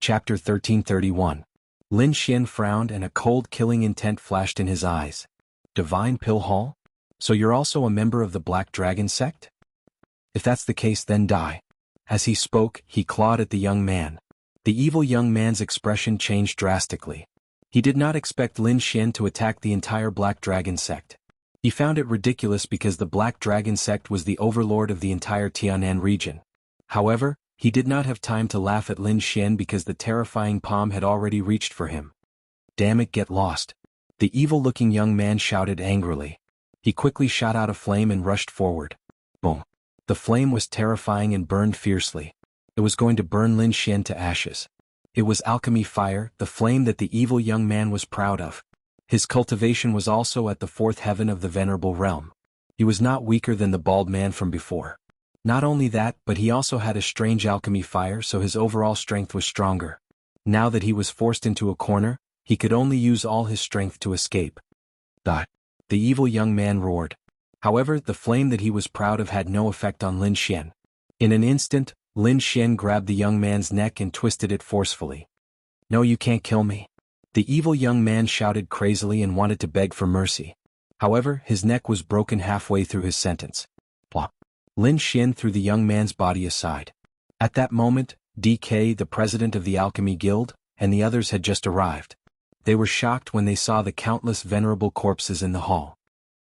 Chapter 1331. Lin Xian frowned and a cold killing intent flashed in his eyes. Divine Pill Hall? So you're also a member of the Black Dragon sect? If that's the case, then die. As he spoke, he clawed at the young man. The evil young man's expression changed drastically. He did not expect Lin Xian to attack the entire Black Dragon sect. He found it ridiculous because the Black Dragon sect was the overlord of the entire Tianan region. However, he did not have time to laugh at Lin Xian because the terrifying palm had already reached for him. Damn it, get lost. The evil-looking young man shouted angrily. He quickly shot out a flame and rushed forward. Boom. The flame was terrifying and burned fiercely. It was going to burn Lin Xian to ashes. It was alchemy fire, the flame that the evil young man was proud of. His cultivation was also at the fourth heaven of the venerable realm. He was not weaker than the bald man from before. Not only that, but he also had a strange alchemy fire, so his overall strength was stronger. Now that he was forced into a corner, he could only use all his strength to escape. The evil young man roared. However, the flame that he was proud of had no effect on Lin Xian. In an instant, Lin Xian grabbed the young man's neck and twisted it forcefully. No, you can't kill me. The evil young man shouted crazily and wanted to beg for mercy. However, his neck was broken halfway through his sentence. Plop. Lin Xian threw the young man's body aside. At that moment, DK, the president of the Alchemy Guild, and the others had just arrived. They were shocked when they saw the countless venerable corpses in the hall.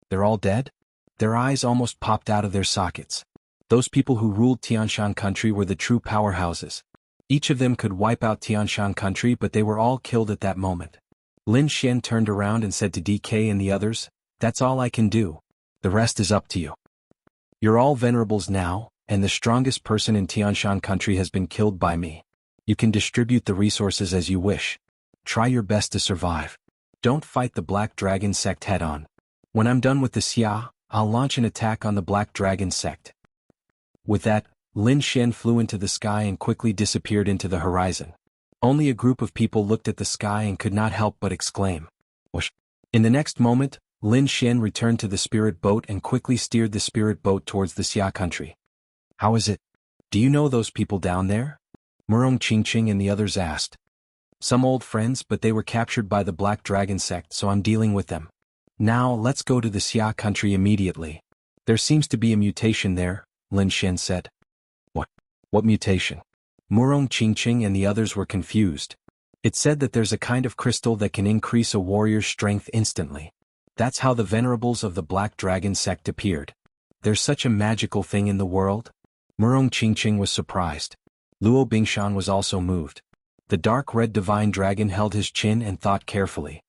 They're all dead? Their eyes almost popped out of their sockets. Those people who ruled Tianshan country were the true powerhouses. Each of them could wipe out Tianshan country, but they were all killed at that moment. Lin Xian turned around and said to DK and the others, "That's all I can do. The rest is up to you. You're all venerables now, and the strongest person in Tianshan country has been killed by me. You can distribute the resources as you wish. Try your best to survive. Don't fight the Black Dragon sect head-on. When I'm done with the Xia, I'll launch an attack on the Black Dragon sect." With that, Lin Xian flew into the sky and quickly disappeared into the horizon. Only a group of people looked at the sky and could not help but exclaim, "Whoosh." In the next moment, Lin Xian returned to the spirit boat and quickly steered the spirit boat towards the Xia country. "How is it? Do you know those people down there?" Murong Qingqing and the others asked. "Some old friends, but they were captured by the Black Dragon sect, so I'm dealing with them. Now, let's go to the Xia country immediately. There seems to be a mutation there," Lin Xian said. What mutation?" Murong Qingqing and the others were confused. It said that there's a kind of crystal that can increase a warrior's strength instantly. That's how the venerables of the Black Dragon sect appeared. There's such a magical thing in the world? Murong Qingqing was surprised. Luo Bingshan was also moved. The dark red divine dragon held his chin and thought carefully.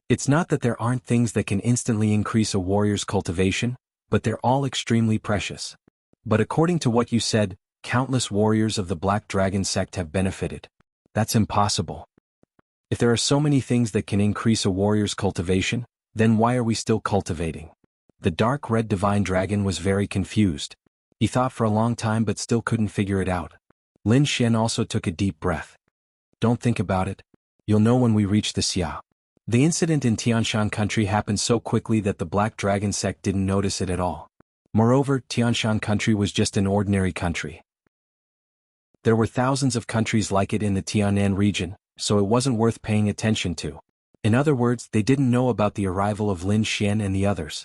It's not that there aren't things that can instantly increase a warrior's cultivation, but they're all extremely precious. But according to what you said, countless warriors of the Black Dragon sect have benefited. That's impossible. If there are so many things that can increase a warrior's cultivation, then why are we still cultivating? The dark red divine dragon was very confused. He thought for a long time but still couldn't figure it out. Lin Xian also took a deep breath. Don't think about it. You'll know when we reach the Xia. The incident in Tianshan country happened so quickly that the Black Dragon sect didn't notice it at all. Moreover, Tianshan country was just an ordinary country. There were thousands of countries like it in the Tianan region, so it wasn't worth paying attention to. In other words, they didn't know about the arrival of Lin Xian and the others.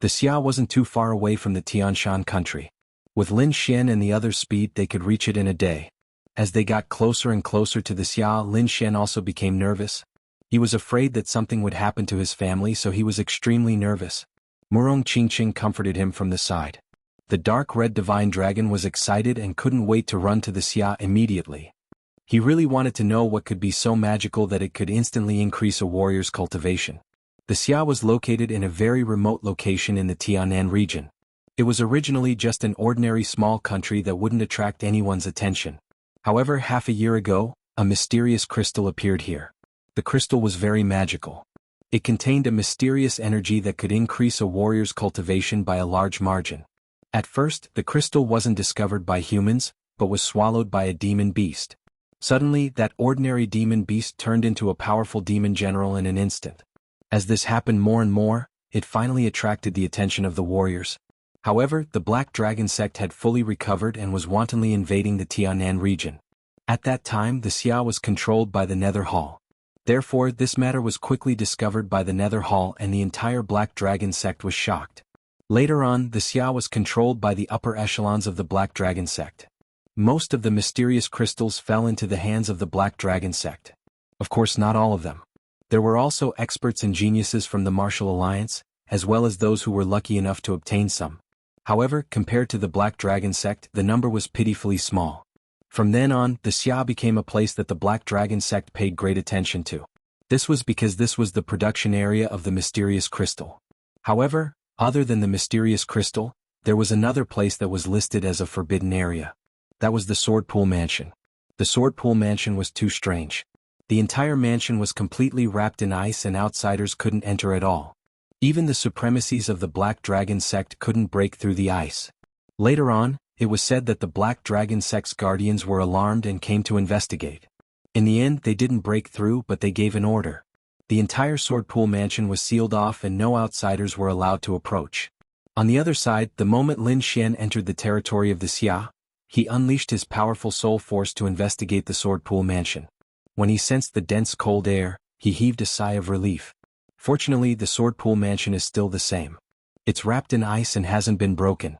The Xia wasn't too far away from the Tianshan country. With Lin Xian and the others' speed, they could reach it in a day. As they got closer and closer to the Xia, Lin Xian also became nervous. He was afraid that something would happen to his family, so he was extremely nervous. Murong Qingqing comforted him from the side. The dark red divine dragon was excited and couldn't wait to run to the Xia immediately. He really wanted to know what could be so magical that it could instantly increase a warrior's cultivation. The Xia was located in a very remote location in the Tianan region. It was originally just an ordinary small country that wouldn't attract anyone's attention. However, half a year ago, a mysterious crystal appeared here. The crystal was very magical. It contained a mysterious energy that could increase a warrior's cultivation by a large margin. At first, the crystal wasn't discovered by humans, but was swallowed by a demon beast. Suddenly, that ordinary demon beast turned into a powerful demon general in an instant. As this happened more and more, it finally attracted the attention of the warriors. However, the Black Dragon sect had fully recovered and was wantonly invading the Tianan region. At that time the Xia was controlled by the Nether Hall. Therefore this matter was quickly discovered by the Nether Hall and the entire Black Dragon sect was shocked. Later on, the Xia was controlled by the upper echelons of the Black Dragon sect. Most of the mysterious crystals fell into the hands of the Black Dragon sect. Of course, not all of them. There were also experts and geniuses from the Martial Alliance, as well as those who were lucky enough to obtain some. However, compared to the Black Dragon sect, the number was pitifully small. From then on, the Xia became a place that the Black Dragon sect paid great attention to. This was because this was the production area of the mysterious crystal. However, other than the mysterious crystal, there was another place that was listed as a forbidden area. That was the Swordpool Mansion. The Swordpool Mansion was too strange. The entire mansion was completely wrapped in ice and outsiders couldn't enter at all. Even the supremacies of the Black Dragon sect couldn't break through the ice. Later on, it was said that the Black Dragon sect's guardians were alarmed and came to investigate. In the end, they didn't break through, but they gave an order. The entire Swordpool Mansion was sealed off and no outsiders were allowed to approach. On the other side, the moment Lin Xian entered the territory of the Xia, he unleashed his powerful soul force to investigate the Swordpool Mansion. When he sensed the dense cold air, he heaved a sigh of relief. Fortunately, the Swordpool Mansion is still the same. It's wrapped in ice and hasn't been broken.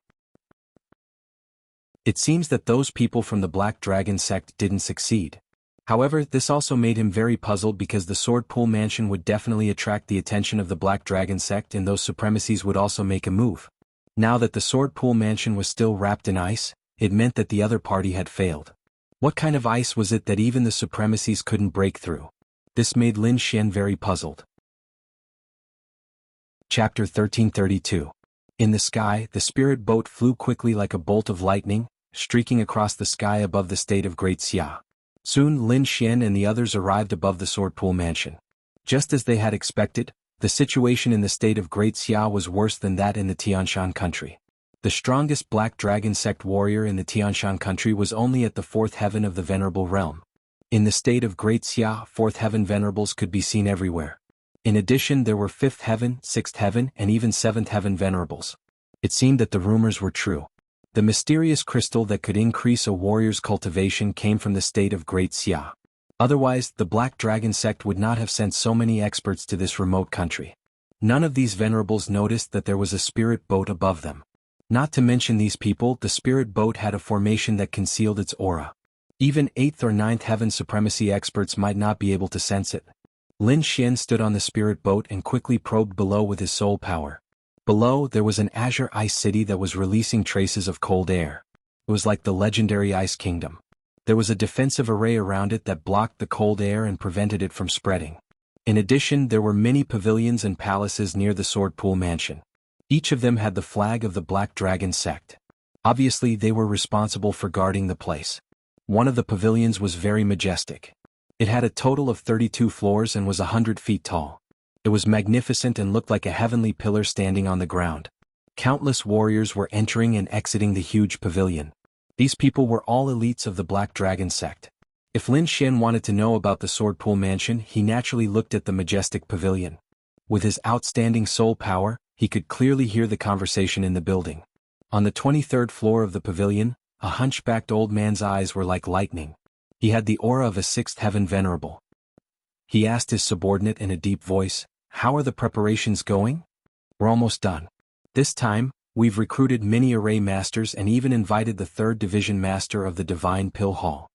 It seems that those people from the Black Dragon sect didn't succeed. However, this also made him very puzzled because the Swordpool Mansion would definitely attract the attention of the Black Dragon sect and those supremacies would also make a move. Now that the Swordpool Mansion was still wrapped in ice, it meant that the other party had failed. What kind of ice was it that even the supremacies couldn't break through? This made Lin Xian very puzzled. Chapter 1332. In the sky, the spirit boat flew quickly like a bolt of lightning, streaking across the sky above the state of Great Xia. Soon Lin Xian and the others arrived above the Swordpool Mansion. Just as they had expected, the situation in the state of Great Xia was worse than that in the Tianshan country. The strongest Black Dragon sect warrior in the Tianshan country was only at the 4th heaven of the Venerable Realm. In the state of Great Xia, 4th heaven venerables could be seen everywhere. In addition, there were 5th heaven, 6th heaven, and even 7th heaven venerables. It seemed that the rumors were true. The mysterious crystal that could increase a warrior's cultivation came from the state of Great Xia. Otherwise, the Black Dragon sect would not have sent so many experts to this remote country. None of these venerables noticed that there was a spirit boat above them. Not to mention these people, the spirit boat had a formation that concealed its aura. Even 8th or 9th heaven supremacy experts might not be able to sense it. Lin Xian stood on the spirit boat and quickly probed below with his soul power. Below, there was an azure ice city that was releasing traces of cold air. It was like the legendary Ice Kingdom. There was a defensive array around it that blocked the cold air and prevented it from spreading. In addition, there were many pavilions and palaces near the Swordpool Mansion. Each of them had the flag of the Black Dragon sect. Obviously, they were responsible for guarding the place. One of the pavilions was very majestic. It had a total of 32 floors and was 100 feet tall. It was magnificent and looked like a heavenly pillar standing on the ground. Countless warriors were entering and exiting the huge pavilion. These people were all elites of the Black Dragon sect. If Lin Xian wanted to know about the Swordpool Mansion, he naturally looked at the majestic pavilion. With his outstanding soul power, he could clearly hear the conversation in the building. On the 23rd floor of the pavilion, a hunchbacked old man's eyes were like lightning. He had the aura of a 6th heaven venerable. He asked his subordinate in a deep voice, "How are the preparations going?" "We're almost done. This time, we've recruited many array masters and even invited the 3rd division master of the Divine Pill Hall.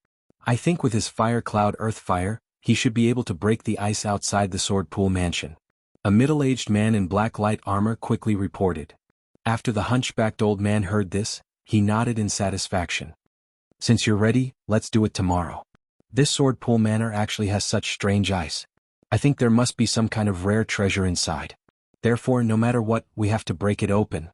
I think with his fire cloud earth fire, he should be able to break the ice outside the Swordpool Mansion." A middle-aged man in black light armor quickly reported. After the hunchbacked old man heard this, he nodded in satisfaction. "Since you're ready, let's do it tomorrow. This Swordpool Manor actually has such strange ice. I think there must be some kind of rare treasure inside. Therefore, no matter what, we have to break it open.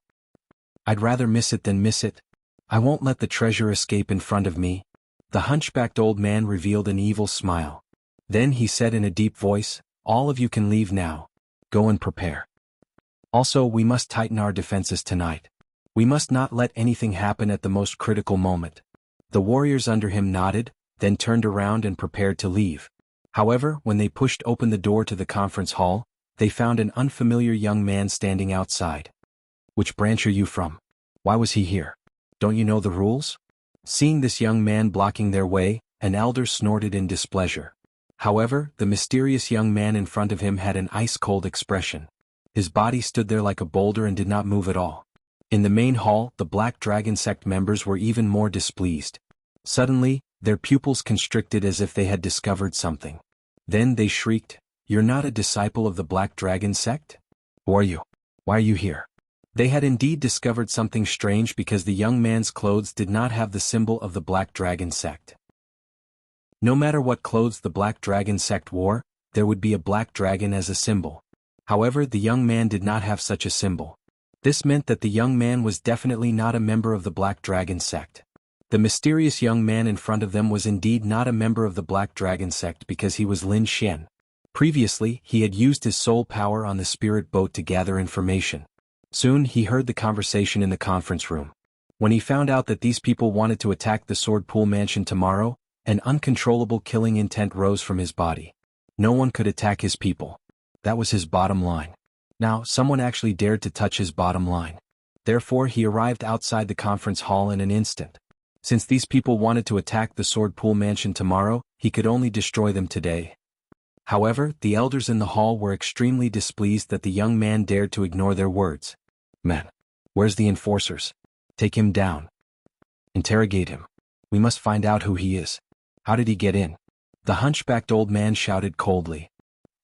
I'd rather miss it than miss it. I won't let the treasure escape in front of me." The hunchbacked old man revealed an evil smile. Then he said in a deep voice, "All of you can leave now. Go and prepare. Also, we must tighten our defenses tonight. We must not let anything happen at the most critical moment." The warriors under him nodded, then turned around and prepared to leave. However, when they pushed open the door to the conference hall, they found an unfamiliar young man standing outside. "Which branch are you from? Why was he here? Don't you know the rules?" Seeing this young man blocking their way, an elder snorted in displeasure. However, the mysterious young man in front of him had an ice-cold expression. His body stood there like a boulder and did not move at all. In the main hall, the Black Dragon sect members were even more displeased. Suddenly, their pupils constricted as if they had discovered something. Then they shrieked, "You're not a disciple of the Black Dragon sect? Who are you? Why are you here?" They had indeed discovered something strange because the young man's clothes did not have the symbol of the Black Dragon sect. No matter what clothes the Black Dragon sect wore, there would be a black dragon as a symbol. However, the young man did not have such a symbol. This meant that the young man was definitely not a member of the Black Dragon sect. The mysterious young man in front of them was indeed not a member of the Black Dragon sect because he was Lin Xian. Previously, he had used his soul power on the spirit boat to gather information. Soon he heard the conversation in the conference room. When he found out that these people wanted to attack the Sword Pool Mansion tomorrow, an uncontrollable killing intent rose from his body. No one could attack his people. That was his bottom line. Now, someone actually dared to touch his bottom line. Therefore, he arrived outside the conference hall in an instant. Since these people wanted to attack the Sword Pool Mansion tomorrow, he could only destroy them today. However, the elders in the hall were extremely displeased that the young man dared to ignore their words. "Man, where's the enforcers? Take him down. Interrogate him. We must find out who he is. How did he get in?" The hunchbacked old man shouted coldly.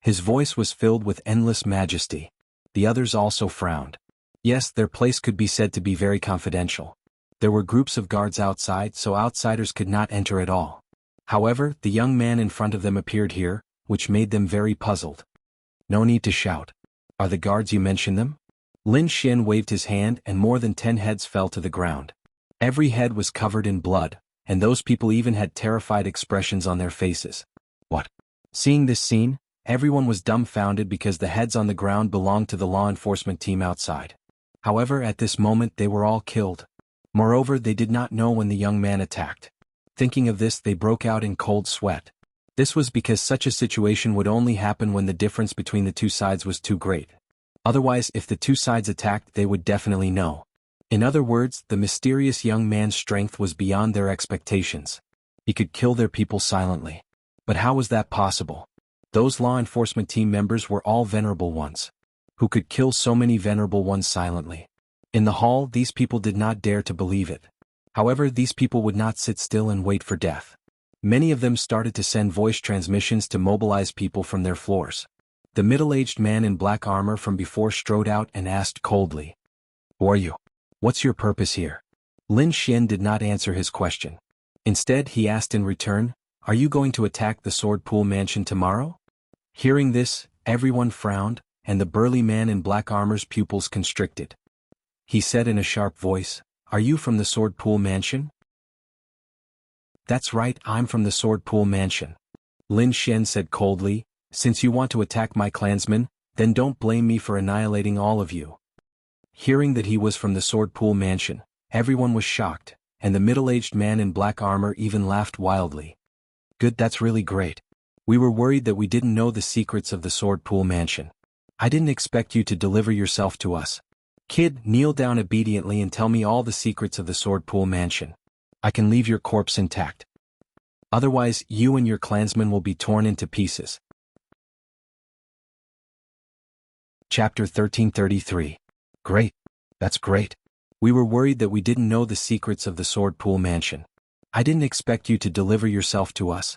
His voice was filled with endless majesty. The others also frowned. Yes, their place could be said to be very confidential. There were groups of guards outside, so outsiders could not enter at all. However, the young man in front of them appeared here, which made them very puzzled. "No need to shout. Are the guards you mentioned them?" Lin Xian waved his hand and more than 10 heads fell to the ground. Every head was covered in blood, and those people even had terrified expressions on their faces. What? Seeing this scene, everyone was dumbfounded because the heads on the ground belonged to the law enforcement team outside. However, at this moment they were all killed. Moreover, they did not know when the young man attacked. Thinking of this, they broke out in cold sweat. This was because such a situation would only happen when the difference between the two sides was too great. Otherwise, if the two sides attacked, they would definitely know. In other words, the mysterious young man's strength was beyond their expectations. He could kill their people silently. But how was that possible? Those law enforcement team members were all venerable ones. Who could kill so many venerable ones silently? In the hall, these people did not dare to believe it. However, these people would not sit still and wait for death. Many of them started to send voice transmissions to mobilize people from their floors. The middle-aged man in black armor from before strode out and asked coldly, "Who are you? What's your purpose here?" Lin Xian did not answer his question. Instead, he asked in return, "Are you going to attack the Sword Pool Mansion tomorrow?" Hearing this, everyone frowned, and the burly man in black armor's pupils constricted. He said in a sharp voice, "Are you from the Sword Pool Mansion?" "That's right, I'm from the Sword Pool Mansion." Lin Xian said coldly, "Since you want to attack my clansmen, then don't blame me for annihilating all of you." Hearing that he was from the Sword Pool Mansion, everyone was shocked, and the middle-aged man in black armor even laughed wildly. "Good, that's really great. We were worried that we didn't know the secrets of the Sword Pool Mansion. I didn't expect you to deliver yourself to us. Kid, kneel down obediently and tell me all the secrets of the Sword Pool Mansion. I can leave your corpse intact. Otherwise, you and your clansmen will be torn into pieces." Chapter 1333. Great. That's great. We were worried that we didn't know the secrets of the Sword Pool Mansion. I didn't expect you to deliver yourself to us.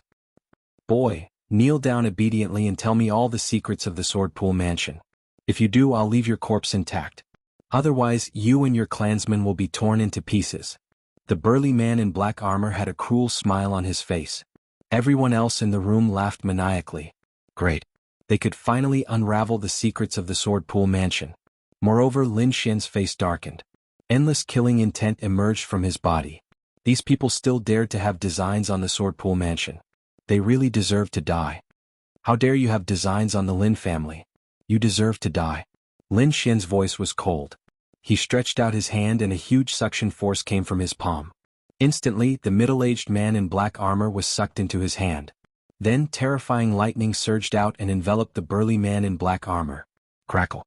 Boy, kneel down obediently and tell me all the secrets of the Sword Pool Mansion. If you do, I'll leave your corpse intact. Otherwise, you and your clansmen will be torn into pieces. The burly man in black armor had a cruel smile on his face. Everyone else in the room laughed maniacally. Great. They could finally unravel the secrets of the Sword Pool Mansion. Moreover, Lin Xian's face darkened. Endless killing intent emerged from his body. These people still dared to have designs on the Sword Pool Mansion. They really deserve to die. How dare you have designs on the Lin family? You deserve to die. Lin Xian's voice was cold. He stretched out his hand and a huge suction force came from his palm. Instantly, the middle-aged man in black armor was sucked into his hand. Then terrifying lightning surged out and enveloped the burly man in black armor. Crackle.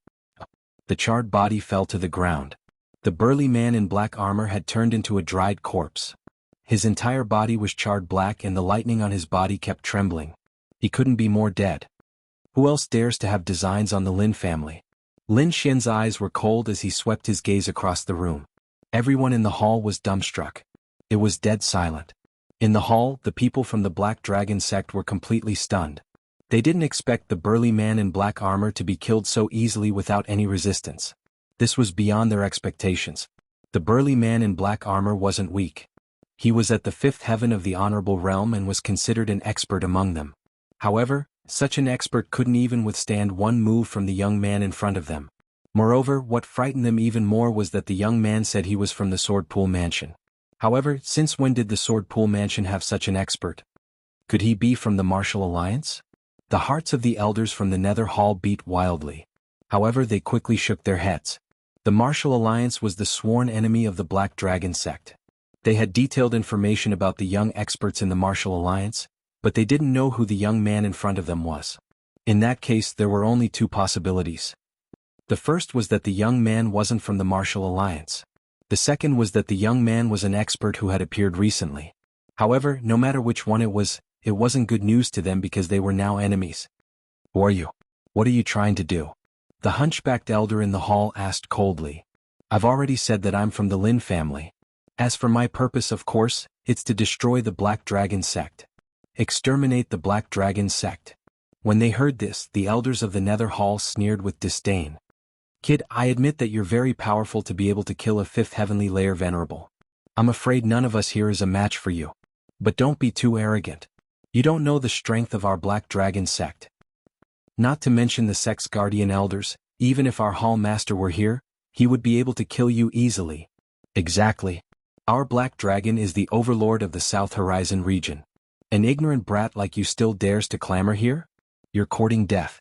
The charred body fell to the ground. The burly man in black armor had turned into a dried corpse. His entire body was charred black and the lightning on his body kept trembling. He couldn't be more dead. Who else dares to have designs on the Lin family? Lin Xian's eyes were cold as he swept his gaze across the room. Everyone in the hall was dumbstruck. It was dead silent. In the hall, the people from the Black Dragon sect were completely stunned. They didn't expect the burly man in black armor to be killed so easily without any resistance. This was beyond their expectations. The burly man in black armor wasn't weak. He was at the fifth heaven of the honorable realm and was considered an expert among them. However, such an expert couldn't even withstand one move from the young man in front of them. Moreover, what frightened them even more was that the young man said he was from the Swordpool Mansion. However, since when did the Swordpool Mansion have such an expert? Could he be from the Martial Alliance? The hearts of the elders from the Nether Hall beat wildly. However, they quickly shook their heads. The Martial Alliance was the sworn enemy of the Black Dragon sect. They had detailed information about the young experts in the Martial Alliance, but they didn't know who the young man in front of them was. In that case, there were only two possibilities. The first was that the young man wasn't from the Martial Alliance. The second was that the young man was an expert who had appeared recently. However, no matter which one it wasn't good news to them because they were now enemies. Who are you? What are you trying to do? The hunchbacked elder in the hall asked coldly. I've already said that I'm from the Lin family. As for my purpose, of course, it's to destroy the Black Dragon sect. Exterminate the Black Dragon sect. When they heard this, the elders of the Nether Hall sneered with disdain. Kid, I admit that you're very powerful to be able to kill a fifth heavenly layer venerable. I'm afraid none of us here is a match for you. But don't be too arrogant. You don't know the strength of our Black Dragon sect. Not to mention the sect's guardian elders, even if our hall master were here, he would be able to kill you easily. Exactly. Our Black Dragon is the overlord of the South Horizon region. An ignorant brat like you still dares to clamor here? You're courting death.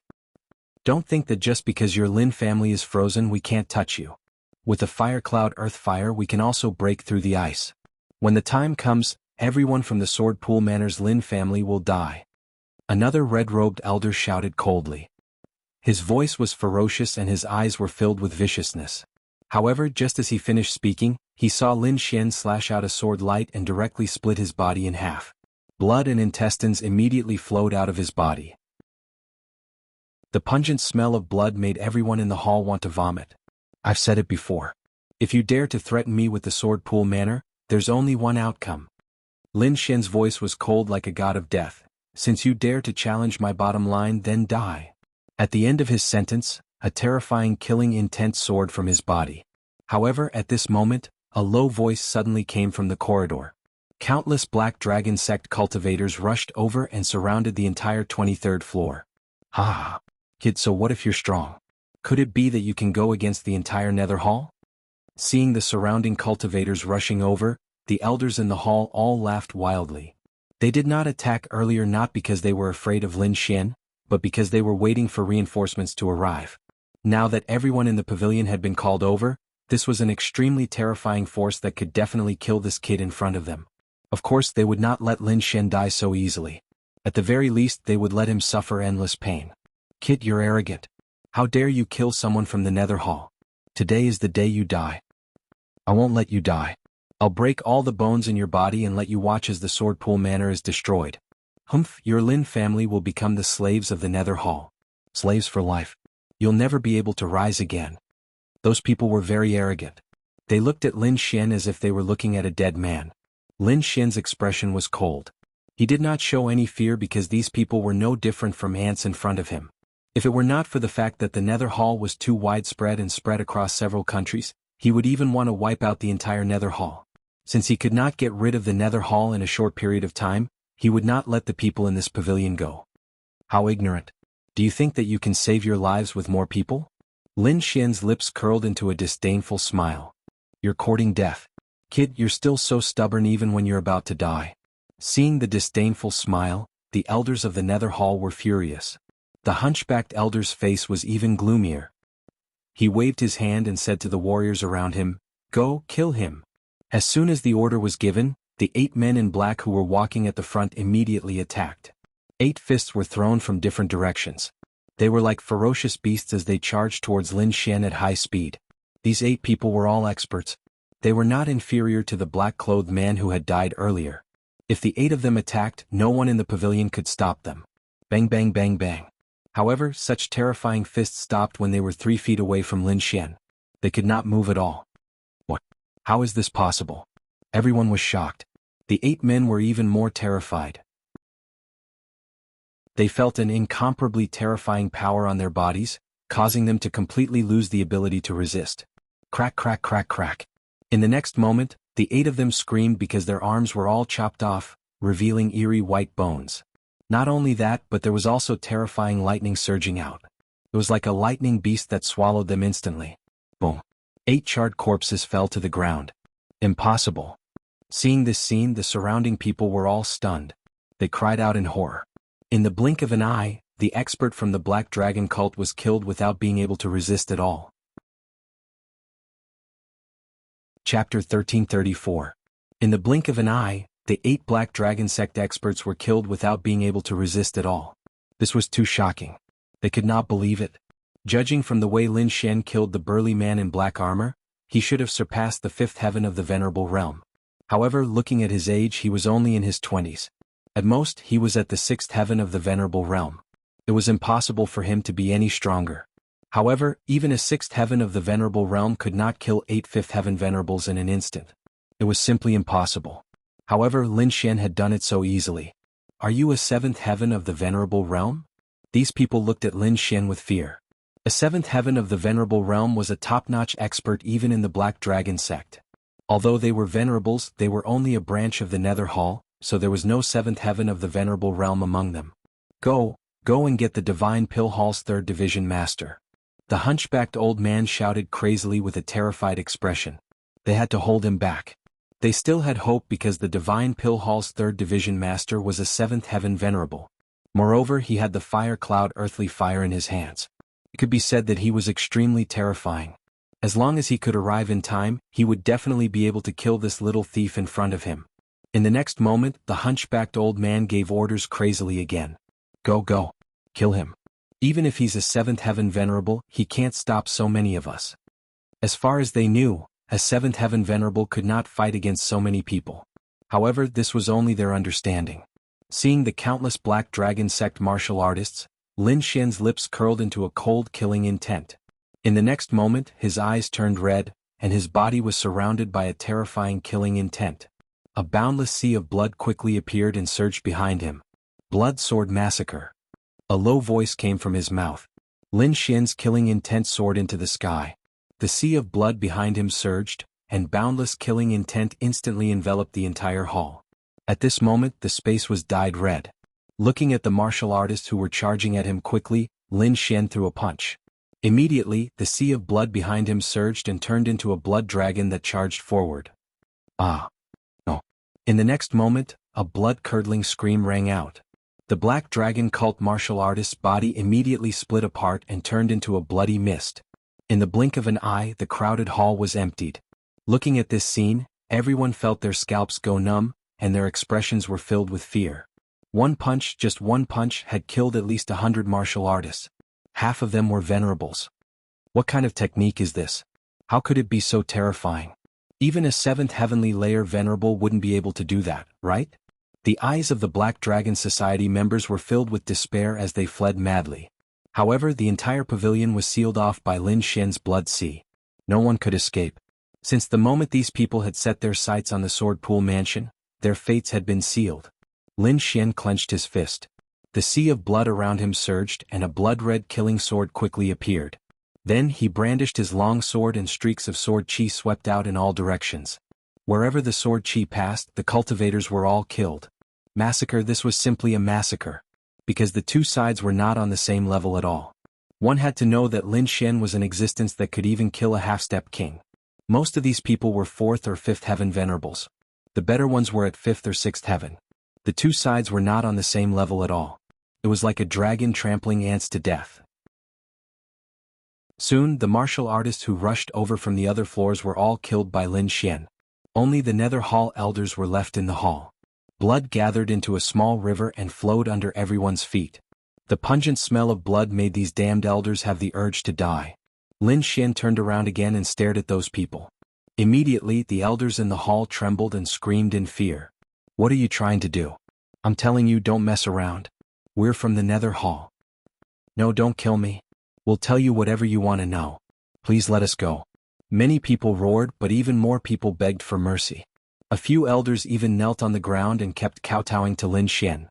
Don't think that just because your Lin family is frozen we can't touch you. With the fire cloud earth fire we can also break through the ice. When the time comes, everyone from the Swordpool Manor's Lin family will die. Another red-robed elder shouted coldly. His voice was ferocious and his eyes were filled with viciousness. However, just as he finished speaking, he saw Lin Xian slash out a sword light and directly split his body in half. Blood and intestines immediately flowed out of his body. The pungent smell of blood made everyone in the hall want to vomit. I've said it before. If you dare to threaten me with the Swordpool Manor, there's only one outcome. Lin Xian's voice was cold like a god of death. Since you dare to challenge my bottom line, then die. At the end of his sentence, a terrifying killing intent soared from his body. However, at this moment, a low voice suddenly came from the corridor. Countless Black Dragon sect cultivators rushed over and surrounded the entire 23rd floor. Ha! Kid, so what if you're strong? Could it be that you can go against the entire Nether Hall? Seeing the surrounding cultivators rushing over, the elders in the hall all laughed wildly. They did not attack earlier not because they were afraid of Lin Xian, but because they were waiting for reinforcements to arrive. Now that everyone in the pavilion had been called over, this was an extremely terrifying force that could definitely kill this kid in front of them. Of course, they would not let Lin Xian die so easily. At the very least, they would let him suffer endless pain. Kid, you're arrogant. How dare you kill someone from the Nether Hall? Today is the day you die. I won't let you die. I'll break all the bones in your body and let you watch as the Swordpool Manor is destroyed. Humph, your Lin family will become the slaves of the Nether Hall. Slaves for life. You'll never be able to rise again. Those people were very arrogant. They looked at Lin Xian as if they were looking at a dead man. Lin Xian's expression was cold. He did not show any fear because these people were no different from ants in front of him. If it were not for the fact that the Nether Hall was too widespread and spread across several countries, he would even want to wipe out the entire Nether Hall. Since he could not get rid of the Nether Hall in a short period of time, he would not let the people in this pavilion go. How ignorant. Do you think that you can save your lives with more people? Lin Xian's lips curled into a disdainful smile. You're courting death. Kid, you're still so stubborn even when you're about to die. Seeing the disdainful smile, the elders of the Nether Hall were furious. The hunchbacked elder's face was even gloomier. He waved his hand and said to the warriors around him, "Go, kill him." As soon as the order was given, the 8 men in black who were walking at the front immediately attacked. 8 fists were thrown from different directions. They were like ferocious beasts as they charged towards Lin Xian at high speed. These 8 people were all experts. They were not inferior to the black-clothed man who had died earlier. If the 8 of them attacked, no one in the pavilion could stop them. Bang bang bang bang. However, such terrifying fists stopped when they were 3 feet away from Lin Xian. They could not move at all. What? How is this possible? Everyone was shocked. The 8 men were even more terrified. They felt an incomparably terrifying power on their bodies, causing them to completely lose the ability to resist. Crack crack crack crack. In the next moment, the 8 of them screamed because their arms were all chopped off, revealing eerie white bones. Not only that, but there was also terrifying lightning surging out. It was like a lightning beast that swallowed them instantly. Boom. 8 charred corpses fell to the ground. Impossible. Seeing this scene, the surrounding people were all stunned. They cried out in horror. In the blink of an eye, the expert from the Black Dragon cult was killed without being able to resist at all. Chapter 1334. In the blink of an eye, the 8 Black Dragon sect experts were killed without being able to resist at all. This was too shocking. They could not believe it. Judging from the way Lin Xian killed the burly man in black armor, he should have surpassed the 5th heaven of the Venerable Realm. However, looking at his age, he was only in his 20s. At most, he was at the 6th heaven of the Venerable Realm. It was impossible for him to be any stronger. However, even a 6th heaven of the Venerable Realm could not kill 8 5th heaven Venerables in an instant. It was simply impossible. However, Lin Xian had done it so easily. Are you a 7th heaven of the Venerable Realm? These people looked at Lin Xian with fear. A 7th heaven of the Venerable Realm was a top-notch expert even in the Black Dragon sect. Although they were Venerables, they were only a branch of the Nether Hall, so there was no 7th heaven of the Venerable Realm among them. Go and get the Divine Pill Hall's 3rd Division Master. The hunchbacked old man shouted crazily with a terrified expression. They had to hold him back. They still had hope because the Divine Pill Hall's 3rd Division Master was a 7th heaven Venerable. Moreover, he had the fire cloud earthly fire in his hands. It could be said that he was extremely terrifying. As long as he could arrive in time, he would definitely be able to kill this little thief in front of him. In the next moment, the hunchbacked old man gave orders crazily again. Go. Kill him. Even if he's a 7th heaven Venerable, he can't stop so many of us. As far as they knew, a 7th heaven Venerable could not fight against so many people. However, this was only their understanding. Seeing the countless Black Dragon sect martial artists, Lin Xian's lips curled into a cold killing intent. In the next moment, his eyes turned red, and his body was surrounded by a terrifying killing intent. A boundless sea of blood quickly appeared and surged behind him. Blood Sword Massacre. A low voice came from his mouth. Lin Xian's killing intent soared into the sky. The sea of blood behind him surged, and boundless killing intent instantly enveloped the entire hall. At this moment, the space was dyed red. Looking at the martial artists who were charging at him quickly, Lin Xian threw a punch. Immediately, the sea of blood behind him surged and turned into a blood dragon that charged forward. Ah! No. In the next moment, a blood-curdling scream rang out. The Black Dragon cult martial artist's body immediately split apart and turned into a bloody mist. In the blink of an eye, the crowded hall was emptied. Looking at this scene, everyone felt their scalps go numb, and their expressions were filled with fear. Just one punch, had killed at least 100 martial artists. Half of them were Venerables. What kind of technique is this? How could it be so terrifying? Even a 7th heavenly layer Venerable wouldn't be able to do that, right? The eyes of the Black Dragon Society members were filled with despair as they fled madly. However, the entire pavilion was sealed off by Lin Xian's blood sea. No one could escape. Since the moment these people had set their sights on the Sword Pool Mansion, their fates had been sealed. Lin Xian clenched his fist. The sea of blood around him surged and a blood-red killing sword quickly appeared. Then he brandished his long sword and streaks of sword chi swept out in all directions. Wherever the sword chi passed, the cultivators were all killed. Massacre. This was simply a massacre. Because the two sides were not on the same level at all. One had to know that Lin Xian was an existence that could even kill a half-step king. Most of these people were 4th or 5th heaven Venerables. The better ones were at 5th or 6th heaven. The two sides were not on the same level at all. It was like a dragon trampling ants to death. Soon, the martial artists who rushed over from the other floors were all killed by Lin Xian. Only the Nether Hall elders were left in the hall. Blood gathered into a small river and flowed under everyone's feet. The pungent smell of blood made these damned elders have the urge to die. Lin Xian turned around again and stared at those people. Immediately, the elders in the hall trembled and screamed in fear. What are you trying to do? I'm telling you, don't mess around. We're from the Nether Hall. No, don't kill me. We'll tell you whatever you want to know. Please let us go. Many people roared, but even more people begged for mercy. A few elders even knelt on the ground and kept kowtowing to Lin Xian.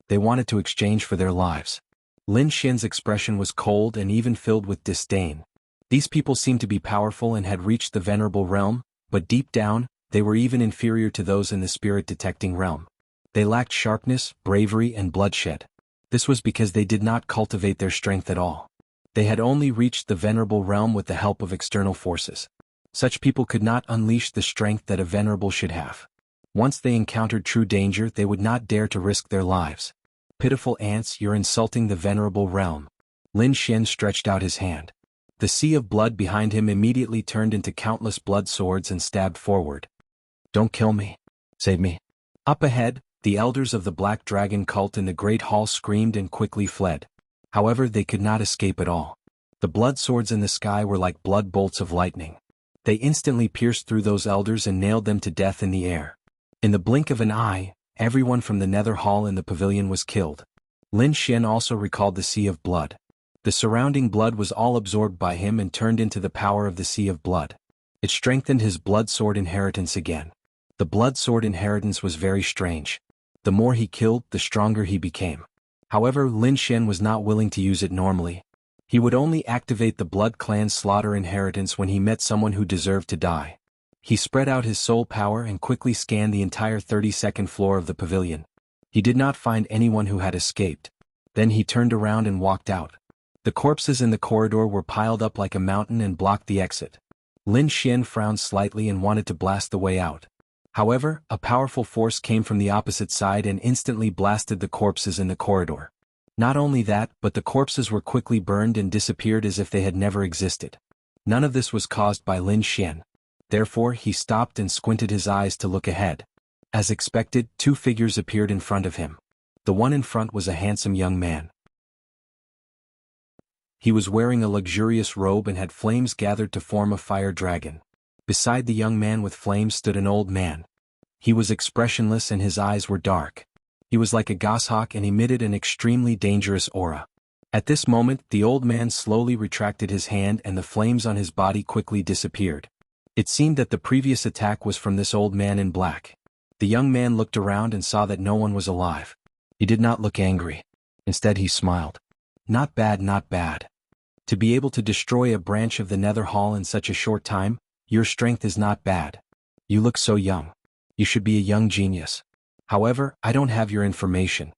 They wanted to exchange for their lives. Lin Xian's expression was cold and even filled with disdain. These people seemed to be powerful and had reached the venerable realm, but deep down, they were even inferior to those in the spirit-detecting realm. They lacked sharpness, bravery, and bloodshed. This was because they did not cultivate their strength at all. They had only reached the venerable realm with the help of external forces. Such people could not unleash the strength that a venerable should have. Once they encountered true danger, they would not dare to risk their lives. Pitiful ants, you're insulting the venerable realm. Lin Xian stretched out his hand. The sea of blood behind him immediately turned into countless blood swords and stabbed forward. Don't kill me. Save me. Up ahead, the elders of the Black Dragon cult in the Great Hall screamed and quickly fled. However, they could not escape at all. The blood swords in the sky were like blood bolts of lightning. They instantly pierced through those elders and nailed them to death in the air. In the blink of an eye, everyone from the Nether Hall in the pavilion was killed. Lin Xian also recalled the sea of blood. The surrounding blood was all absorbed by him and turned into the power of the sea of blood. It strengthened his blood sword inheritance again. The blood sword inheritance was very strange. The more he killed, the stronger he became. However, Lin Xian was not willing to use it normally. He would only activate the Blood Clan slaughter inheritance when he met someone who deserved to die. He spread out his soul power and quickly scanned the entire 32nd floor of the pavilion. He did not find anyone who had escaped. Then he turned around and walked out. The corpses in the corridor were piled up like a mountain and blocked the exit. Lin Xian frowned slightly and wanted to blast the way out. However, a powerful force came from the opposite side and instantly blasted the corpses in the corridor. Not only that, but the corpses were quickly burned and disappeared as if they had never existed. None of this was caused by Lin Xian. Therefore, he stopped and squinted his eyes to look ahead. As expected, two figures appeared in front of him. The one in front was a handsome young man. He was wearing a luxurious robe and had flames gathered to form a fire dragon. Beside the young man with flames stood an old man. He was expressionless and his eyes were dark. He was like a goshawk and emitted an extremely dangerous aura. At this moment, the old man slowly retracted his hand and the flames on his body quickly disappeared. It seemed that the previous attack was from this old man in black. The young man looked around and saw that no one was alive. He did not look angry. Instead, he smiled. Not bad, not bad. To be able to destroy a branch of the Nether Hall in such a short time, your strength is not bad. You look so young. You should be a young genius. However, I don't have your information.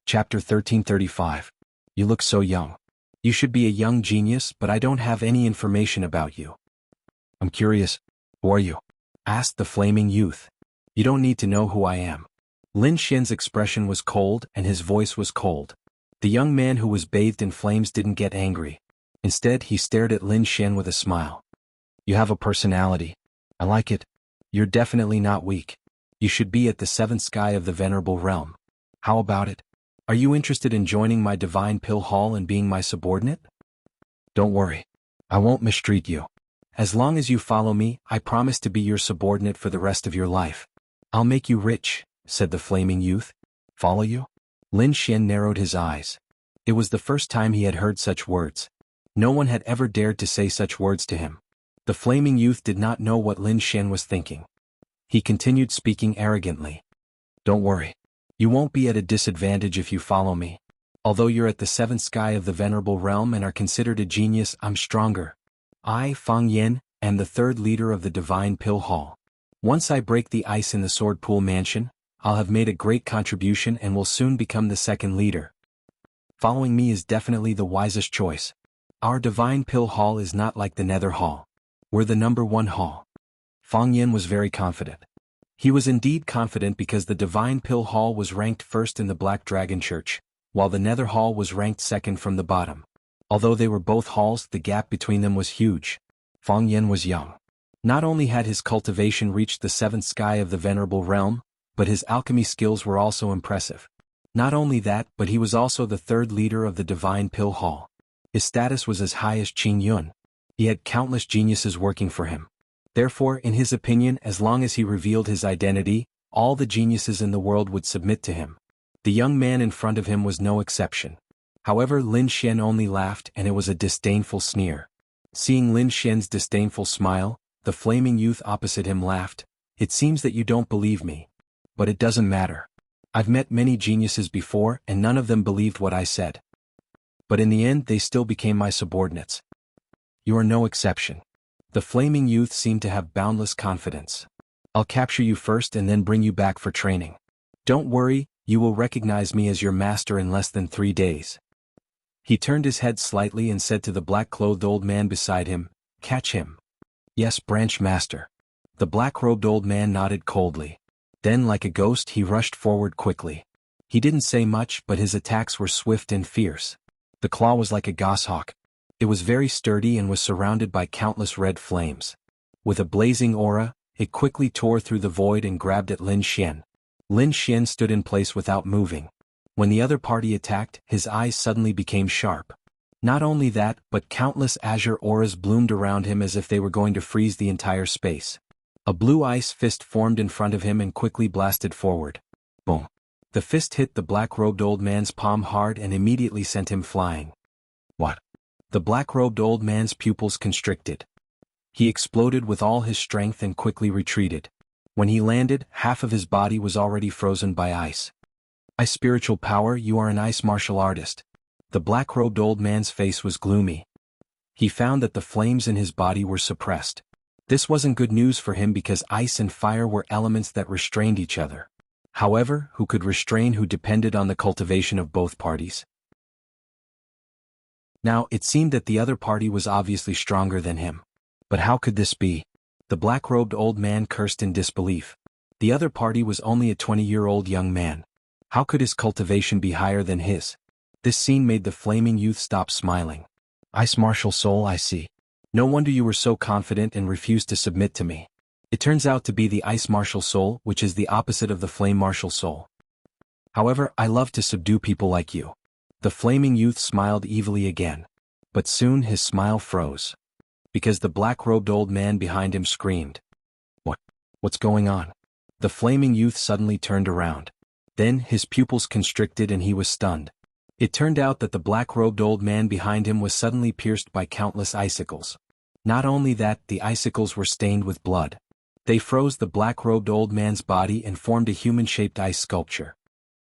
Chapter 1335. You look so young. You should be a young genius, but I don't have any information about you. I'm curious. Who are you? Asked the flaming youth. You don't need to know who I am. Lin Xian's expression was cold and his voice was cold. The young man who was bathed in flames didn't get angry. Instead, he stared at Lin Xian with a smile. You have a personality. I like it. You're definitely not weak. You should be at the seventh sky of the venerable realm. How about it? Are you interested in joining my divine pill hall and being my subordinate? Don't worry. I won't mistreat you. As long as you follow me, I promise to be your subordinate for the rest of your life. I'll make you rich, said the flaming youth. Follow you? Lin Xian narrowed his eyes. It was the first time he had heard such words. No one had ever dared to say such words to him. The flaming youth did not know what Lin Xian was thinking. He continued speaking arrogantly. Don't worry. You won't be at a disadvantage if you follow me. Although you're at the seventh sky of the venerable realm and are considered a genius, I'm stronger. I, Fang Yin, am the third leader of the divine pill hall. Once I break the ice in the Sword Pool Mansion, I'll have made a great contribution and will soon become the second leader. Following me is definitely the wisest choice. Our divine pill hall is not like the Nether Hall. We're the number one hall. Fang Yin was very confident. He was indeed confident because the divine pill hall was ranked first in the Black Dragon Church, while the Nether Hall was ranked second from the bottom. Although they were both halls, the gap between them was huge. Fang Yin was young. Not only had his cultivation reached the seventh sky of the venerable realm, but his alchemy skills were also impressive. Not only that, but he was also the third leader of the divine pill hall. His status was as high as Qing Yun. He had countless geniuses working for him. Therefore, in his opinion, as long as he revealed his identity, all the geniuses in the world would submit to him. The young man in front of him was no exception. However, Lin Xian only laughed, and it was a disdainful sneer. Seeing Lin Xian's disdainful smile, the flaming youth opposite him laughed. "It seems that you don't believe me. But it doesn't matter. I've met many geniuses before, and none of them believed what I said. But in the end they still became my subordinates. You are no exception." The flaming youth seemed to have boundless confidence. "I'll capture you first and then bring you back for training. Don't worry, you will recognize me as your master in less than 3 days." He turned his head slightly and said to the black-clothed old man beside him, "Catch him." "Yes, branch master." The black-robed old man nodded coldly. Then, like a ghost, he rushed forward quickly. He didn't say much, but his attacks were swift and fierce. The claw was like a goshawk. It was very sturdy and was surrounded by countless red flames. With a blazing aura, it quickly tore through the void and grabbed at Lin Xian. Lin Xian stood in place without moving. When the other party attacked, his eyes suddenly became sharp. Not only that, but countless azure auras bloomed around him as if they were going to freeze the entire space. A blue ice fist formed in front of him and quickly blasted forward. Boom! The fist hit the black-robed old man's palm hard and immediately sent him flying. What? The black-robed old man's pupils constricted. He exploded with all his strength and quickly retreated. When he landed, half of his body was already frozen by ice. "Ice spiritual power, you are an ice martial artist." The black-robed old man's face was gloomy. He found that the flames in his body were suppressed. This wasn't good news for him because ice and fire were elements that restrained each other. However, who could restrain who depended on the cultivation of both parties? Now, it seemed that the other party was obviously stronger than him. But how could this be? The black-robed old man cursed in disbelief. The other party was only a 20-year-old young man. How could his cultivation be higher than his? This scene made the flaming youth stop smiling. "Ice martial soul, I see. No wonder you were so confident and refused to submit to me. It turns out to be the ice martial soul, which is the opposite of the flame martial soul. However, I love to subdue people like you." The flaming youth smiled evilly again. But soon his smile froze. Because the black-robed old man behind him screamed. What's going on?" The flaming youth suddenly turned around. Then his pupils constricted and he was stunned. It turned out that the black-robed old man behind him was suddenly pierced by countless icicles. Not only that, the icicles were stained with blood. They froze the black-robed old man's body and formed a human-shaped ice sculpture.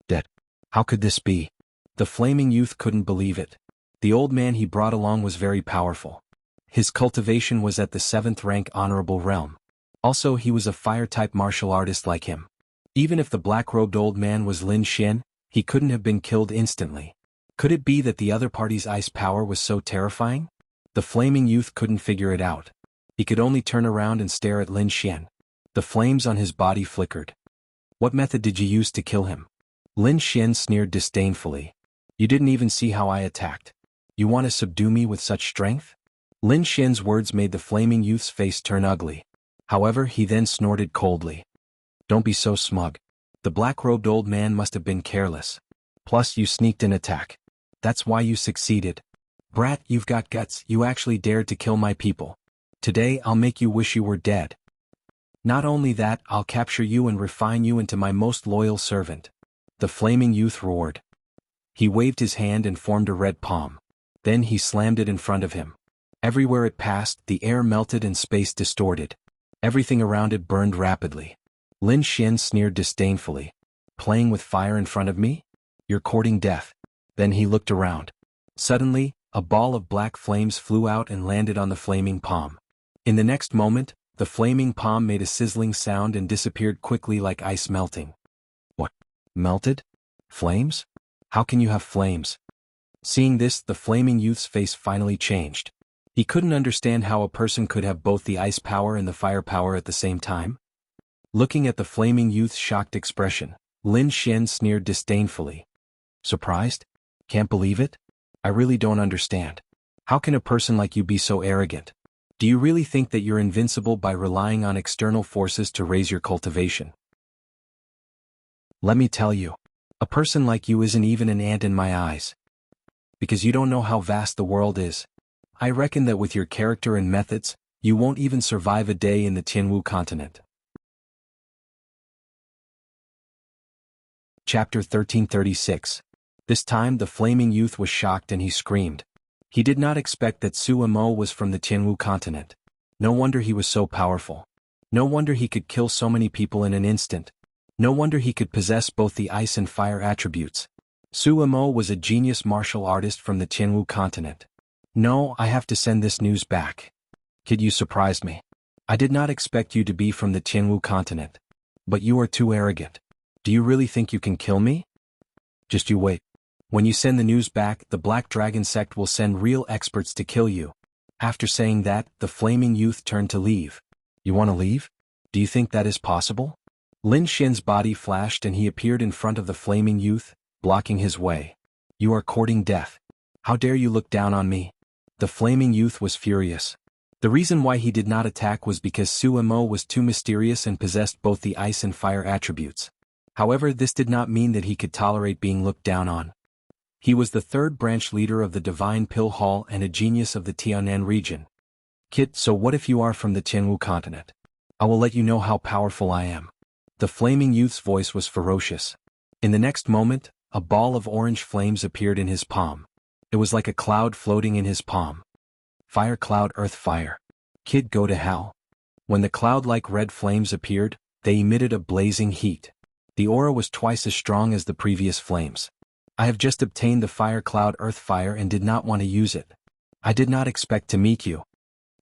Dead. How could this be? The flaming youth couldn't believe it. The old man he brought along was very powerful. His cultivation was at the 7th rank honorable realm. Also, he was a fire-type martial artist like him. Even if the black-robed old man was Lin Xian, he couldn't have been killed instantly. Could it be that the other party's ice power was so terrifying? The flaming youth couldn't figure it out. He could only turn around and stare at Lin Xian. The flames on his body flickered. "What method did you use to kill him?" Lin Xian sneered disdainfully. "You didn't even see how I attacked. You want to subdue me with such strength?" Lin Xian's words made the flaming youth's face turn ugly. However, he then snorted coldly. "Don't be so smug. The black-robed old man must have been careless. Plus, you sneaked an attack. That's why you succeeded. Brat, you've got guts. You actually dared to kill my people. Today I'll make you wish you were dead. Not only that, I'll capture you and refine you into my most loyal servant." The flaming youth roared. He waved his hand and formed a red palm. Then he slammed it in front of him. Everywhere it passed, the air melted and space distorted. Everything around it burned rapidly. Lin Xian sneered disdainfully. "Playing with fire in front of me? You're courting death." Then he looked around. Suddenly, a ball of black flames flew out and landed on the flaming palm. In the next moment, the flaming palm made a sizzling sound and disappeared quickly like ice melting. "What? Melted? Flames? How can you have flames?" Seeing this, the flaming youth's face finally changed. He couldn't understand how a person could have both the ice power and the fire power at the same time. Looking at the flaming youth's shocked expression, Lin Xian sneered disdainfully. "Surprised? Can't believe it? I really don't understand. How can a person like you be so arrogant? Do you really think that you're invincible by relying on external forces to raise your cultivation? Let me tell you, a person like you isn't even an ant in my eyes. Because you don't know how vast the world is. I reckon that with your character and methods, you won't even survive a day in the Jianghu continent. Chapter 1336. This time the flaming youth was shocked and he screamed. He did not expect that Su Mo was from the Jianghu continent. No wonder he was so powerful. No wonder he could kill so many people in an instant. No wonder he could possess both the ice and fire attributes. Su Mo was a genius martial artist from the Jianghu continent. No, I have to send this news back. Kid, you surprised me. I did not expect you to be from the Jianghu continent. But you are too arrogant. Do you really think you can kill me? Just you wait. When you send the news back, the Black Dragon sect will send real experts to kill you. After saying that, the flaming youth turned to leave. You want to leave? Do you think that is possible? Lin Xian's body flashed and he appeared in front of the flaming youth, blocking his way. You are courting death. How dare you look down on me? The flaming youth was furious. The reason why he did not attack was because Su Mo was too mysterious and possessed both the ice and fire attributes. However, this did not mean that he could tolerate being looked down on. He was the third branch leader of the Divine Pill Hall and a genius of the Tianan region. Kid, so what if you are from the Jianghu continent? I will let you know how powerful I am. The flaming youth's voice was ferocious. In the next moment, a ball of orange flames appeared in his palm. It was like a cloud floating in his palm. Fire cloud earth fire. Kid, go to hell. When the cloud-like red flames appeared, they emitted a blazing heat. The aura was twice as strong as the previous flames. I have just obtained the fire cloud earth fire and did not want to use it. I did not expect to meet you.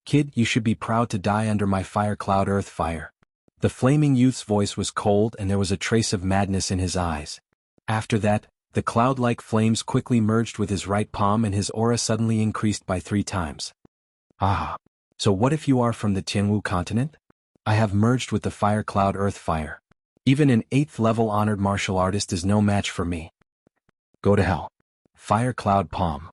Kid, you should be proud to die under my fire cloud earth fire. The flaming youth's voice was cold and there was a trace of madness in his eyes. After that, the cloud-like flames quickly merged with his right palm and his aura suddenly increased by 3 times. Ah. So what if you are from the Jianghu continent? I have merged with the fire cloud earth fire. Even an 8th level honored martial artist is no match for me. Go to hell. Fire cloud palm.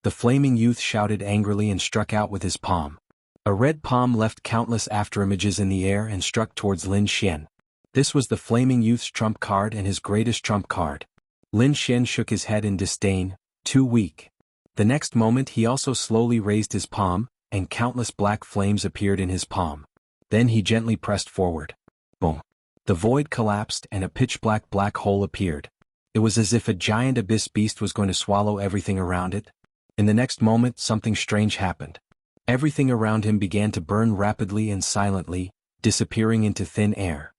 The flaming youth shouted angrily and struck out with his palm. A red palm left countless afterimages in the air and struck towards Lin Xian. This was the flaming youth's trump card and his greatest trump card. Lin Xian shook his head in disdain, too weak. The next moment he also slowly raised his palm, and countless black flames appeared in his palm. Then he gently pressed forward. Boom. The void collapsed and a pitch-black black hole appeared. It was as if a giant abyss beast was going to swallow everything around it. In the next moment something strange happened. Everything around him began to burn rapidly and silently, disappearing into thin air.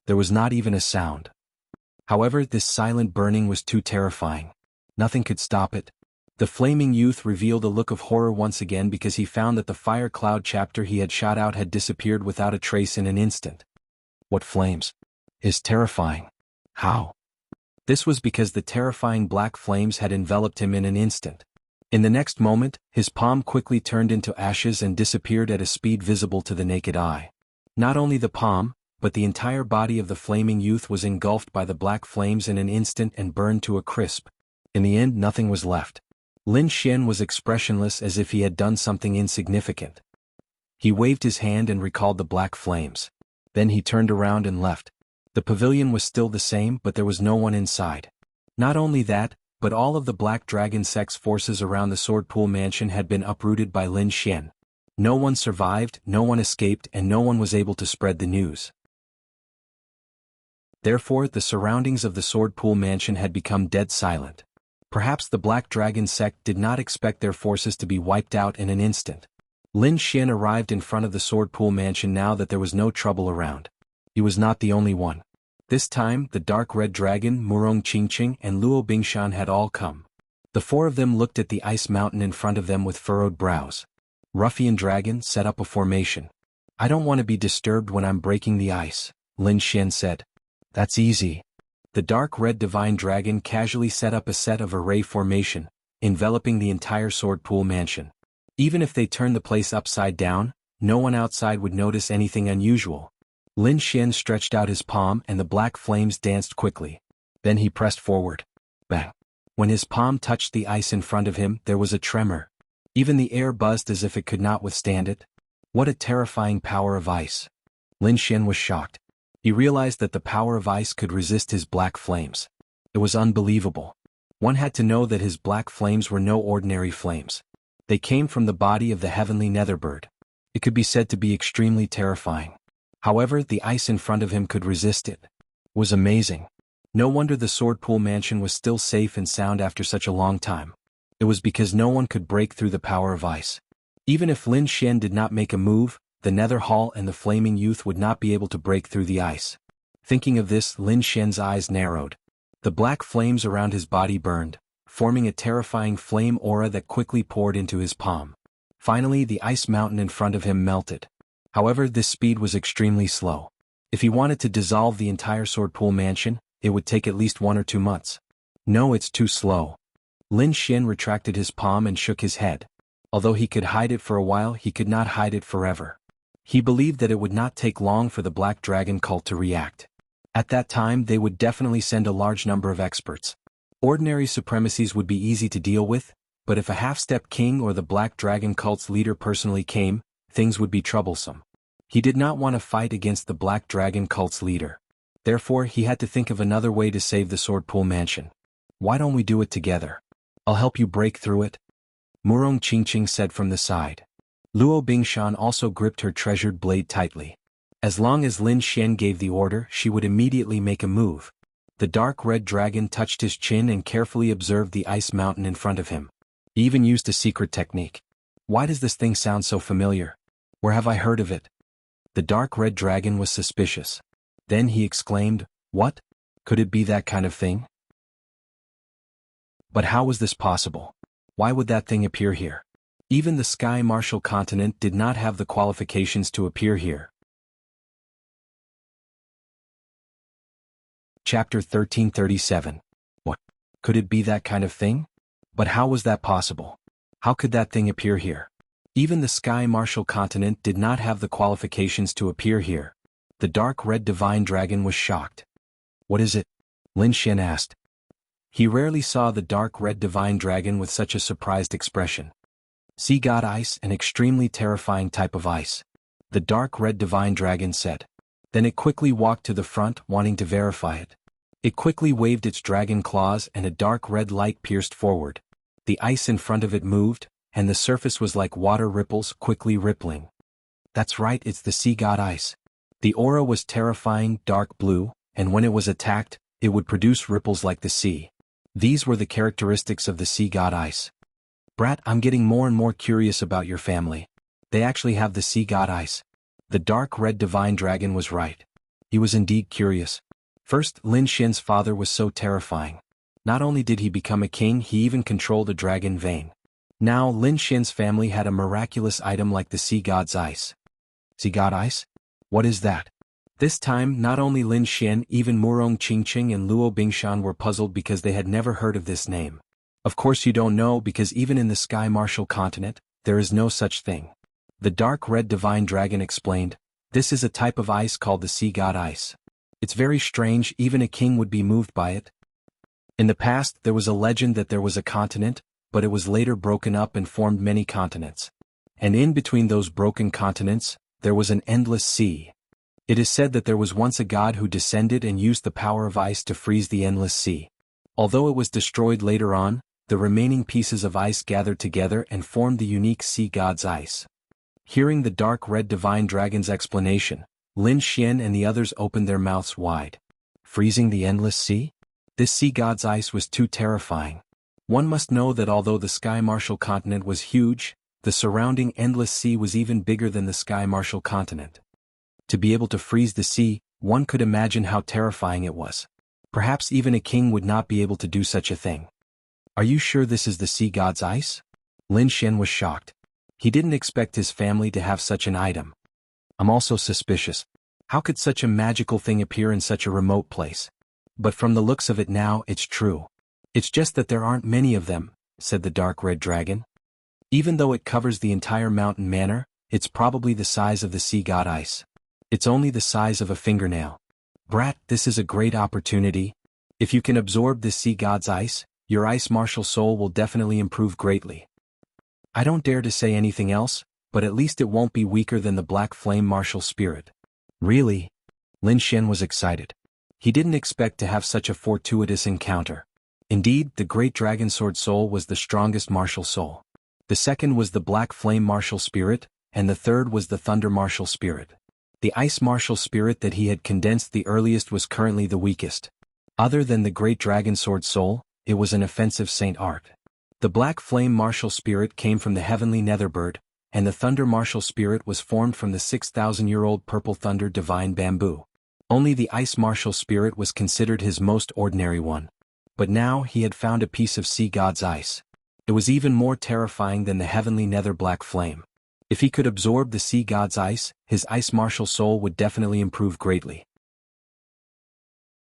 There was not even a sound. However, this silent burning was too terrifying. Nothing could stop it. The flaming youth revealed a look of horror once again because he found that the fire cloud chapter he had shot out had disappeared without a trace in an instant. What flames? Is terrifying. How? This was because the terrifying black flames had enveloped him in an instant. In the next moment, his palm quickly turned into ashes and disappeared at a speed visible to the naked eye. Not only the palm, but the entire body of the flaming youth was engulfed by the black flames in an instant and burned to a crisp. In the end, nothing was left. Lin Xian was expressionless as if he had done something insignificant. He waved his hand and recalled the black flames. Then he turned around and left. The pavilion was still the same, but there was no one inside. Not only that, but all of the Black Dragon sect's forces around the Swordpool Mansion had been uprooted by Lin Xian. No one survived, no one escaped, and no one was able to spread the news. Therefore, the surroundings of the Swordpool Mansion had become dead silent. Perhaps the Black Dragon sect did not expect their forces to be wiped out in an instant. Lin Xian arrived in front of the Swordpool Mansion now that there was no trouble around. He was not the only one. This time, the Dark Red Dragon, Murong Qingqing, and Luo Bingshan had all come. The 4 of them looked at the ice mountain in front of them with furrowed brows. Ruffian Dragon set up a formation. I don't want to be disturbed when I'm breaking the ice, Lin Xian said. That's easy. The Dark Red Divine Dragon casually set up a set of array formation, enveloping the entire Swordpool Mansion. Even if they turned the place upside down, no one outside would notice anything unusual. Lin Xian stretched out his palm and the black flames danced quickly. Then he pressed forward. Bang! When his palm touched the ice in front of him, there was a tremor. Even the air buzzed as if it could not withstand it. What a terrifying power of ice! Lin Xian was shocked. He realized that the power of ice could resist his black flames. It was unbelievable. One had to know that his black flames were no ordinary flames. They came from the body of the heavenly netherbird. It could be said to be extremely terrifying. However, the ice in front of him could resist it. It was amazing. No wonder the Swordpool Mansion was still safe and sound after such a long time. It was because no one could break through the power of ice. Even if Lin Xian did not make a move, the Nether Hall and the Flaming Youth would not be able to break through the ice. Thinking of this, Lin Xian's eyes narrowed. The black flames around his body burned, forming a terrifying flame aura that quickly poured into his palm. Finally, the ice mountain in front of him melted. However, this speed was extremely slow. If he wanted to dissolve the entire Swordpool Mansion, it would take at least 1 or 2 months. No, it's too slow. Lin Xian retracted his palm and shook his head. Although he could hide it for a while, he could not hide it forever. He believed that it would not take long for the Black Dragon cult to react. At that time, they would definitely send a large number of experts. Ordinary supremacies would be easy to deal with, but if a half-step king or the Black Dragon cult's leader personally came, things would be troublesome. He did not want to fight against the Black Dragon cult's leader. Therefore, he had to think of another way to save the Swordpool Mansion. Why don't we do it together? I'll help you break through it. Murong Qingqing said from the side. Luo Bingshan also gripped her treasured blade tightly. As long as Lin Xian gave the order, she would immediately make a move. The dark red dragon touched his chin and carefully observed the ice mountain in front of him. He even used a secret technique. Why does this thing sound so familiar? Where have I heard of it? The dark red dragon was suspicious. Then he exclaimed, "What? Could it be that kind of thing?" But how was this possible? Why would that thing appear here? Even the Sky Martial continent did not have the qualifications to appear here. Chapter 1337. What? Could it be that kind of thing? But how was that possible? How could that thing appear here? Even the Sky Martial continent did not have the qualifications to appear here. The dark red divine dragon was shocked. What is it? Lin Xian asked. He rarely saw the dark red divine dragon with such a surprised expression. Sea God ice, an extremely terrifying type of ice. The dark red divine dragon said. Then it quickly walked to the front, wanting to verify it. It quickly waved its dragon claws and a dark red light pierced forward. The ice in front of it moved, and the surface was like water ripples quickly rippling. That's right, it's the Sea God ice. The aura was terrifying, dark blue, and when it was attacked, it would produce ripples like the sea. These were the characteristics of the Sea God ice. Brat, I'm getting more and more curious about your family. They actually have the Sea God ice. The dark red divine dragon was right. He was indeed curious. First, Lin Xian's father was so terrifying. Not only did he become a king, he even controlled a dragon vein. Now, Lin Xian's family had a miraculous item like the Sea God's ice. Sea God ice? What is that? This time, not only Lin Xian, even Murong Qingqing and Luo Bingshan were puzzled because they had never heard of this name. Of course you don't know because even in the Sky Martial continent, there is no such thing. The dark red divine dragon explained, this is a type of ice called the Sea God ice. It's very strange, even a king would be moved by it. In the past, there was a legend that there was a continent, but it was later broken up and formed many continents. And in between those broken continents, there was an endless sea. It is said that there was once a god who descended and used the power of ice to freeze the endless sea. Although it was destroyed later on, the remaining pieces of ice gathered together and formed the unique Sea God's ice. Hearing the dark red divine dragon's explanation, Lin Xian and the others opened their mouths wide. Freezing the endless sea? This Sea God's ice was too terrifying. One must know that although the Sky Martial continent was huge, the surrounding endless sea was even bigger than the Sky Martial continent. To be able to freeze the sea, one could imagine how terrifying it was. Perhaps even a king would not be able to do such a thing. Are you sure this is the Sea God's ice? Lin Xian was shocked. He didn't expect his family to have such an item. I'm also suspicious. How could such a magical thing appear in such a remote place? But from the looks of it now, it's true. It's just that there aren't many of them, said the dark red dragon. Even though it covers the entire mountain manor, it's probably the size of the Sea God ice. It's only the size of a fingernail. Brat, this is a great opportunity. If you can absorb this Sea God's ice, your ice martial soul will definitely improve greatly. I don't dare to say anything else, but at least it won't be weaker than the black flame martial spirit. Really? Lin Xian was excited. He didn't expect to have such a fortuitous encounter. Indeed, the great dragon sword soul was the strongest martial soul. The second was the black flame martial spirit, and the third was the thunder martial spirit. The ice martial spirit that he had condensed the earliest was currently the weakest. Other than the great dragon sword soul, it was an offensive saint art. The black flame martial spirit came from the heavenly netherbird, and the thunder martial spirit was formed from the 6,000-year-old purple thunder divine bamboo. Only the ice martial spirit was considered his most ordinary one. But now he had found a piece of sea god's ice. It was even more terrifying than the heavenly nether black flame. If he could absorb the sea god's ice, his ice martial soul would definitely improve greatly.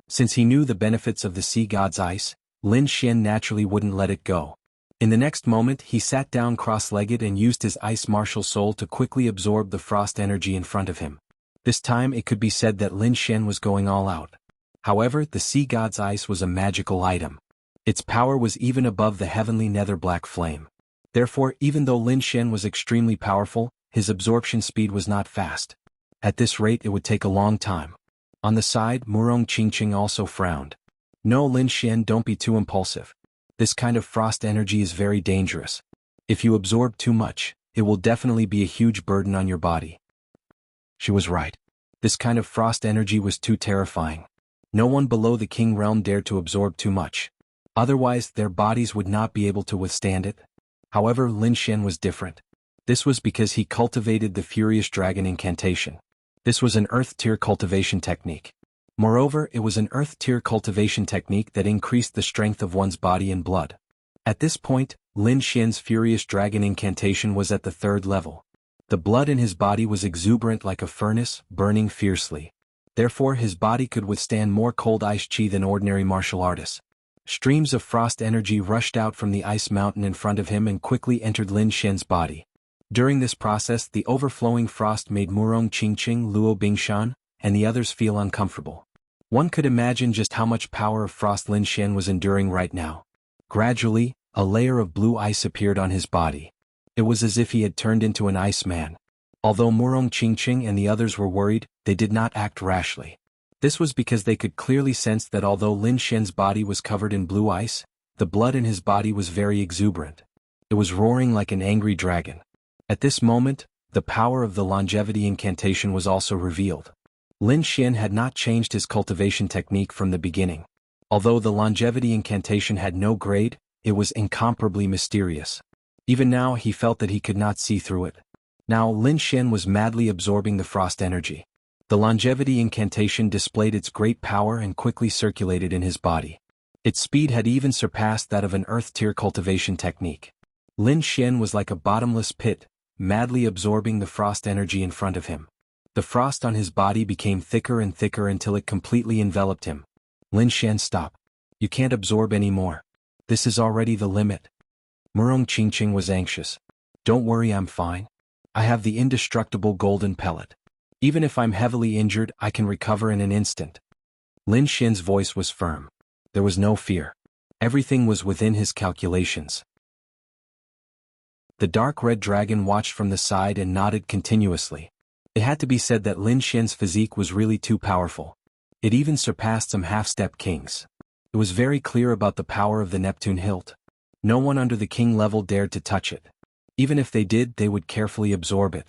Since he knew the benefits of the sea god's ice, Lin Xian naturally wouldn't let it go. In the next moment he sat down cross-legged and used his ice martial soul to quickly absorb the frost energy in front of him. This time it could be said that Lin Xian was going all out. However, the sea god's ice was a magical item. Its power was even above the heavenly nether black flame. Therefore, even though Lin Xian was extremely powerful, his absorption speed was not fast. At this rate it would take a long time. On the side, Murong Qingqing also frowned. No, Lin Xian, don't be too impulsive. This kind of frost energy is very dangerous. If you absorb too much, it will definitely be a huge burden on your body. She was right. This kind of frost energy was too terrifying. No one below the king realm dared to absorb too much. Otherwise, their bodies would not be able to withstand it. However, Lin Xian was different. This was because he cultivated the Furious Dragon incantation. This was an earth-tier cultivation technique. Moreover, it was an earth-tier cultivation technique that increased the strength of one's body and blood. At this point, Lin Xian's Furious Dragon incantation was at the 3rd level. The blood in his body was exuberant like a furnace, burning fiercely. Therefore, his body could withstand more cold ice chi than ordinary martial artists. Streams of frost energy rushed out from the ice mountain in front of him and quickly entered Lin Xian's body. During this process, the overflowing frost made Murong Qingqing, Luo Bingshan, and the others feel uncomfortable. One could imagine just how much power of frost Lin Xian was enduring right now. Gradually, a layer of blue ice appeared on his body. It was as if he had turned into an ice man. Although Murong Qingqing and the others were worried, they did not act rashly. This was because they could clearly sense that although Lin Xian's body was covered in blue ice, the blood in his body was very exuberant. It was roaring like an angry dragon. At this moment, the power of the longevity incantation was also revealed. Lin Xian had not changed his cultivation technique from the beginning. Although the longevity incantation had no grade, it was incomparably mysterious. Even now he felt that he could not see through it. Now Lin Xian was madly absorbing the frost energy. The longevity incantation displayed its great power and quickly circulated in his body. Its speed had even surpassed that of an earth-tier cultivation technique. Lin Xian was like a bottomless pit, madly absorbing the frost energy in front of him. The frost on his body became thicker and thicker until it completely enveloped him. Lin Xian, stop. You can't absorb any more. This is already the limit. Murong Qingqing was anxious. Don't worry, I'm fine. I have the indestructible golden pellet. Even if I'm heavily injured, I can recover in an instant. Lin Xian's voice was firm. There was no fear. Everything was within his calculations. The dark red dragon watched from the side and nodded continuously. It had to be said that Lin Xian's physique was really too powerful. It even surpassed some half-step kings. It was very clear about the power of the Neptune hilt. No one under the king level dared to touch it. Even if they did, they would carefully absorb it.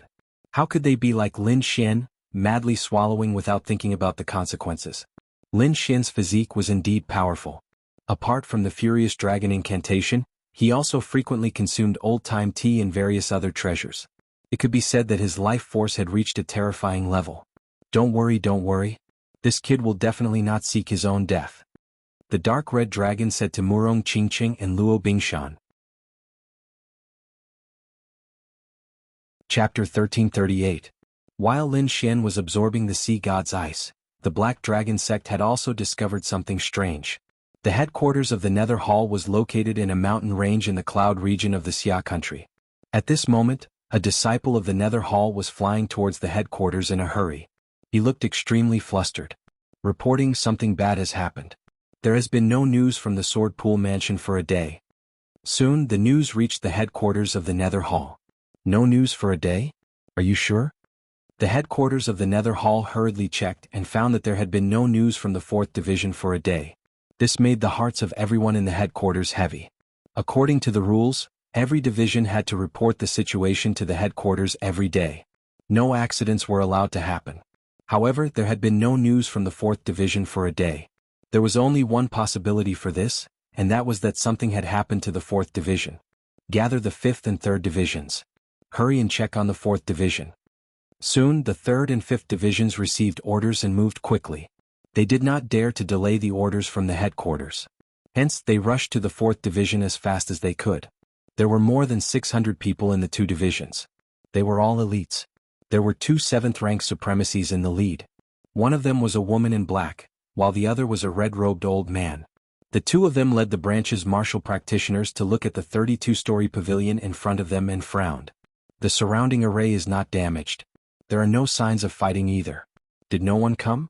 How could they be like Lin Xian, madly swallowing without thinking about the consequences? Lin Xian's physique was indeed powerful. Apart from the Furious Dragon incantation, he also frequently consumed old-time tea and various other treasures. It could be said that his life force had reached a terrifying level. Don't worry. This kid will definitely not seek his own death. The dark red dragon said to Murong Qingqing and Luo Bingshan. Chapter 1338. While Lin Xian was absorbing the sea god's ice, the Black Dragon sect had also discovered something strange. The headquarters of the Nether Hall was located in a mountain range in the cloud region of the Xia country. At this moment, a disciple of the Nether Hall was flying towards the headquarters in a hurry. He looked extremely flustered. Reporting, something bad has happened. There has been no news from the Sword Pool Mansion for a day. Soon the news reached the headquarters of the Nether Hall. No news for a day? Are you sure? The headquarters of the Nether Hall hurriedly checked and found that there had been no news from the 4th Division for a day. This made the hearts of everyone in the headquarters heavy. According to the rules, every division had to report the situation to the headquarters every day. No accidents were allowed to happen. However, there had been no news from the 4th Division for a day. There was only one possibility for this, and that was that something had happened to the 4th Division. Gather the 5th and 3rd Divisions. Hurry and check on the 4th Division. Soon, the 3rd and 5th Divisions received orders and moved quickly. They did not dare to delay the orders from the headquarters. Hence, they rushed to the 4th Division as fast as they could. There were more than 600 people in the 2 divisions. They were all elites. There were 2 7th-rank supremacies in the lead. One of them was a woman in black, while the other was a red-robed old man. The 2 of them led the branch's martial practitioners to look at the 32-story pavilion in front of them and frowned. The surrounding array is not damaged. There are no signs of fighting either. Did no one come?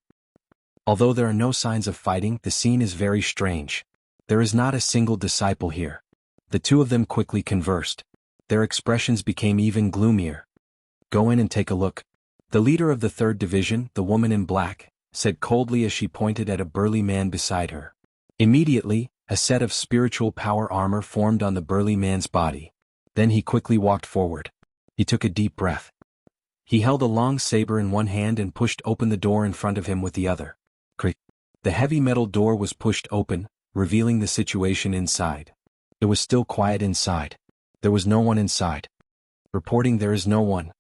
Although there are no signs of fighting, the scene is very strange. There is not a single disciple here. The 2 of them quickly conversed. Their expressions became even gloomier. Go in and take a look. The leader of the 3rd Division, the woman in black, said coldly as she pointed at a burly man beside her. Immediately, a set of spiritual power armor formed on the burly man's body. Then he quickly walked forward. He took a deep breath. He held a long saber in one hand and pushed open the door in front of him with the other. Creak. The heavy metal door was pushed open, revealing the situation inside. It was still quiet inside. There was no one inside. Reporting there is no one.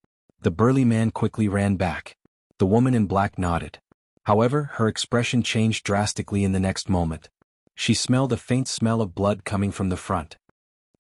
The burly man quickly ran back. The woman in black nodded. However, her expression changed drastically in the next moment. She smelled a faint smell of blood coming from the front.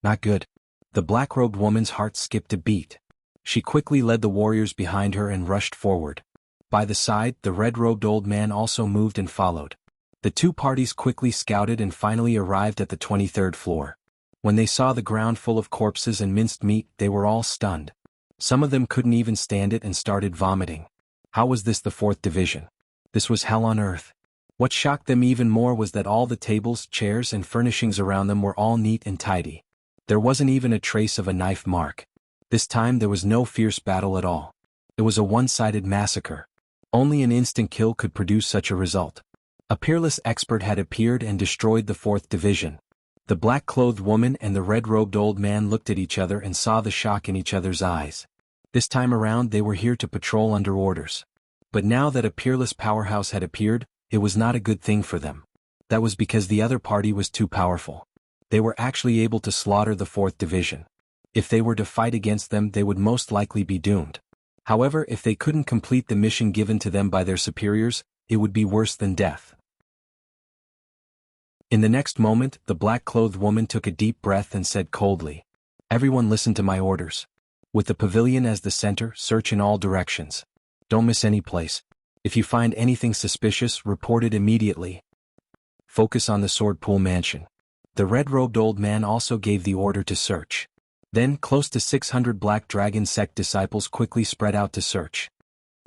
Not good. The black-robed woman's heart skipped a beat. She quickly led the warriors behind her and rushed forward. By the side, the red-robed old man also moved and followed. The 2 parties quickly scouted and finally arrived at the 23rd floor. When they saw the ground full of corpses and minced meat, they were all stunned. Some of them couldn't even stand it and started vomiting. How was this the 4th Division? This was hell on earth. What shocked them even more was that all the tables, chairs, and furnishings around them were all neat and tidy. There wasn't even a trace of a knife mark. This time there was no fierce battle at all. It was a one-sided massacre. Only an instant kill could produce such a result. A peerless expert had appeared and destroyed the 4th Division. The black-clothed woman and the red-robed old man looked at each other and saw the shock in each other's eyes. This time around they were here to patrol under orders. But now that a peerless powerhouse had appeared, it was not a good thing for them. That was because the other party was too powerful. They were actually able to slaughter the 4th Division. If they were to fight against them, they would most likely be doomed. However, if they couldn't complete the mission given to them by their superiors, it would be worse than death. In the next moment, the black-clothed woman took a deep breath and said coldly, "Everyone listen to my orders. With the pavilion as the center, search in all directions. Don't miss any place. If you find anything suspicious, report it immediately. Focus on the Sword Pool Mansion." The red-robed old man also gave the order to search. Then, close to 600 Black Dragon sect disciples quickly spread out to search.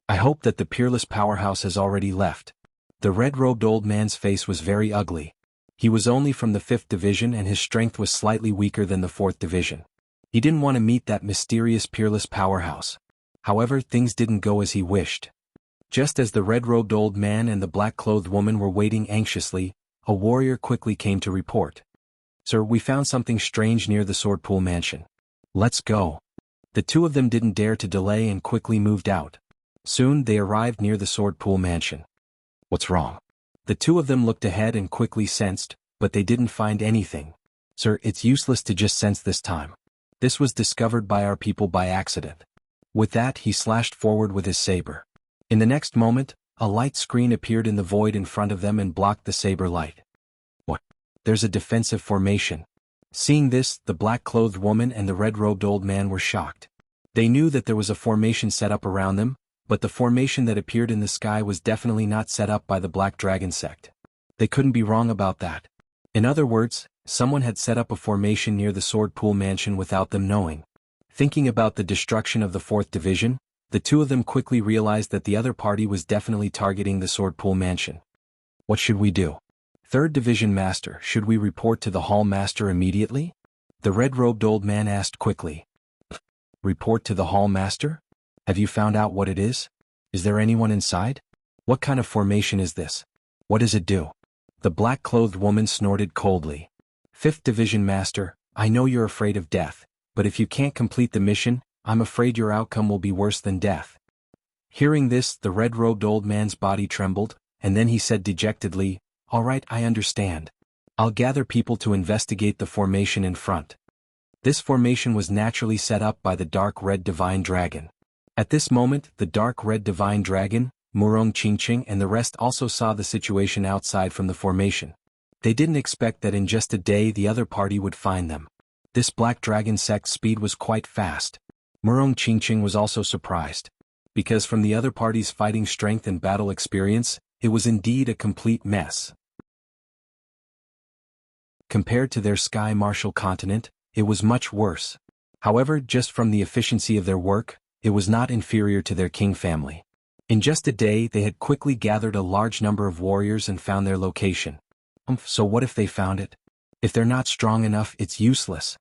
I hope that the peerless powerhouse has already left. The red-robed old man's face was very ugly. He was only from the 5th Division and his strength was slightly weaker than the 4th Division. He didn't want to meet that mysterious peerless powerhouse. However, things didn't go as he wished. Just as the red-robed old man and the black-clothed woman were waiting anxiously, a warrior quickly came to report. "Sir, we found something strange near the Sword Pool Mansion. Let's go." The 2 of them didn't dare to delay and quickly moved out. Soon they arrived near the Sword Pool Mansion. What's wrong? The 2 of them looked ahead and quickly sensed, but they didn't find anything. "Sir, it's useless to just sense this time. This was discovered by our people by accident." With that, he slashed forward with his saber. In the next moment, a light screen appeared in the void in front of them and blocked the saber light. What? There's a defensive formation. Seeing this, the black-clothed woman and the red-robed old man were shocked. They knew that there was a formation set up around them, but the formation that appeared in the sky was definitely not set up by the Black Dragon sect. They couldn't be wrong about that. In other words, someone had set up a formation near the Sword Pool Mansion without them knowing. Thinking about the destruction of the 4th Division, the 2 of them quickly realized that the other party was definitely targeting the Sword Pool Mansion. What should we do? 3rd Division Master, should we report to the Hall Master immediately? The red-robed old man asked quickly. Report to the Hall Master? Have you found out what it is? Is there anyone inside? What kind of formation is this? What does it do? The black-clothed woman snorted coldly. 5th Division Master, I know you're afraid of death, but if you can't complete the mission, I'm afraid your outcome will be worse than death. Hearing this, the red-robed old man's body trembled, and then he said dejectedly, All right, I understand. I'll gather people to investigate the formation in front. This formation was naturally set up by the dark red divine dragon. At this moment, the dark red divine dragon, Murong Qingqing and the rest also saw the situation outside from the formation. They didn't expect that in just a day the other party would find them. This black dragon sect's speed was quite fast. Murong Qingqing was also surprised. Because from the other party's fighting strength and battle experience, it was indeed a complete mess. Compared to their sky martial continent, it was much worse. However, just from the efficiency of their work, it was not inferior to their king family. In just a day they had quickly gathered a large number of warriors and found their location. So what if they found it? If they're not strong enough, it's useless.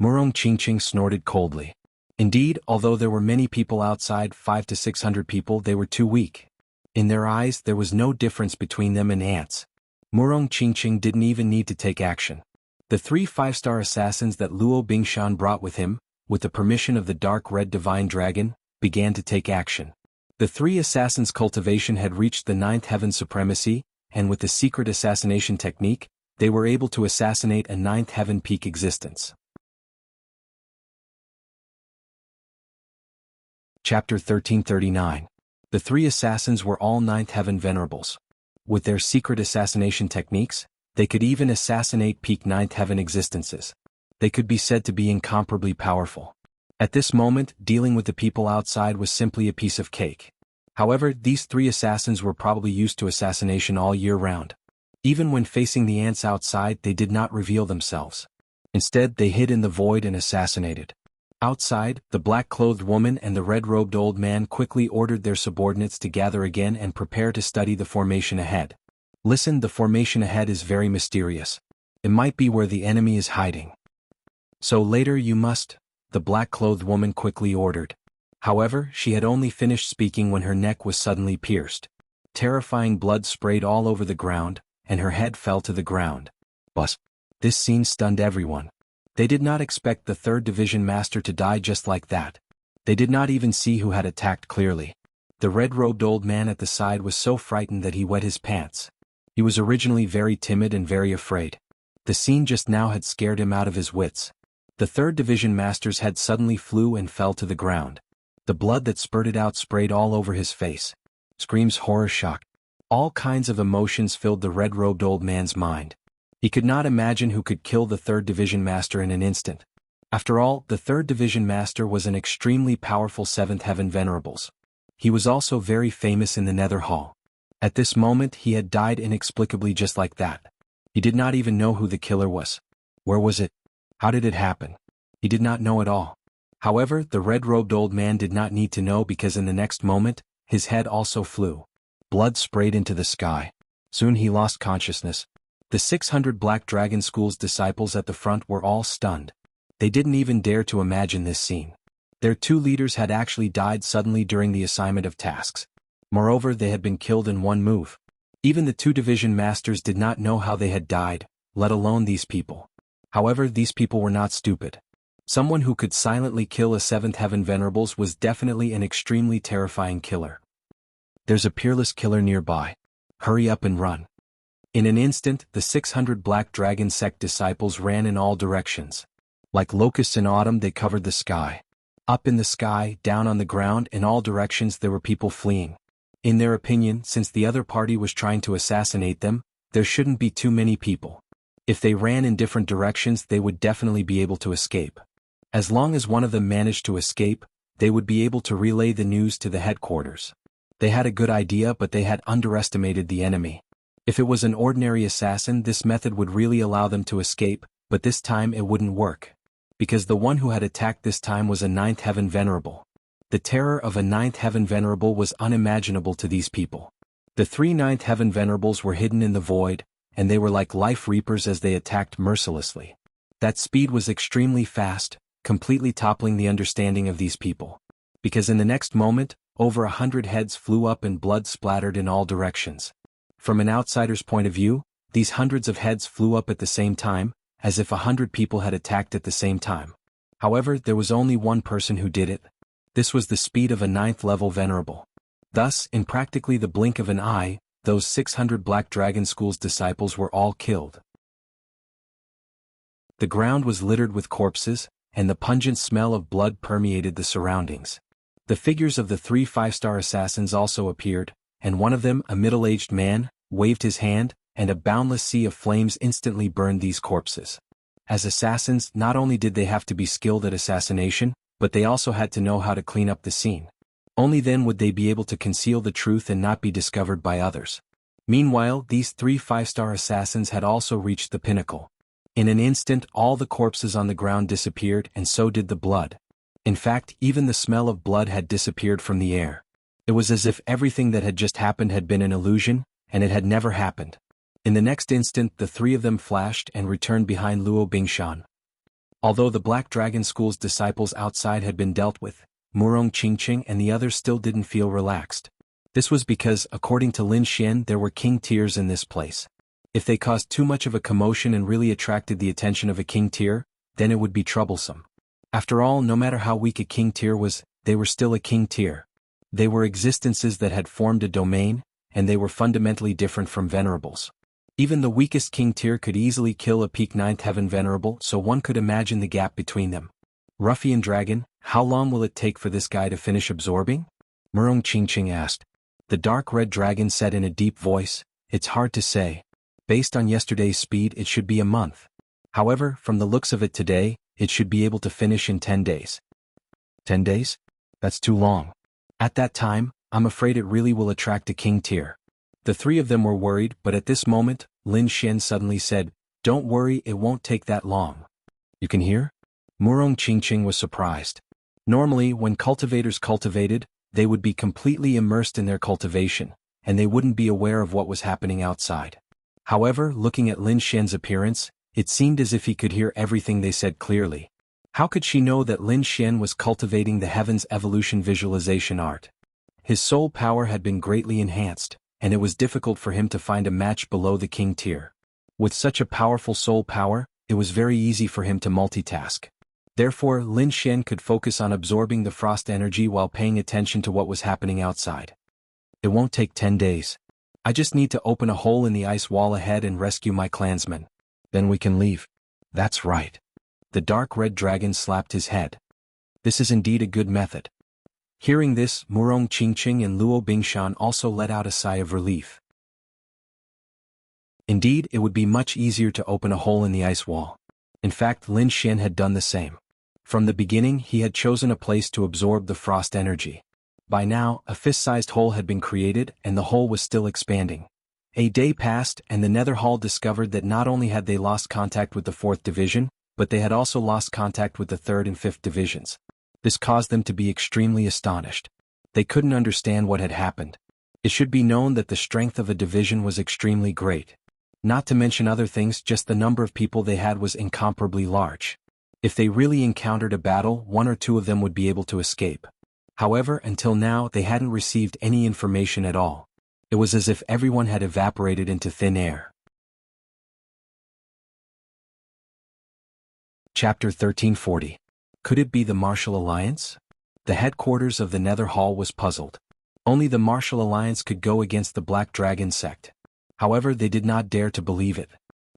Murong Qingqing snorted coldly. Indeed, although there were many people outside, 500 to 600 people, they were too weak. In their eyes there was no difference between them and ants. Murong Qingqing didn't even need to take action. The 3 5-star assassins that Luo Bingshan brought with him, with the permission of the dark red divine dragon, began to take action. The 3 assassins' cultivation had reached the 9th heaven supremacy, and with the secret assassination technique, they were able to assassinate a 9th heaven peak existence. Chapter 1339. The 3 assassins were all 9th heaven venerables. With their secret assassination techniques, they could even assassinate peak 9th heaven existences. They could be said to be incomparably powerful. At this moment, dealing with the people outside was simply a piece of cake. However, these 3 assassins were probably used to assassination all year round. Even when facing the ants outside, they did not reveal themselves. Instead, they hid in the void and assassinated. Outside, the black-clothed woman and the red-robed old man quickly ordered their subordinates to gather again and prepare to study the formation ahead. Listen, the formation ahead is very mysterious. It might be where the enemy is hiding. So later you must, the black-clothed woman quickly ordered. However, she had only finished speaking when her neck was suddenly pierced. Terrifying blood sprayed all over the ground, and her head fell to the ground. But this scene stunned everyone. They did not expect the 3rd Division Master to die just like that. They did not even see who had attacked clearly. The red-robed old man at the side was so frightened that he wet his pants. He was originally very timid and very afraid. The scene just now had scared him out of his wits. The 3rd Division Master's head suddenly flew and fell to the ground. The blood that spurted out sprayed all over his face. Screams, horror, shock. All kinds of emotions filled the red-robed old man's mind. He could not imagine who could kill the 3rd Division Master in an instant. After all, the 3rd Division Master was an extremely powerful 7th Heaven Venerables. He was also very famous in the Nether Hall. At this moment he had died inexplicably just like that. He did not even know who the killer was. Where was it? How did it happen? He did not know at all. However, the red-robed old man did not need to know because in the next moment, his head also flew. Blood sprayed into the sky. Soon he lost consciousness. The 600 Black Dragon School's disciples at the front were all stunned. They didn't even dare to imagine this scene. Their 2 leaders had actually died suddenly during the assignment of tasks. Moreover, they had been killed in one move. Even the 2 division masters did not know how they had died, let alone these people. However, these people were not stupid. Someone who could silently kill a 7th Heaven Venerables was definitely an extremely terrifying killer. There's a peerless killer nearby. Hurry up and run. In an instant, the 600 Black Dragon Sect disciples ran in all directions. Like locusts in autumn, they covered the sky. Up in the sky, down on the ground, in all directions there were people fleeing. In their opinion, since the other party was trying to assassinate them, there shouldn't be too many people. If they ran in different directions, they would definitely be able to escape. As long as one of them managed to escape, they would be able to relay the news to the headquarters. They had a good idea, but they had underestimated the enemy. If it was an ordinary assassin, this method would really allow them to escape, but this time it wouldn't work. Because the one who had attacked this time was a 9th Heaven Venerable. The terror of a 9th Heaven Venerable was unimaginable to these people. The 3 9th Heaven Venerables were hidden in the void, and they were like life reapers as they attacked mercilessly. That speed was extremely fast, completely toppling the understanding of these people. Because in the next moment, over 100 heads flew up and blood splattered in all directions. From an outsider's point of view, these hundreds of heads flew up at the same time, as if 100 people had attacked at the same time. However, there was only one person who did it. This was the speed of a 9th-level venerable. Thus, in practically the blink of an eye, those 600 Black Dragon School's disciples were all killed. The ground was littered with corpses, and the pungent smell of blood permeated the surroundings. The figures of the 3 5-star assassins also appeared, and one of them, a middle-aged man, waved his hand, and a boundless sea of flames instantly burned these corpses. As assassins, not only did they have to be skilled at assassination, but they also had to know how to clean up the scene. Only then would they be able to conceal the truth and not be discovered by others. Meanwhile, these 3 5-star assassins had also reached the pinnacle. In an instant, all the corpses on the ground disappeared, and so did the blood. In fact, even the smell of blood had disappeared from the air. It was as if everything that had just happened had been an illusion, and it had never happened. In the next instant, the 3 of them flashed and returned behind Luo Bingshan. Although the Black Dragon School's disciples outside had been dealt with, Murong Qingqing and the others still didn't feel relaxed. This was because, according to Lin Xian, there were king tiers in this place. If they caused too much of a commotion and really attracted the attention of a king tier, then it would be troublesome. After all, no matter how weak a king tier was, they were still a king tier. They were existences that had formed a domain, and they were fundamentally different from venerables. Even the weakest king tier could easily kill a peak 9th heaven venerable, so one could imagine the gap between them. Ruffian Dragon, how long will it take for this guy to finish absorbing? Murong Qingqing asked. The dark red dragon said in a deep voice, it's hard to say. Based on yesterday's speed, it should be a month. However, from the looks of it today, it should be able to finish in 10 days. 10 days? That's too long. At that time, I'm afraid it really will attract a king tier. The 3 of them were worried, but at this moment, Lin Xian suddenly said, don't worry, it won't take that long. You can hear? Murong Qingqing was surprised. Normally, when cultivators cultivated, they would be completely immersed in their cultivation, and they wouldn't be aware of what was happening outside. However, looking at Lin Xian's appearance, it seemed as if he could hear everything they said clearly. How could she know that Lin Xian was cultivating the Heaven's Evolution visualization art? His soul power had been greatly enhanced, and it was difficult for him to find a match below the king tier. With such a powerful soul power, it was very easy for him to multitask. Therefore, Lin Xian could focus on absorbing the frost energy while paying attention to what was happening outside. It won't take 10 days. I just need to open a hole in the ice wall ahead and rescue my clansmen. Then we can leave. That's right. The dark red dragon slapped his head. This is indeed a good method. Hearing this, Murong Qingqing and Luo Bingshan also let out a sigh of relief. Indeed, it would be much easier to open a hole in the ice wall. In fact, Lin Xian had done the same. From the beginning, he had chosen a place to absorb the frost energy. By now, a fist-sized hole had been created, and the hole was still expanding. A day passed, and the Nether Hall discovered that not only had they lost contact with the 4th Division, but they had also lost contact with the 3rd and 5th Divisions. This caused them to be extremely astonished. They couldn't understand what had happened. It should be known that the strength of a division was extremely great. Not to mention other things, just the number of people they had was incomparably large. If they really encountered a battle, 1 or 2 of them would be able to escape. However, until now, they hadn't received any information at all. It was as if everyone had evaporated into thin air. Chapter 1340. Could it be the Martial Alliance? The headquarters of the Nether Hall was puzzled. Only the Martial Alliance could go against the Black Dragon sect. However, they did not dare to believe it.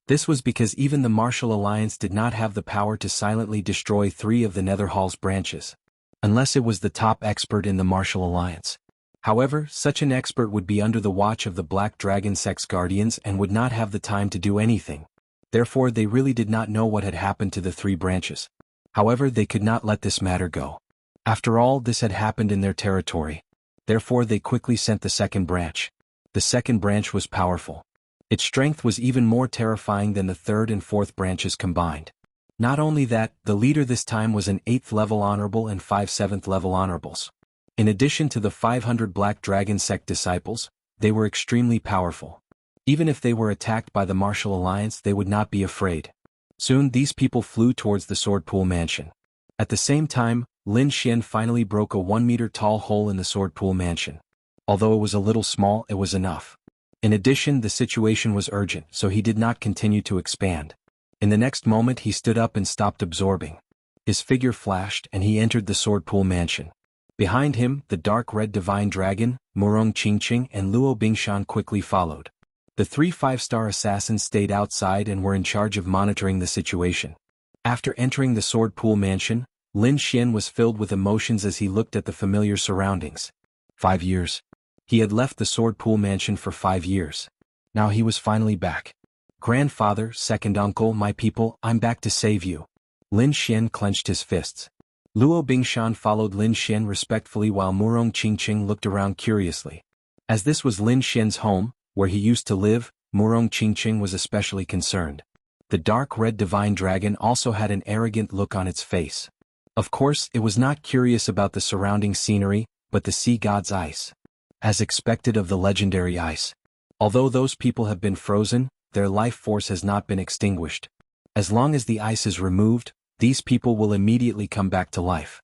This was because even the Martial Alliance did not have the power to silently destroy 3 of the Nether Hall's branches. Unless it was the top expert in the Martial Alliance. However, such an expert would be under the watch of the Black Dragon sect's guardians and would not have the time to do anything. Therefore, they really did not know what had happened to the 3 branches. However, they could not let this matter go. After all, this had happened in their territory. Therefore, they quickly sent the 2nd branch. The 2nd branch was powerful. Its strength was even more terrifying than the 3rd and 4th branches combined. Not only that, the leader this time was an 8th level honorable and 5 7th level honorables. In addition to the 500 Black Dragon sect disciples, they were extremely powerful. Even if they were attacked by the Martial Alliance, they would not be afraid. Soon these people flew towards the Swordpool Mansion. At the same time, Lin Xian finally broke a 1-meter tall hole in the Swordpool Mansion. Although it was a little small, it was enough. In addition, the situation was urgent, so he did not continue to expand. In the next moment he stood up and stopped absorbing. His figure flashed and he entered the Sword Pool Mansion. Behind him, the dark red divine dragon, Murong Qingqing and Luo Bingshan quickly followed. The 3 5-star assassins stayed outside and were in charge of monitoring the situation. After entering the Sword Pool Mansion, Lin Xian was filled with emotions as he looked at the familiar surroundings. 5 years. He had left the Sword Pool Mansion for 5 years. Now he was finally back. Grandfather, second uncle, my people, I'm back to save you. Lin Xian clenched his fists. Luo Bingshan followed Lin Xian respectfully while Murong Qingqing looked around curiously. As this was Lin Xian's home, where he used to live, Murong Qingqing was especially concerned. The dark red divine dragon also had an arrogant look on its face. Of course, it was not curious about the surrounding scenery, but the sea god's ice. As expected of the legendary ice. Although those people have been frozen, their life force has not been extinguished. As long as the ice is removed, these people will immediately come back to life.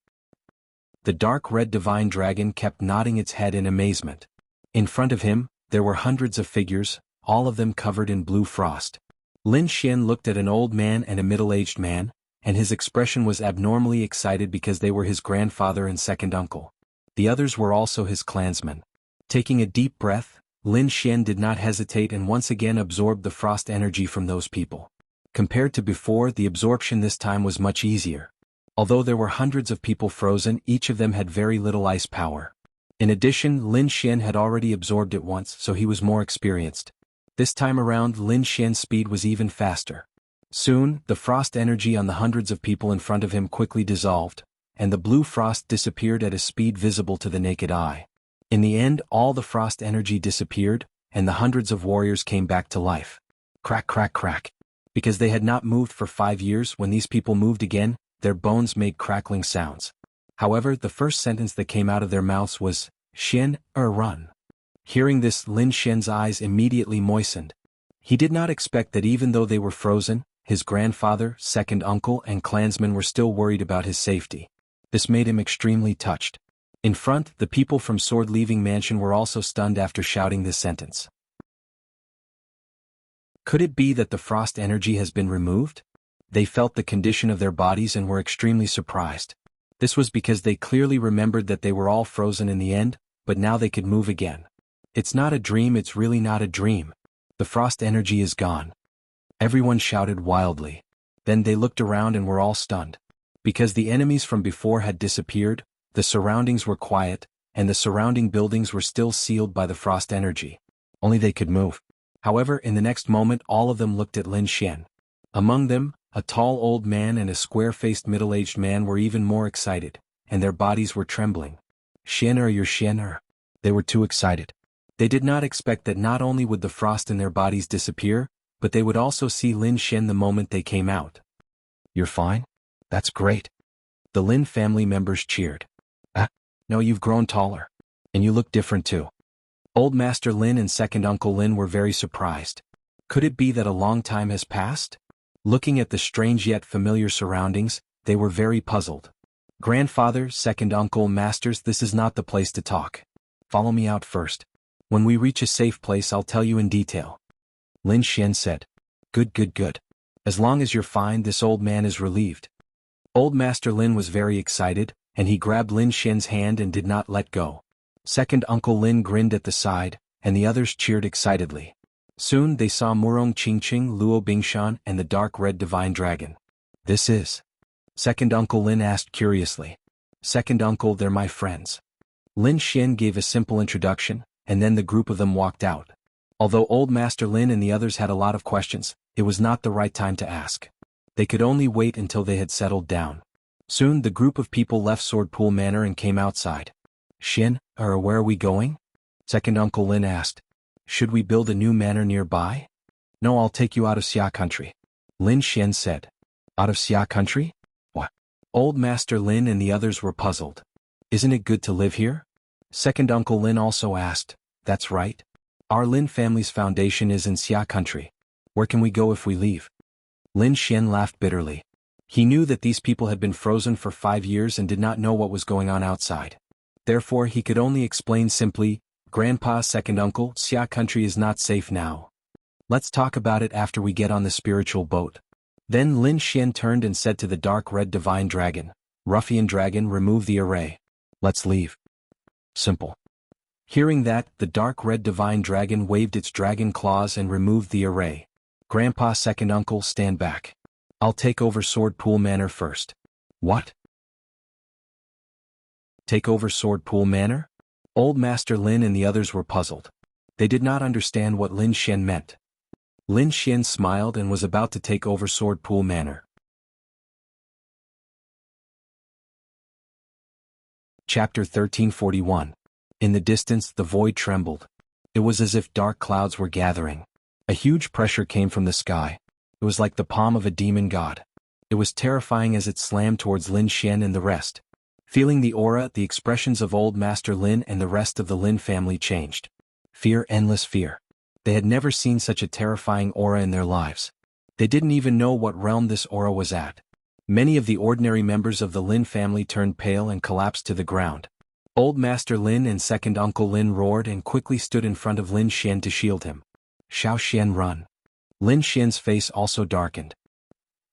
The dark red divine dragon kept nodding its head in amazement. In front of him, there were hundreds of figures, all of them covered in blue frost. Lin Xian looked at an old man and a middle-aged man, and his expression was abnormally excited because they were his grandfather and second uncle. The others were also his clansmen. Taking a deep breath, Lin Xian did not hesitate and once again absorbed the frost energy from those people. Compared to before, the absorption this time was much easier. Although there were hundreds of people frozen, each of them had very little ice power. In addition, Lin Xian had already absorbed it once, so he was more experienced. This time around, Lin Xian's speed was even faster. Soon, the frost energy on the hundreds of people in front of him quickly dissolved, and the blue frost disappeared at a speed visible to the naked eye. In the end, all the frost energy disappeared, and the hundreds of warriors came back to life. Crack, crack, crack. Because they had not moved for 5 years, when these people moved again, their bones made crackling sounds. However, the first sentence that came out of their mouths was, Xian, run. Hearing this, Lin Xian's eyes immediately moistened. He did not expect that even though they were frozen, his grandfather, second uncle and clansmen were still worried about his safety. This made him extremely touched. In front, the people from Sword Leaving Mansion were also stunned after shouting this sentence. Could it be that the frost energy has been removed? They felt the condition of their bodies and were extremely surprised. This was because they clearly remembered that they were all frozen in the end, but now they could move again. It's not a dream, it's really not a dream. The frost energy is gone. Everyone shouted wildly. Then they looked around and were all stunned. Because the enemies from before had disappeared, the surroundings were quiet, and the surrounding buildings were still sealed by the frost energy. Only they could move. However, in the next moment all of them looked at Lin Xian. Among them, a tall old man and a square-faced middle-aged man were even more excited, and their bodies were trembling. Xian, you're Xian. They were too excited. They did not expect that not only would the frost in their bodies disappear, but they would also see Lin Xian the moment they came out. You're fine? That's great. The Lin family members cheered. No, you've grown taller. And you look different too. Old Master Lin and second Uncle Lin were very surprised. Could it be that a long time has passed? Looking at the strange yet familiar surroundings, they were very puzzled. Grandfather, second uncle, masters, this is not the place to talk. Follow me out first. When we reach a safe place I'll tell you in detail. Lin Xian said. Good. As long as you're fine, this old man is relieved. Old Master Lin was very excited, and he grabbed Lin Xian's hand and did not let go. Second Uncle Lin grinned at the side, and the others cheered excitedly. Soon they saw Murong Qingqing, Luo Bingshan, and the dark red divine dragon. This is? Second Uncle Lin asked curiously. Second Uncle, they're my friends. Lin Xian gave a simple introduction, and then the group of them walked out. Although Old Master Lin and the others had a lot of questions, it was not the right time to ask. They could only wait until they had settled down. Soon the group of people left Sword Pool Manor and came outside. Xian, where are we going? Second Uncle Lin asked. Should we build a new manor nearby? No, I'll take you out of Xia country. Lin Xian said. Out of Xia country? What? Old Master Lin and the others were puzzled. Isn't it good to live here? Second Uncle Lin also asked. That's right. Our Lin family's foundation is in Xia country. Where can we go if we leave? Lin Xian laughed bitterly. He knew that these people had been frozen for 5 years and did not know what was going on outside. Therefore he could only explain simply, Grandpa's second uncle, Xia country is not safe now. Let's talk about it after we get on the spiritual boat. Then Lin Xian turned and said to the dark red divine dragon, Ruffian dragon, remove the array. Let's leave. Simple. Hearing that, the dark red divine dragon waved its dragon claws and removed the array. Grandpa's second uncle, stand back. I'll take over Sword Pool Manor first. What? Take over Sword Pool Manor? Old Master Lin and the others were puzzled. They did not understand what Lin Xian meant. Lin Xian smiled and was about to take over Sword Pool Manor. Chapter 1341. In the distance, the void trembled. It was as if dark clouds were gathering. A huge pressure came from the sky. It was like the palm of a demon god. It was terrifying as it slammed towards Lin Xian and the rest. Feeling the aura, the expressions of Old Master Lin and the rest of the Lin family changed. Fear, endless fear. They had never seen such a terrifying aura in their lives. They didn't even know what realm this aura was at. Many of the ordinary members of the Lin family turned pale and collapsed to the ground. Old Master Lin and second Uncle Lin roared and quickly stood in front of Lin Xian to shield him. Xiao Xian, run. Lin Xian's face also darkened.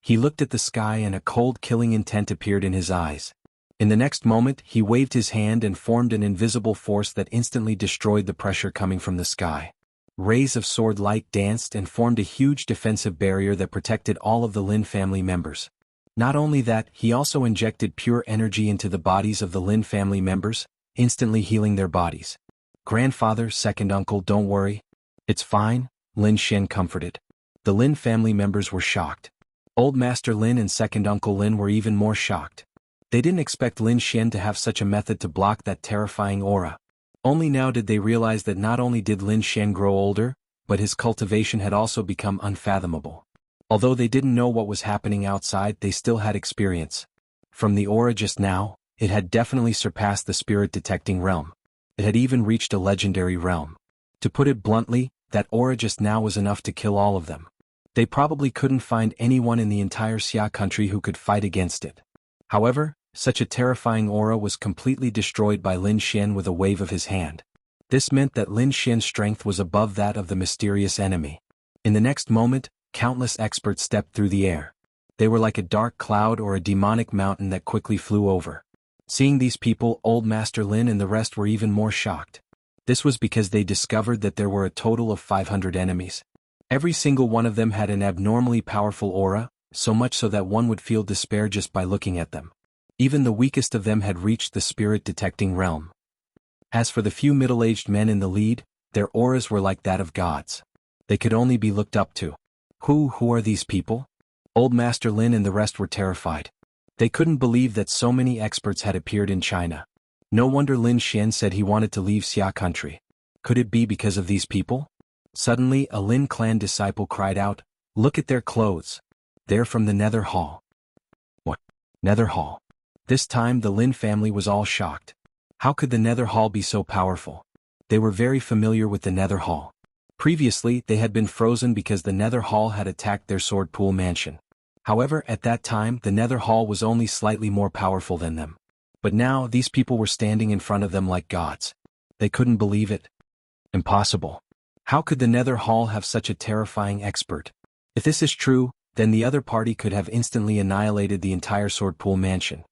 He looked at the sky and a cold killing intent appeared in his eyes. In the next moment, he waved his hand and formed an invisible force that instantly destroyed the pressure coming from the sky. Rays of sword light danced and formed a huge defensive barrier that protected all of the Lin family members. Not only that, he also injected pure energy into the bodies of the Lin family members, instantly healing their bodies. Grandfather, second uncle, don't worry. It's fine, Lin Xian comforted. The Lin family members were shocked. Old Master Lin and second Uncle Lin were even more shocked. They didn't expect Lin Xian to have such a method to block that terrifying aura. Only now did they realize that not only did Lin Xian grow older, but his cultivation had also become unfathomable. Although they didn't know what was happening outside, they still had experience. From the aura just now, it had definitely surpassed the spirit-detecting realm. It had even reached a legendary realm. To put it bluntly, that aura just now was enough to kill all of them. They probably couldn't find anyone in the entire Xia country who could fight against it. However, such a terrifying aura was completely destroyed by Lin Xian with a wave of his hand. This meant that Lin Xian's strength was above that of the mysterious enemy. In the next moment, countless experts stepped through the air. They were like a dark cloud or a demonic mountain that quickly flew over. Seeing these people, Old Master Lin and the rest were even more shocked. This was because they discovered that there were a total of 500 enemies. Every single one of them had an abnormally powerful aura, so much so that one would feel despair just by looking at them. Even the weakest of them had reached the spirit-detecting realm. As for the few middle-aged men in the lead, their auras were like that of gods. They could only be looked up to. Who are these people? Old Master Lin and the rest were terrified. They couldn't believe that so many experts had appeared in China. No wonder Lin Xian said he wanted to leave Xia country. Could it be because of these people? Suddenly, a Lin clan disciple cried out, "Look at their clothes. They're from the Nether Hall." What? Nether Hall? This time the Lin family was all shocked. How could the Nether Hall be so powerful? They were very familiar with the Nether Hall. Previously, they had been frozen because the Nether Hall had attacked their Sword Pool mansion. However, at that time, the Nether Hall was only slightly more powerful than them. But now, these people were standing in front of them like gods. They couldn't believe it. Impossible. How could the Nether Hall have such a terrifying expert? If this is true, then the other party could have instantly annihilated the entire Sword Pool mansion.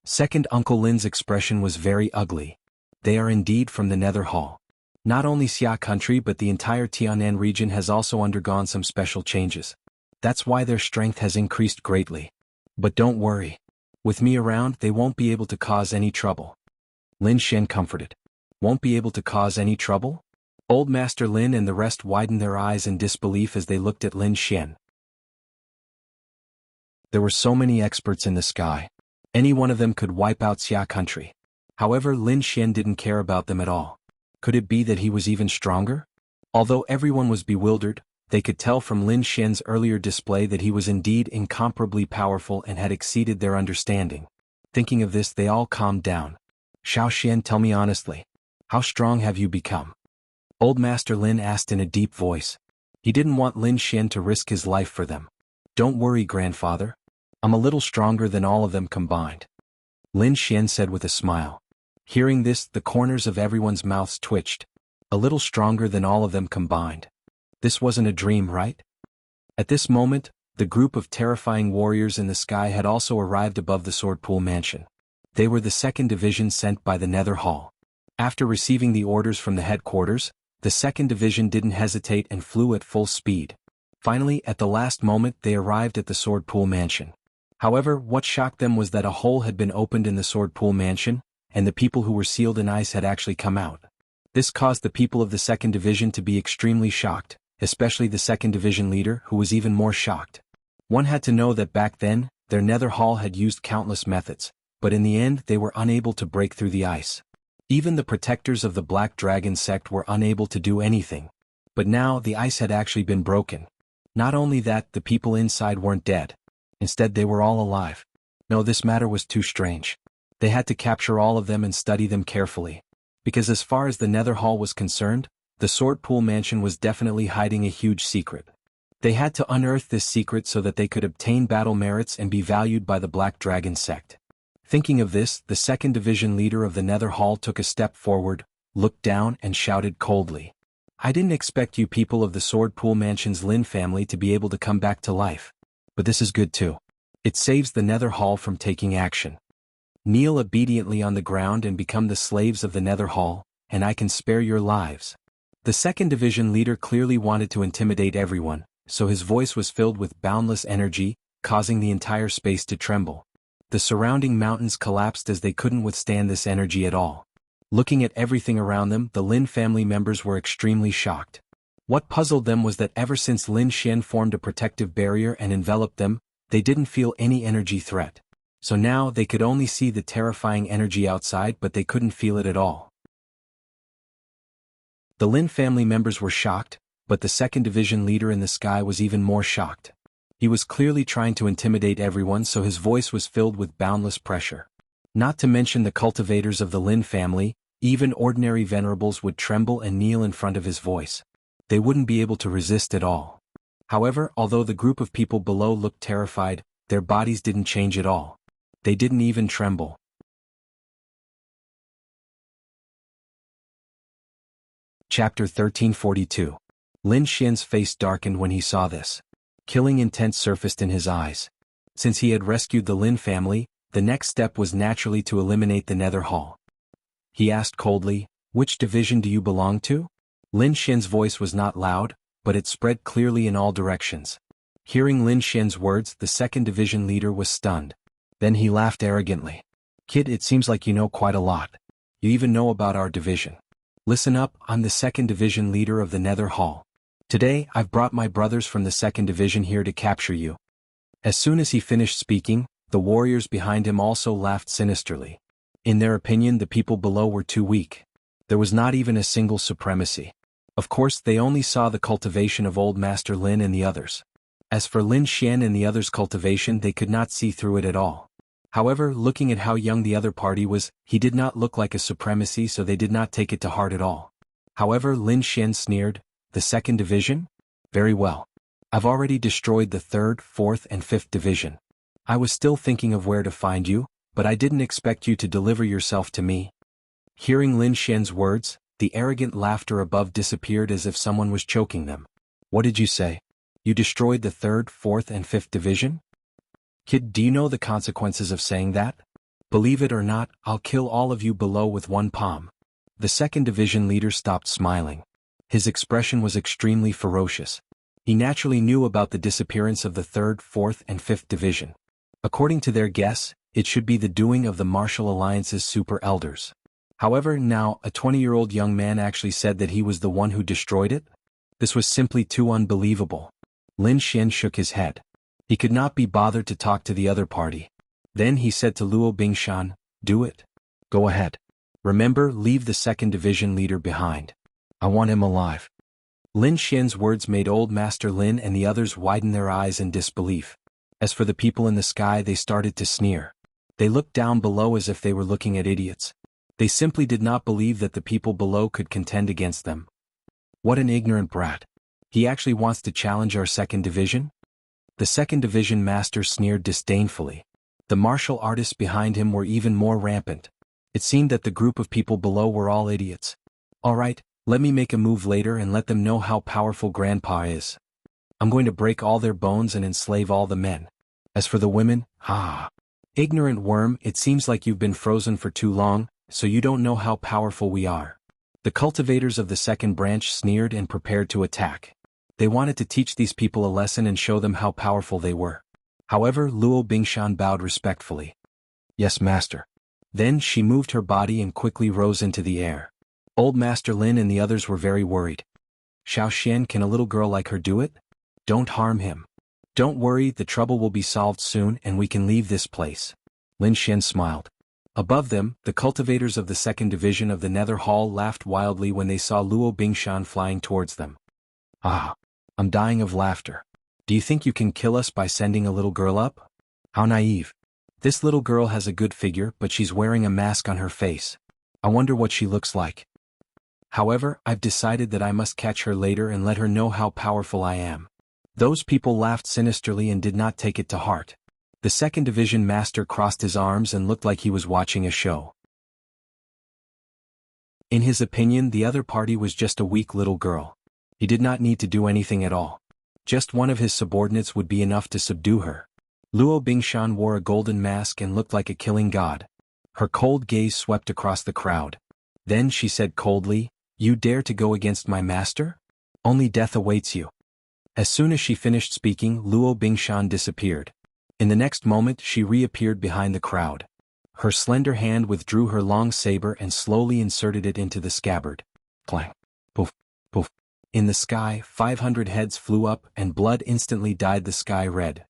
Second Uncle Lin's expression was very ugly. They are indeed from the Nether Hall. Not only Xia country but the entire Tianan region has also undergone some special changes. That's why their strength has increased greatly. But don't worry. With me around, they won't be able to cause any trouble. Lin Xian comforted. Won't be able to cause any trouble? Old Master Lin and the rest widened their eyes in disbelief as they looked at Lin Xian. There were so many experts in the sky. Any one of them could wipe out Xia country. However, Lin Xian didn't care about them at all. Could it be that he was even stronger? Although everyone was bewildered, they could tell from Lin Xian's earlier display that he was indeed incomparably powerful and had exceeded their understanding. Thinking of this, they all calmed down. Xiao Xian, tell me honestly. How strong have you become? Old Master Lin asked in a deep voice. He didn't want Lin Xian to risk his life for them. Don't worry, grandfather. I'm a little stronger than all of them combined. Lin Xian said with a smile. Hearing this, the corners of everyone's mouths twitched. A little stronger than all of them combined. This wasn't a dream, right? At this moment, the group of terrifying warriors in the sky had also arrived above the Swordpool mansion. They were the 2nd Division sent by the Nether Hall. After receiving the orders from the headquarters, the 2nd Division didn't hesitate and flew at full speed. Finally, at the last moment, they arrived at the Swordpool mansion. However, what shocked them was that a hole had been opened in the Swordpool mansion, and the people who were sealed in ice had actually come out. This caused the people of the 2nd Division to be extremely shocked, especially the 2nd Division leader, who was even more shocked. One had to know that back then, their Nether Hall had used countless methods, but in the end they were unable to break through the ice. Even the protectors of the Black Dragon sect were unable to do anything. But now the ice had actually been broken. Not only that, the people inside weren't dead. Instead, they were all alive. No, this matter was too strange. They had to capture all of them and study them carefully. Because as far as the Nether Hall was concerned, the Swordpool mansion was definitely hiding a huge secret. They had to unearth this secret so that they could obtain battle merits and be valued by the Black Dragon sect. Thinking of this, the 2nd Division leader of the Nether Hall took a step forward, looked down and shouted coldly. I didn't expect you people of the Swordpool mansion's Lin family to be able to come back to life. But this is good too. It saves the Nether Hall from taking action. Kneel obediently on the ground and become the slaves of the Nether Hall, and I can spare your lives. The 2nd Division leader clearly wanted to intimidate everyone, so his voice was filled with boundless energy, causing the entire space to tremble. The surrounding mountains collapsed as they couldn't withstand this energy at all. Looking at everything around them, the Lin family members were extremely shocked. What puzzled them was that ever since Lin Xian formed a protective barrier and enveloped them, they didn't feel any energy threat. So now they could only see the terrifying energy outside, but they couldn't feel it at all. The Lin family members were shocked, but the 2nd Division leader in the sky was even more shocked. He was clearly trying to intimidate everyone, so his voice was filled with boundless pressure. Not to mention the cultivators of the Lin family, even ordinary venerables would tremble and kneel in front of his voice. They wouldn't be able to resist at all. However, although the group of people below looked terrified, their bodies didn't change at all. They didn't even tremble. Chapter 1342. Lin Xian's face darkened when he saw this. Killing intent surfaced in his eyes. Since he had rescued the Lin family, the next step was naturally to eliminate the Nether Hall. He asked coldly, "Which division do you belong to?" Lin Xian's voice was not loud, but it spread clearly in all directions. Hearing Lin Xian's words, the 2nd Division leader was stunned. Then he laughed arrogantly. "Kid, it seems like you know quite a lot. You even know about our division. Listen up, I'm the 2nd Division leader of the Nether Hall. Today, I've brought my brothers from the 2nd Division here to capture you." As soon as he finished speaking, the warriors behind him also laughed sinisterly. In their opinion, the people below were too weak. There was not even a single supremacy. Of course, they only saw the cultivation of Old Master Lin and the others. As for Lin Xian and the others' cultivation, they could not see through it at all. However, looking at how young the other party was, he did not look like a supremacy, so they did not take it to heart at all. However, Lin Xian sneered, "The 2nd Division? Very well. I've already destroyed the 3rd, 4th and 5th Division. I was still thinking of where to find you, but I didn't expect you to deliver yourself to me." Hearing Lin Xian's words, the arrogant laughter above disappeared as if someone was choking them. "What did you say? You destroyed the 3rd, 4th and 5th Division? Kid, do you know the consequences of saying that? Believe it or not, I'll kill all of you below with one palm." The 2nd Division leader stopped smiling. His expression was extremely ferocious. He naturally knew about the disappearance of the 3rd, 4th and 5th Division. According to their guess, it should be the doing of the Martial Alliance's super elders. However, now, a 20-year-old young man actually said that he was the one who destroyed it? This was simply too unbelievable. Lin Xian shook his head. He could not be bothered to talk to the other party. Then he said to Luo Bingshan, "Do it. Go ahead. Remember, leave the 2nd Division leader behind. I want him alive." Lin Xian's words made Old Master Lin and the others widen their eyes in disbelief. As for the people in the sky, they started to sneer. They looked down below as if they were looking at idiots. They simply did not believe that the people below could contend against them. What an ignorant brat. He actually wants to challenge our 2nd Division? The 2nd Division master sneered disdainfully. The martial artists behind him were even more rampant. It seemed that the group of people below were all idiots. "All right, Let me make a move later and let them know how powerful Grandpa is. I'm going to break all their bones and enslave all the men. As for the women, ignorant worm, it seems like you've been frozen for too long, so you don't know how powerful we are. The cultivators of the second branch sneered and prepared to attack. They wanted to teach these people a lesson and show them how powerful they were. However, Luo Bingshan bowed respectfully. Yes, master. Then she moved her body and quickly rose into the air. Old Master Lin and the others were very worried. Xiao Xian, can a little girl like her do it? Don't harm him. Don't worry, the trouble will be solved soon and we can leave this place. Lin Xian smiled. Above them, the cultivators of the second division of the Nether Hall laughed wildly when they saw Luo Bingshan flying towards them. I'm dying of laughter. Do you think you can kill us by sending a little girl up? How naive. This little girl has a good figure, but she's wearing a mask on her face. I wonder what she looks like. However, I've decided that I must catch her later and let her know how powerful I am. Those people laughed sinisterly and did not take it to heart. The second division master crossed his arms and looked like he was watching a show. In his opinion, the other party was just a weak little girl. He did not need to do anything at all. Just one of his subordinates would be enough to subdue her. Luo Bingshan wore a golden mask and looked like a killing god. Her cold gaze swept across the crowd. Then she said coldly, "You dare to go against my master? Only death awaits you." As soon as she finished speaking, Luo Bingshan disappeared. In the next moment she reappeared behind the crowd. Her slender hand withdrew her long saber and slowly inserted it into the scabbard. Clang! Poof! Poof! In the sky, 500 heads flew up and blood instantly dyed the sky red.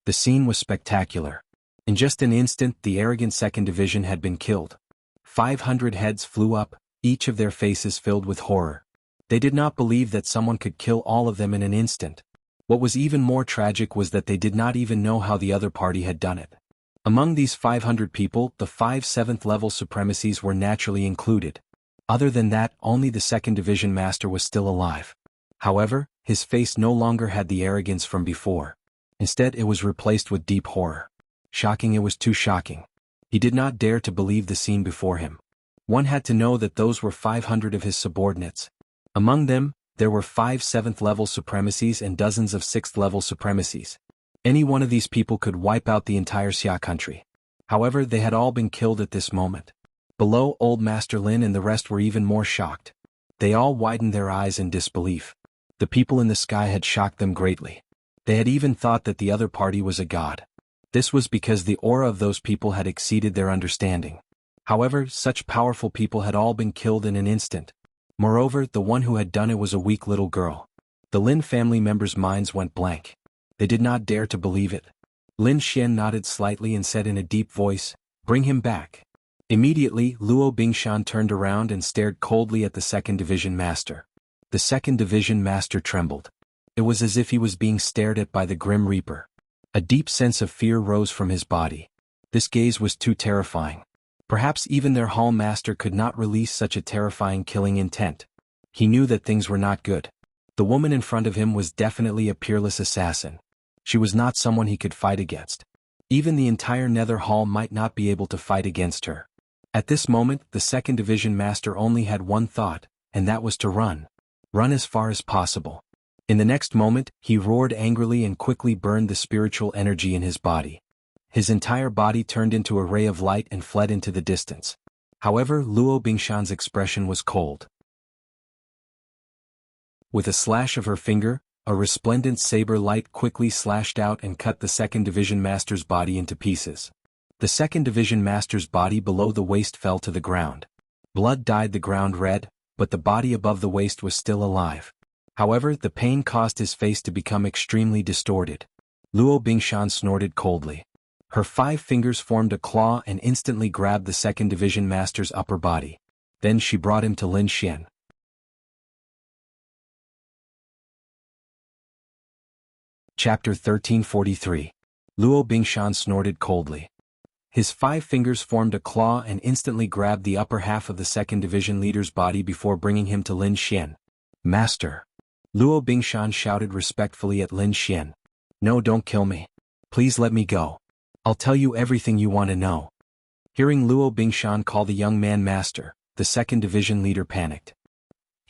The scene was spectacular. In just an instant the arrogant second division had been killed. 500 heads flew up, each of their faces filled with horror. They did not believe that someone could kill all of them in an instant. What was even more tragic was that they did not even know how the other party had done it. Among these 500 people, the 5 7th level supremacies were naturally included. Other than that, only the second division master was still alive. However, his face no longer had the arrogance from before. Instead, it was replaced with deep horror. Shocking, it was too shocking. He did not dare to believe the scene before him. One had to know that those were 500 of his subordinates. Among them, there were 5 7th level supremacies and dozens of 6th level supremacies. Any one of these people could wipe out the entire Xia country. However, they had all been killed at this moment. Below, Old Master Lin and the rest were even more shocked. They all widened their eyes in disbelief. The people in the sky had shocked them greatly. They had even thought that the other party was a god. This was because the aura of those people had exceeded their understanding. However, such powerful people had all been killed in an instant. Moreover, the one who had done it was a weak little girl. The Lin family members' minds went blank. They did not dare to believe it. Lin Xian nodded slightly and said in a deep voice, "Bring him back." Immediately, Luo Bingshan turned around and stared coldly at the second division master. The second division master trembled. It was as if he was being stared at by the Grim Reaper. A deep sense of fear rose from his body. This gaze was too terrifying. Perhaps even their hall master could not release such a terrifying killing intent. He knew that things were not good. The woman in front of him was definitely a peerless assassin. She was not someone he could fight against. Even the entire Nether Hall might not be able to fight against her. At this moment, the second division master only had one thought, and that was to run. Run as far as possible. In the next moment, he roared angrily and quickly burned the spiritual energy in his body. His entire body turned into a ray of light and fled into the distance. However, Luo Bingshan's expression was cold. With a slash of her finger, a resplendent saber light quickly slashed out and cut the second division master's body into pieces. The second division master's body below the waist fell to the ground. Blood dyed the ground red, but the body above the waist was still alive. However, the pain caused his face to become extremely distorted. Luo Bingshan snorted coldly. Her 5 fingers formed a claw and instantly grabbed the second division master's upper body. Then she brought him to Lin Xian. Chapter 1343. Luo Bingshan snorted coldly. His 5 fingers formed a claw and instantly grabbed the upper half of the second division leader's body before bringing him to Lin Xian. "Master!" Luo Bingshan shouted respectfully at Lin Xian. "No, don't kill me. Please let me go. I'll tell you everything you want to know." Hearing Luo Bingshan call the young man master, the second division leader panicked.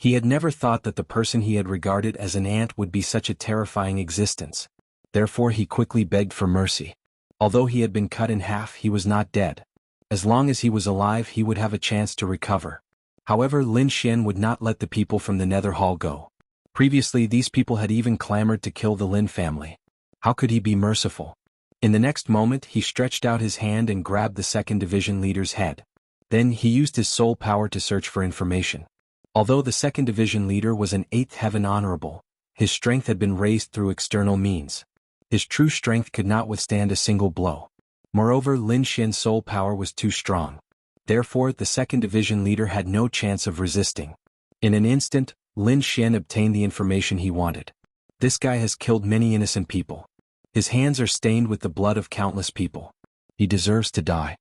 He had never thought that the person he had regarded as an ant would be such a terrifying existence. Therefore he quickly begged for mercy. Although he had been cut in half, he was not dead. As long as he was alive, he would have a chance to recover. However, Lin Xian would not let the people from the Nether Hall go. Previously, these people had even clamored to kill the Lin family. How could he be merciful? In the next moment, he stretched out his hand and grabbed the second division leader's head. Then he used his soul power to search for information. Although the second division leader was an 8th heaven honorable, his strength had been raised through external means. His true strength could not withstand a single blow. Moreover, Lin Xian's soul power was too strong. Therefore, the second division leader had no chance of resisting. In an instant, Lin Xian obtained the information he wanted. This guy has killed many innocent people. His hands are stained with the blood of countless people. He deserves to die.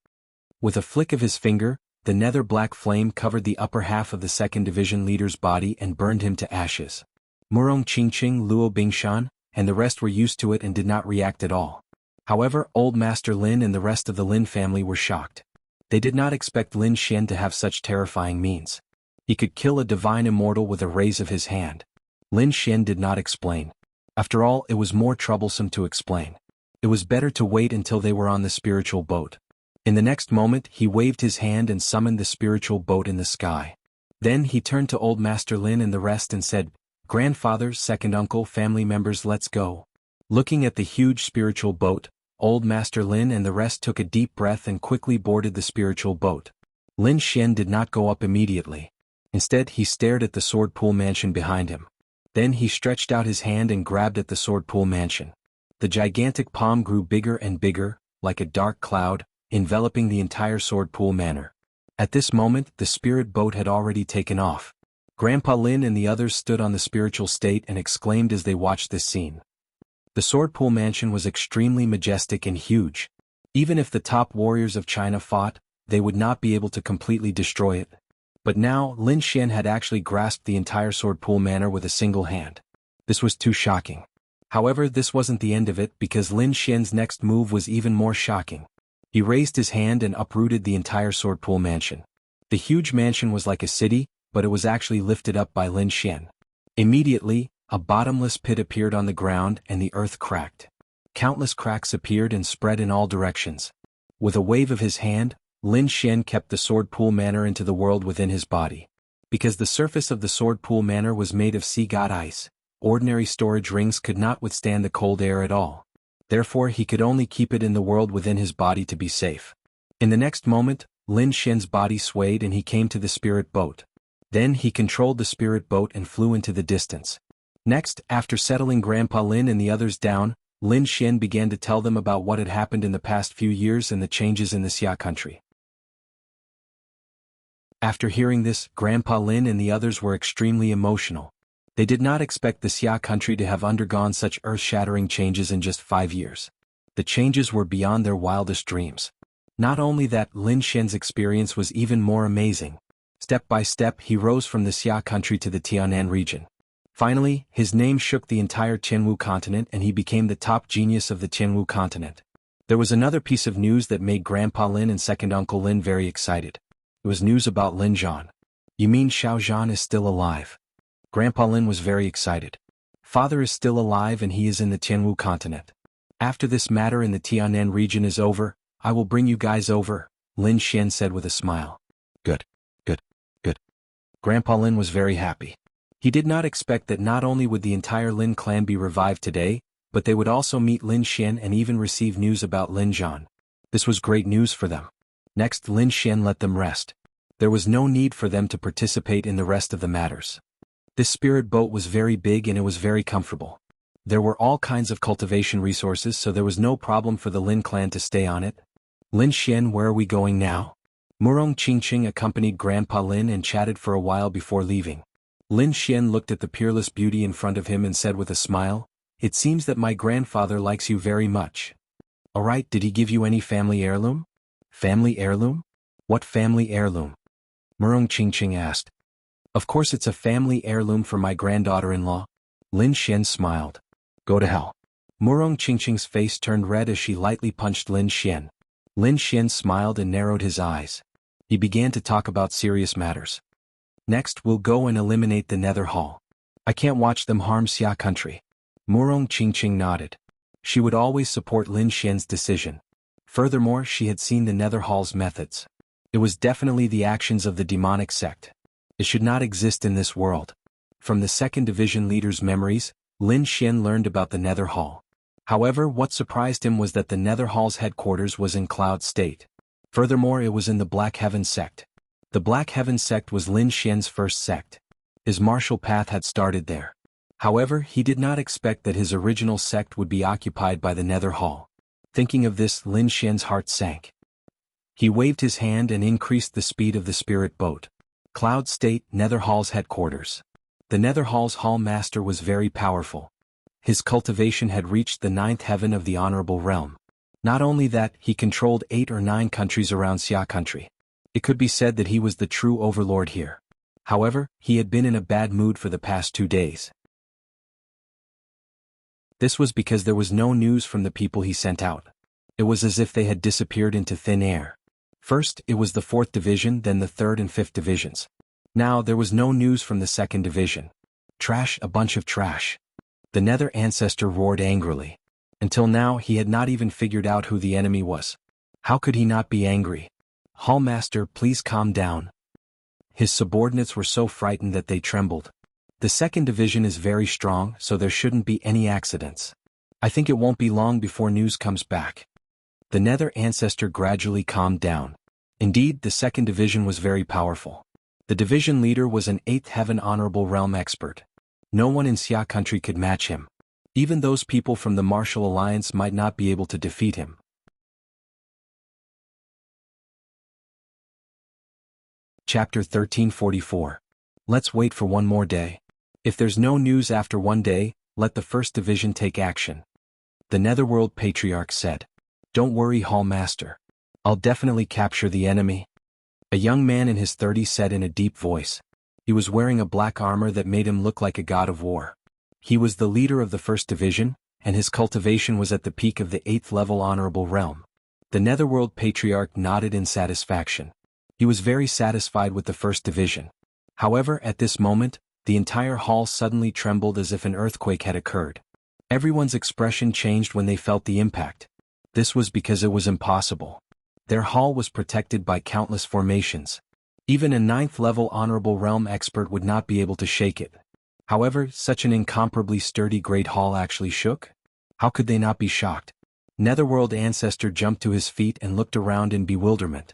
With a flick of his finger, the nether black flame covered the upper half of the second division leader's body and burned him to ashes. Murong Qingqing, Luo Bingshan, and the rest were used to it and did not react at all. However, Old Master Lin and the rest of the Lin family were shocked. They did not expect Lin Xian to have such terrifying means. He could kill a divine immortal with a raise of his hand. Lin Xian did not explain. After all, it was more troublesome to explain. It was better to wait until they were on the spiritual boat. In the next moment, he waved his hand and summoned the spiritual boat in the sky. Then he turned to Old Master Lin and the rest and said, "Grandfather, second uncle, family members, let's go." Looking at the huge spiritual boat, Old Master Lin and the rest took a deep breath and quickly boarded the spiritual boat. Lin Xian did not go up immediately. Instead, he stared at the sword pool mansion behind him. Then he stretched out his hand and grabbed at the sword pool mansion. The gigantic palm grew bigger and bigger, like a dark cloud, enveloping the entire sword pool manor. At this moment, the spirit boat had already taken off. Grandpa Lin and the others stood on the spiritual state and exclaimed as they watched this scene. The sword pool mansion was extremely majestic and huge. Even if the top warriors of China fought, they would not be able to completely destroy it. But now, Lin Xian had actually grasped the entire sword pool manor with a single hand. This was too shocking. However, this wasn't the end of it because Lin Xian's next move was even more shocking. He raised his hand and uprooted the entire sword pool mansion. The huge mansion was like a city, but it was actually lifted up by Lin Xian. Immediately, a bottomless pit appeared on the ground and the earth cracked. Countless cracks appeared and spread in all directions. With a wave of his hand, Lin Xian kept the sword pool manor into the world within his body. Because the surface of the sword pool manor was made of sea god ice, ordinary storage rings could not withstand the cold air at all. Therefore he could only keep it in the world within his body to be safe. In the next moment, Lin Xian's body swayed and he came to the spirit boat. Then he controlled the spirit boat and flew into the distance. Next, after settling Grandpa Lin and the others down, Lin Xian began to tell them about what had happened in the past few years and the changes in the Xia country. After hearing this, Grandpa Lin and the others were extremely emotional. They did not expect the Xia country to have undergone such earth-shattering changes in just 5 years. The changes were beyond their wildest dreams. Not only that, Lin Xian's experience was even more amazing. Step by step, he rose from the Xia country to the Tianan region. Finally, his name shook the entire Jianghu continent and he became the top genius of the Jianghu continent. There was another piece of news that made Grandpa Lin and second uncle Lin very excited. It was news about Lin Zhan. "You mean Xiao Zhan is still alive?" Grandpa Lin was very excited. "Father is still alive and he is in the Jianghu continent. After this matter in the Tianan region is over, I will bring you guys over," Lin Xian said with a smile. Good. Grandpa Lin was very happy. He did not expect that not only would the entire Lin clan be revived today, but they would also meet Lin Xian and even receive news about Lin Zhan. This was great news for them. Next, Lin Xian let them rest. There was no need for them to participate in the rest of the matters. This spirit boat was very big and it was very comfortable. There were all kinds of cultivation resources, so there was no problem for the Lin clan to stay on it. "Lin Xian, where are we going now?" Murong Qingqing accompanied Grandpa Lin and chatted for a while before leaving. Lin Xian looked at the peerless beauty in front of him and said with a smile, "It seems that my grandfather likes you very much. Alright, did he give you any family heirloom?" "Family heirloom? What family heirloom?" Murong Qingqing asked. "Of course it's a family heirloom for my granddaughter-in-law." Lin Xian smiled. "Go to hell." Murong Qingqing's face turned red as she lightly punched Lin Xian. Lin Xian smiled and narrowed his eyes. He began to talk about serious matters. Next we'll go and eliminate the Nether Hall. I can't watch them harm Xia country. Murong Qingqing nodded. She would always support Lin Xian's decision. Furthermore, she had seen the Nether Hall's methods. It was definitely the actions of the demonic sect. It should not exist in this world. From the second division leader's memories, Lin Xian learned about the Nether Hall. However, what surprised him was that the Nether Hall's headquarters was in Cloud State. Furthermore, it was in the Black Heaven sect. The Black Heaven sect was Lin Xian's first sect. His martial path had started there. However, he did not expect that his original sect would be occupied by the Nether Hall. Thinking of this, Lin Xian's heart sank. He waved his hand and increased the speed of the spirit boat. Cloud State, Nether Hall's headquarters. The Nether Hall's Hall Master was very powerful. His cultivation had reached the 9th heaven of the Honorable Realm. Not only that, he controlled 8 or 9 countries around Xia country. It could be said that he was the true overlord here. However, he had been in a bad mood for the past 2 days. This was because there was no news from the people he sent out. It was as if they had disappeared into thin air. First, it was the 4th division, then the 3rd and 5th divisions. Now, there was no news from the 2nd division. Trash, a bunch of trash. The Nether Ancestor roared angrily. Until now, he had not even figured out who the enemy was. How could he not be angry? Hall Master, please calm down. His subordinates were so frightened that they trembled. The 2nd division is very strong, so there shouldn't be any accidents. I think it won't be long before news comes back. The Nether Ancestor gradually calmed down. Indeed, the 2nd division was very powerful. The division leader was an 8th heaven honorable realm expert. No one in Xia country could match him. Even those people from the Martial Alliance might not be able to defeat him. Chapter 1344. Let's wait for one more day. If there's no news after one day, let the 1st division take action. The Netherworld Patriarch said. Don't worry, Hall Master. I'll definitely capture the enemy. A young man in his 30s said in a deep voice. He was wearing a black armor that made him look like a god of war. He was the leader of the 1st division, and his cultivation was at the peak of the 8th level honorable realm. The Netherworld Patriarch nodded in satisfaction. He was very satisfied with the 1st division. However, at this moment, the entire hall suddenly trembled as if an earthquake had occurred. Everyone's expression changed when they felt the impact. This was because it was impossible. Their hall was protected by countless formations. Even a 9th level honorable realm expert would not be able to shake it. However, such an incomparably sturdy great hall actually shook? How could they not be shocked? Netherworld Ancestor jumped to his feet and looked around in bewilderment.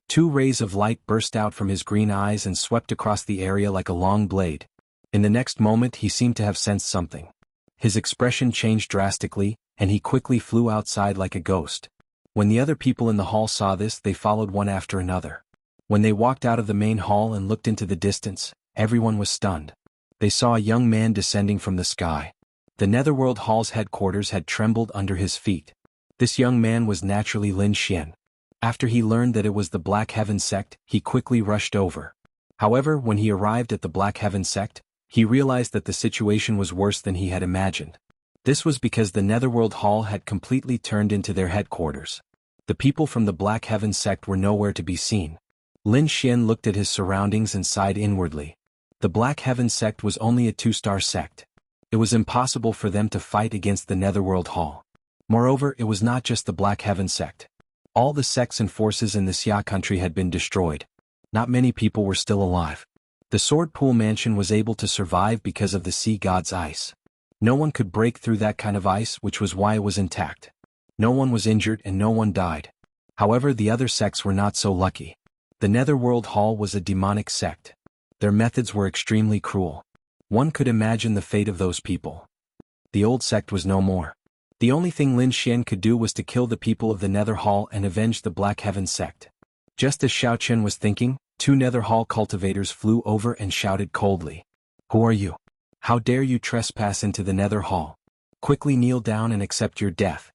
2 rays of light burst out from his green eyes and swept across the area like a long blade. In the next moment he seemed to have sensed something. His expression changed drastically, and he quickly flew outside like a ghost. When the other people in the hall saw this, they followed one after another. When they walked out of the main hall and looked into the distance, everyone was stunned. They saw a young man descending from the sky. The Netherworld Hall's headquarters had trembled under his feet. This young man was naturally Lin Xian. After he learned that it was the Black Heaven sect, he quickly rushed over. However, when he arrived at the Black Heaven sect, he realized that the situation was worse than he had imagined. This was because the Netherworld Hall had completely turned into their headquarters. The people from the Black Heaven sect were nowhere to be seen. Lin Xian looked at his surroundings and sighed inwardly. The Black Heaven sect was only a 2-star sect. It was impossible for them to fight against the Netherworld Hall. Moreover, it was not just the Black Heaven sect. All the sects and forces in the Xia country had been destroyed. Not many people were still alive. The Sword Pool Mansion was able to survive because of the sea god's ice. No one could break through that kind of ice, which was why it was intact. No one was injured and no one died. However, the other sects were not so lucky. The Netherworld Hall was a demonic sect. Their methods were extremely cruel. One could imagine the fate of those people. The old sect was no more. The only thing Lin Xian could do was to kill the people of the Nether Hall and avenge the Black Heaven sect. Just as Xiao Chen was thinking, 2 Nether Hall cultivators flew over and shouted coldly. Who are you? How dare you trespass into the Nether Hall? Quickly kneel down and accept your death.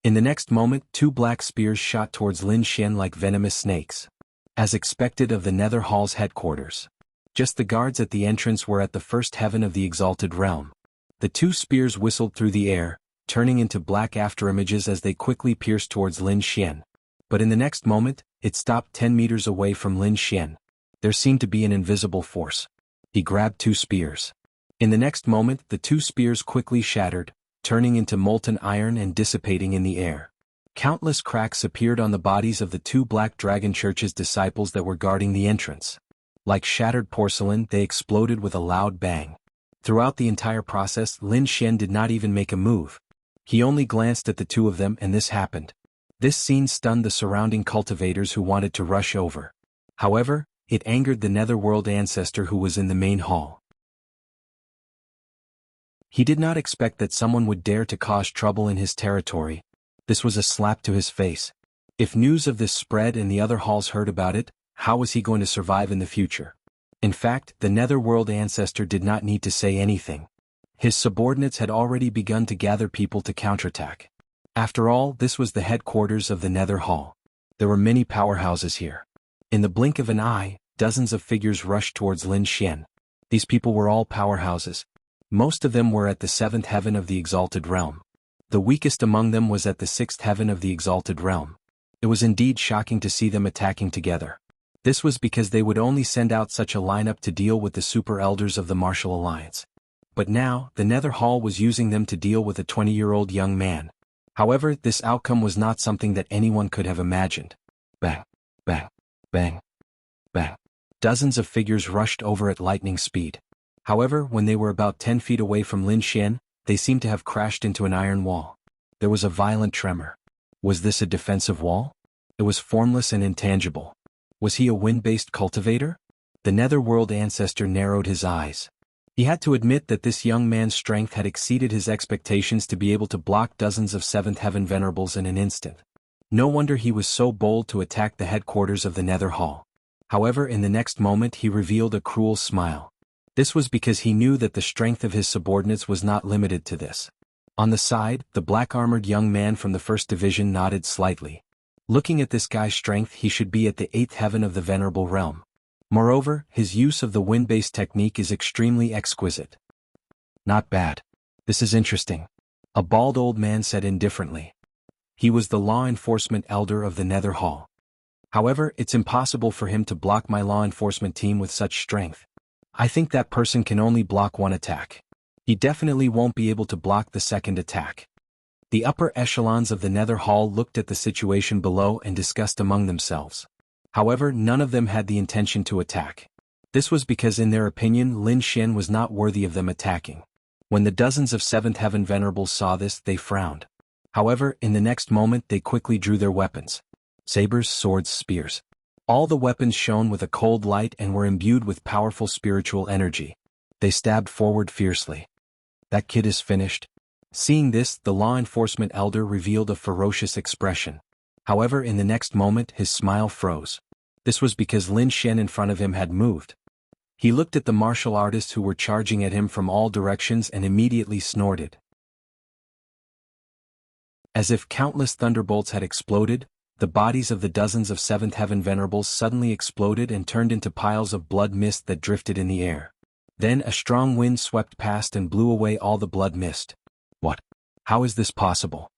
In the next moment, 2 black spears shot towards Lin Xian like venomous snakes. As expected of the Nether Hall's headquarters. Just the guards at the entrance were at the 1st heaven of the Exalted Realm. The 2 spears whistled through the air, turning into black afterimages as they quickly pierced towards Lin Xian. But in the next moment, it stopped 10 meters away from Lin Xian. There seemed to be an invisible force. He grabbed 2 spears. In the next moment, the 2 spears quickly shattered, turning into molten iron and dissipating in the air. Countless cracks appeared on the bodies of the 2 Black Dragon Church's disciples that were guarding the entrance. Like shattered porcelain, they exploded with a loud bang. Throughout the entire process, Lin Xian did not even make a move. He only glanced at the 2 of them and this happened. This scene stunned the surrounding cultivators who wanted to rush over. However, it angered the Netherworld ancestor who was in the main hall. He did not expect that someone would dare to cause trouble in his territory. This was a slap to his face. If news of this spread and the other halls heard about it, how was he going to survive in the future? In fact, the Netherworld ancestor did not need to say anything. His subordinates had already begun to gather people to counterattack. After all, this was the headquarters of the Nether Hall. There were many powerhouses here. In the blink of an eye, dozens of figures rushed towards Lin Xian. These people were all powerhouses. Most of them were at the 7th heaven of the Exalted Realm. The weakest among them was at the 6th heaven of the Exalted Realm. It was indeed shocking to see them attacking together. This was because they would only send out such a lineup to deal with the super elders of the Martial Alliance. But now, the Nether Hall was using them to deal with a 20-year-old young man. However, this outcome was not something that anyone could have imagined. Bang, bang, bang, bang. Dozens of figures rushed over at lightning speed. However, when they were about 10 feet away from Lin Xian, they seemed to have crashed into an iron wall. There was a violent tremor. Was this a defensive wall? It was formless and intangible. Was he a wind-based cultivator? The Netherworld ancestor narrowed his eyes. He had to admit that this young man's strength had exceeded his expectations to be able to block dozens of 7th Heaven Venerables in an instant. No wonder he was so bold to attack the headquarters of the Nether Hall. However, in the next moment he revealed a cruel smile. This was because he knew that the strength of his subordinates was not limited to this. On the side, the black-armored young man from the 1st Division nodded slightly. Looking at this guy's strength, he should be at the 8th heaven of the Venerable Realm. Moreover, his use of the wind-based technique is extremely exquisite. Not bad. This is interesting. A bald old man said indifferently. He was the law enforcement elder of the Nether Hall. However, it's impossible for him to block my law enforcement team with such strength. I think that person can only block 1 attack. He definitely won't be able to block the 2nd attack. The upper echelons of the Nether Hall looked at the situation below and discussed among themselves. However, none of them had the intention to attack. This was because in their opinion Lin Xian was not worthy of them attacking. When the dozens of 7th Heaven Venerables saw this, they frowned. However, in the next moment they quickly drew their weapons. Sabers, swords, spears. All the weapons shone with a cold light and were imbued with powerful spiritual energy. They stabbed forward fiercely. That kid is finished. Seeing this, the law enforcement elder revealed a ferocious expression. However, in the next moment his smile froze. This was because Lin Xian in front of him had moved. He looked at the martial artists who were charging at him from all directions and immediately snorted. As if countless thunderbolts had exploded, the bodies of the dozens of 7th Heaven Venerables suddenly exploded and turned into piles of blood mist that drifted in the air. Then a strong wind swept past and blew away all the blood mist. What? How is this possible?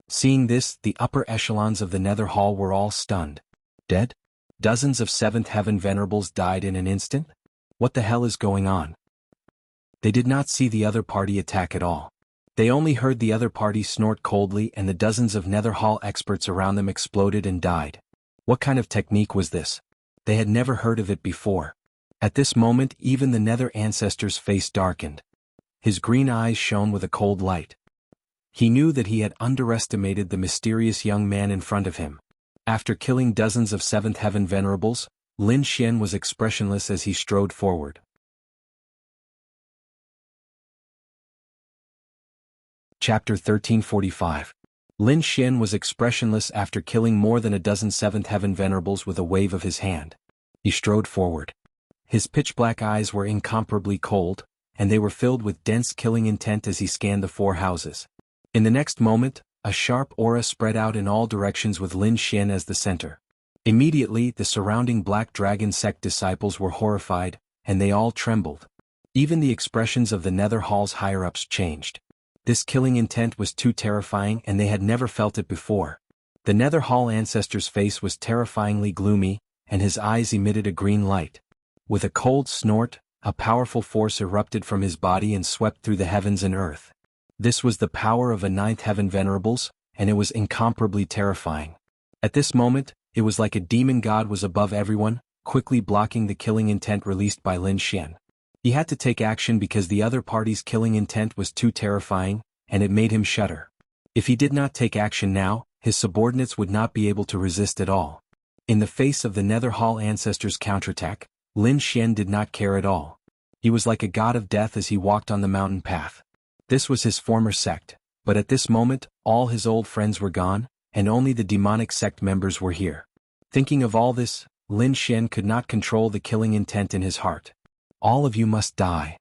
Seeing this, the upper echelons of the Nether Hall were all stunned. Dead? Dozens of 7th Heaven Venerables died in an instant? What the hell is going on? They did not see the other party attack at all. They only heard the other party snort coldly and the dozens of Nether Hall experts around them exploded and died. What kind of technique was this? They had never heard of it before. At this moment even the Nether ancestor's face darkened. His green eyes shone with a cold light. He knew that he had underestimated the mysterious young man in front of him. After killing dozens of 7th Heaven Venerables, Lin Xian was expressionless as he strode forward. Chapter 1345. Lin Xian was expressionless after killing more than a dozen 7th Heaven Venerables with a wave of his hand. He strode forward. His pitch-black eyes were incomparably cold, and they were filled with dense killing intent as he scanned the 4 houses. In the next moment, a sharp aura spread out in all directions with Lin Xian as the center. Immediately, the surrounding Black Dragon sect disciples were horrified, and they all trembled. Even the expressions of the Nether Hall's higher-ups changed. This killing intent was too terrifying and they had never felt it before. The Nether Hall ancestor's face was terrifyingly gloomy, and his eyes emitted a green light. With a cold snort, a powerful force erupted from his body and swept through the heavens and earth. This was the power of a ninth heaven venerables, and it was incomparably terrifying. At this moment, it was like a demon god was above everyone, quickly blocking the killing intent released by Lin Xian. He had to take action because the other party's killing intent was too terrifying, and it made him shudder. If he did not take action now, his subordinates would not be able to resist at all. In the face of the Nether Hall ancestors' counterattack, Lin Xian did not care at all. He was like a god of death as he walked on the mountain path. This was his former sect, but at this moment, all his old friends were gone, and only the demonic sect members were here. Thinking of all this, Lin Xian could not control the killing intent in his heart. All of you must die.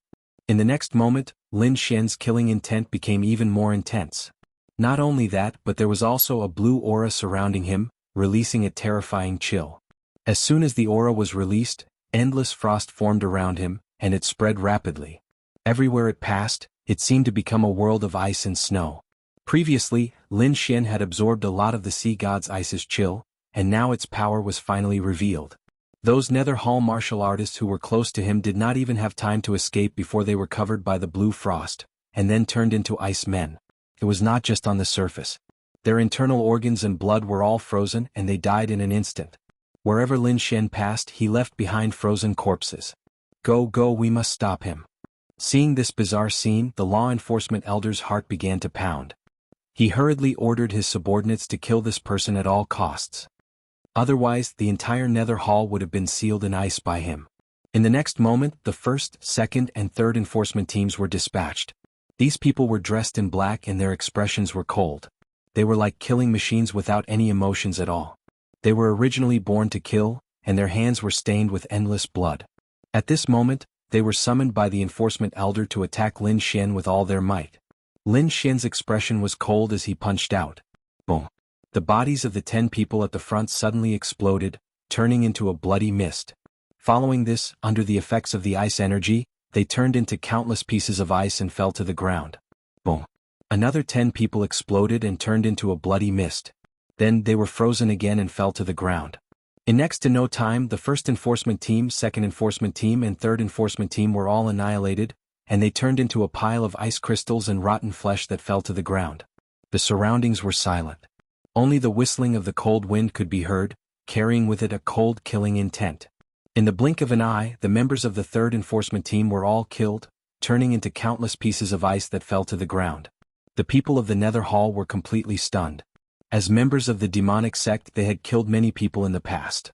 In the next moment, Lin Xian's killing intent became even more intense. Not only that, but there was also a blue aura surrounding him, releasing a terrifying chill. As soon as the aura was released, endless frost formed around him, and it spread rapidly. Everywhere it passed, it seemed to become a world of ice and snow. Previously, Lin Xian had absorbed a lot of the sea god's ice's chill, and now its power was finally revealed. Those Nether Hall martial artists who were close to him did not even have time to escape before they were covered by the blue frost, and then turned into ice men. It was not just on the surface. Their internal organs and blood were all frozen and they died in an instant. Wherever Lin Xian passed, he left behind frozen corpses. Go, we must stop him. Seeing this bizarre scene, the law enforcement elder's heart began to pound. He hurriedly ordered his subordinates to kill this person at all costs. Otherwise, the entire Nether Hall would have been sealed in ice by him. In the next moment, the first, second, and third enforcement teams were dispatched. These people were dressed in black and their expressions were cold. They were like killing machines without any emotions at all. They were originally born to kill, and their hands were stained with endless blood. At this moment, they were summoned by the enforcement elder to attack Lin Xian with all their might. Lin Xian's expression was cold as he punched out. Boom. The bodies of the 10 people at the front suddenly exploded, turning into a bloody mist. Following this, under the effects of the ice energy, they turned into countless pieces of ice and fell to the ground. Boom. Another 10 people exploded and turned into a bloody mist. Then they were frozen again and fell to the ground. In next to no time, the first enforcement team, second enforcement team, and third enforcement team were all annihilated, and they turned into a pile of ice crystals and rotten flesh that fell to the ground. The surroundings were silent. Only the whistling of the cold wind could be heard, carrying with it a cold killing intent. In the blink of an eye, the members of the third enforcement team were all killed, turning into countless pieces of ice that fell to the ground. The people of the Nether Hall were completely stunned. As members of the demonic sect, they had killed many people in the past.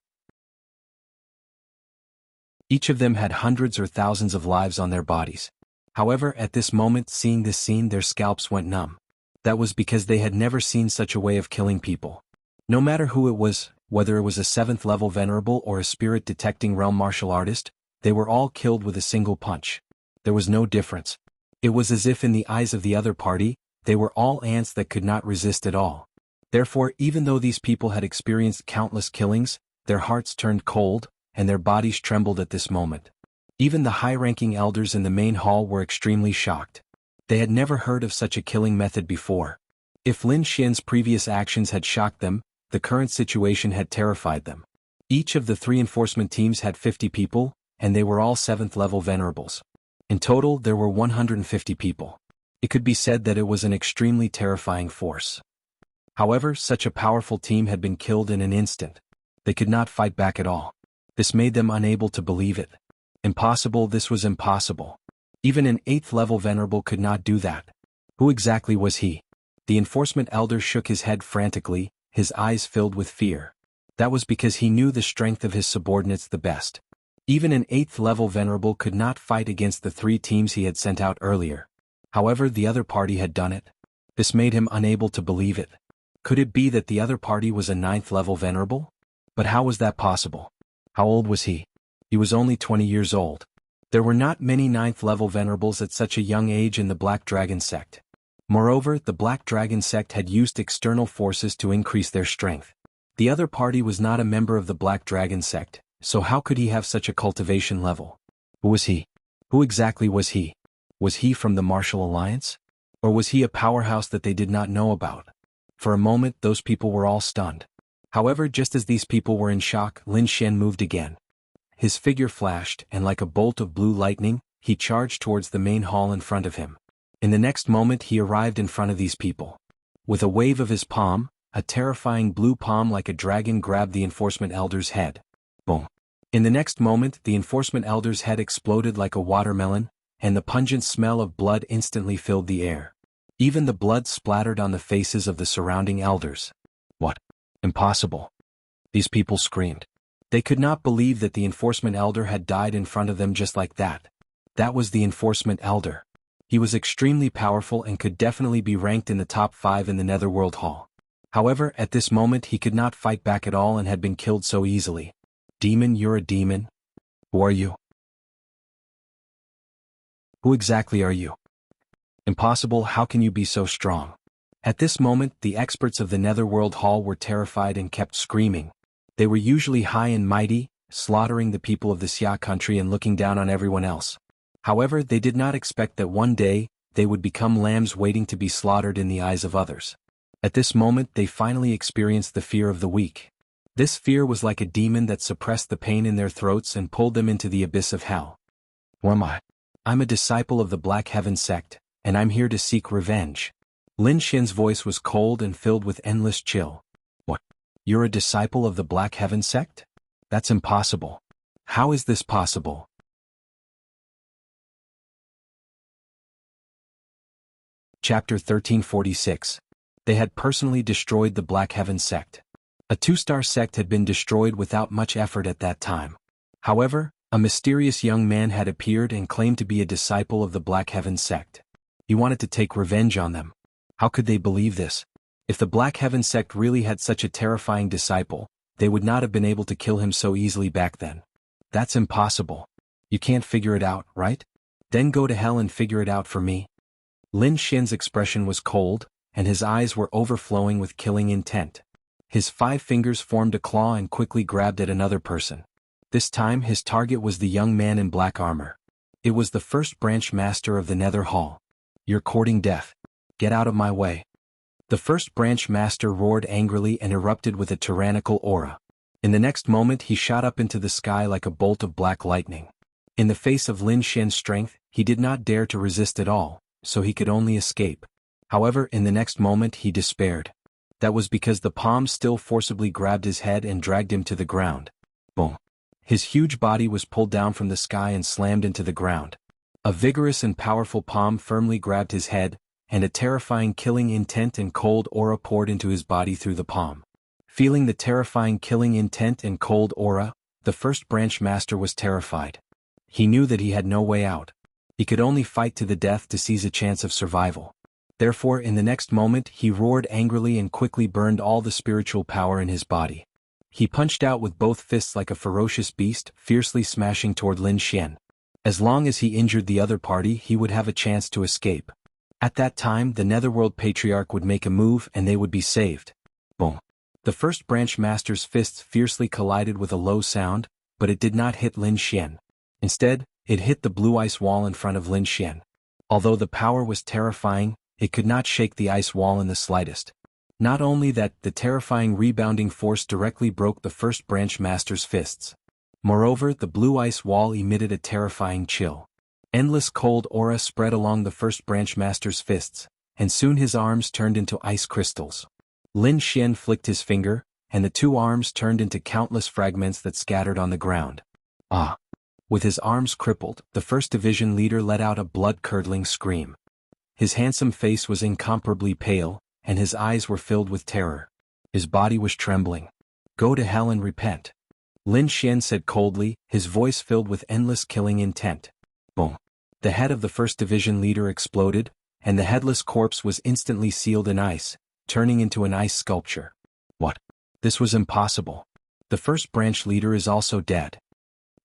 Each of them had hundreds or thousands of lives on their bodies. However, at this moment, seeing this scene, their scalps went numb. That was because they had never seen such a way of killing people. No matter who it was, whether it was a 7th level venerable or a spirit detecting realm martial artist, they were all killed with a single punch. There was no difference. It was as if in the eyes of the other party, they were all ants that could not resist at all. Therefore, even though these people had experienced countless killings, their hearts turned cold, and their bodies trembled at this moment. Even the high-ranking elders in the main hall were extremely shocked. They had never heard of such a killing method before. If Lin Xian's previous actions had shocked them, the current situation had terrified them. Each of the 3 enforcement teams had 50 people, and they were all 7th level venerables. In total, there were 150 people. It could be said that it was an extremely terrifying force. However, such a powerful team had been killed in an instant. They could not fight back at all. This made them unable to believe it. Impossible, this was impossible. Even an 8th level venerable could not do that. Who exactly was he? The enforcement elder shook his head frantically, his eyes filled with fear. That was because he knew the strength of his subordinates the best. Even an 8th level venerable could not fight against the 3 teams he had sent out earlier. However, the other party had done it. This made him unable to believe it. Could it be that the other party was a 9th level venerable? But how was that possible? How old was he? He was only 20 years old. There were not many 9th level venerables at such a young age in the Black Dragon sect. Moreover, the Black Dragon sect had used external forces to increase their strength. The other party was not a member of the Black Dragon sect, so how could he have such a cultivation level? Who was he? Who exactly was he? Was he from the Martial Alliance? Or was he a powerhouse that they did not know about? For a moment, those people were all stunned. However, just as these people were in shock, Lin Xian moved again. his figure flashed, and like a bolt of blue lightning, he charged towards the main hall in front of him. In the next moment he arrived in front of these people. With a wave of his palm, a terrifying blue palm like a dragon grabbed the enforcement elder's head. Boom. In the next moment the enforcement elder's head exploded like a watermelon, and the pungent smell of blood instantly filled the air. Even the blood splattered on the faces of the surrounding elders. What? Impossible. These people screamed. They could not believe that the enforcement elder had died in front of them just like that. That was the enforcement elder. He was extremely powerful and could definitely be ranked in the top 5 in the Netherworld Hall. However, at this moment he could not fight back at all and had been killed so easily. Demon, you're a demon? Who are you? Who exactly are you? Impossible, how can you be so strong? At this moment the experts of the Netherworld Hall were terrified and kept screaming. They were usually high and mighty, slaughtering the people of the Xia country and looking down on everyone else. However, they did not expect that one day, they would become lambs waiting to be slaughtered in the eyes of others. At this moment they finally experienced the fear of the weak. This fear was like a demon that suppressed the pain in their throats and pulled them into the abyss of hell. Who am I? I'm a disciple of the Black Heaven sect, and I'm here to seek revenge. Lin Xian's voice was cold and filled with endless chill. What? You're a disciple of the Black Heaven sect? That's impossible. How is this possible? Chapter 1346. They had personally destroyed the Black Heaven sect. A 2-star sect had been destroyed without much effort at that time. However, a mysterious young man had appeared and claimed to be a disciple of the Black Heaven sect. He wanted to take revenge on them. How could they believe this? If the Black Heaven sect really had such a terrifying disciple, they would not have been able to kill him so easily back then. That's impossible. You can't figure it out, right? Then go to hell and figure it out for me. Lin Xian's expression was cold, and his eyes were overflowing with killing intent. His 5 fingers formed a claw and quickly grabbed at another person. This time his target was the young man in black armor. It was the first branch master of the Nether Hall. You're courting death. Get out of my way. The first branch master roared angrily and erupted with a tyrannical aura. In the next moment he shot up into the sky like a bolt of black lightning. In the face of Lin Xian's strength, he did not dare to resist at all, so he could only escape. However, in the next moment he despaired. That was because the palm still forcibly grabbed his head and dragged him to the ground. Boom. His huge body was pulled down from the sky and slammed into the ground. A vigorous and powerful palm firmly grabbed his head, and a terrifying killing intent and cold aura poured into his body through the palm. Feeling the terrifying killing intent and cold aura, the first branch master was terrified. He knew that he had no way out. He could only fight to the death to seize a chance of survival. Therefore, in the next moment he roared angrily and quickly burned all the spiritual power in his body. He punched out with both fists like a ferocious beast, fiercely smashing toward Lin Xian. As long as he injured the other party, he would have a chance to escape. At that time, the Netherworld Patriarch would make a move and they would be saved. Boom. The first branch master's fists fiercely collided with a low sound, but it did not hit Lin Xian. Instead, it hit the blue ice wall in front of Lin Xian. Although the power was terrifying, it could not shake the ice wall in the slightest. Not only that, the terrifying rebounding force directly broke the first branch master's fists. Moreover, the blue ice wall emitted a terrifying chill. Endless cold aura spread along the first branch master's fists, and soon his arms turned into ice crystals. Lin Xian flicked his finger, and the 2 arms turned into countless fragments that scattered on the ground. Ah! With his arms crippled, the first division leader let out a blood-curdling scream. His handsome face was incomparably pale, and his eyes were filled with terror. His body was trembling. Go to hell and repent. Lin Xian said coldly, his voice filled with endless killing intent. Boom. The head of the first division leader exploded, and the headless corpse was instantly sealed in ice, turning into an ice sculpture. What? This was impossible. The first branch leader is also dead.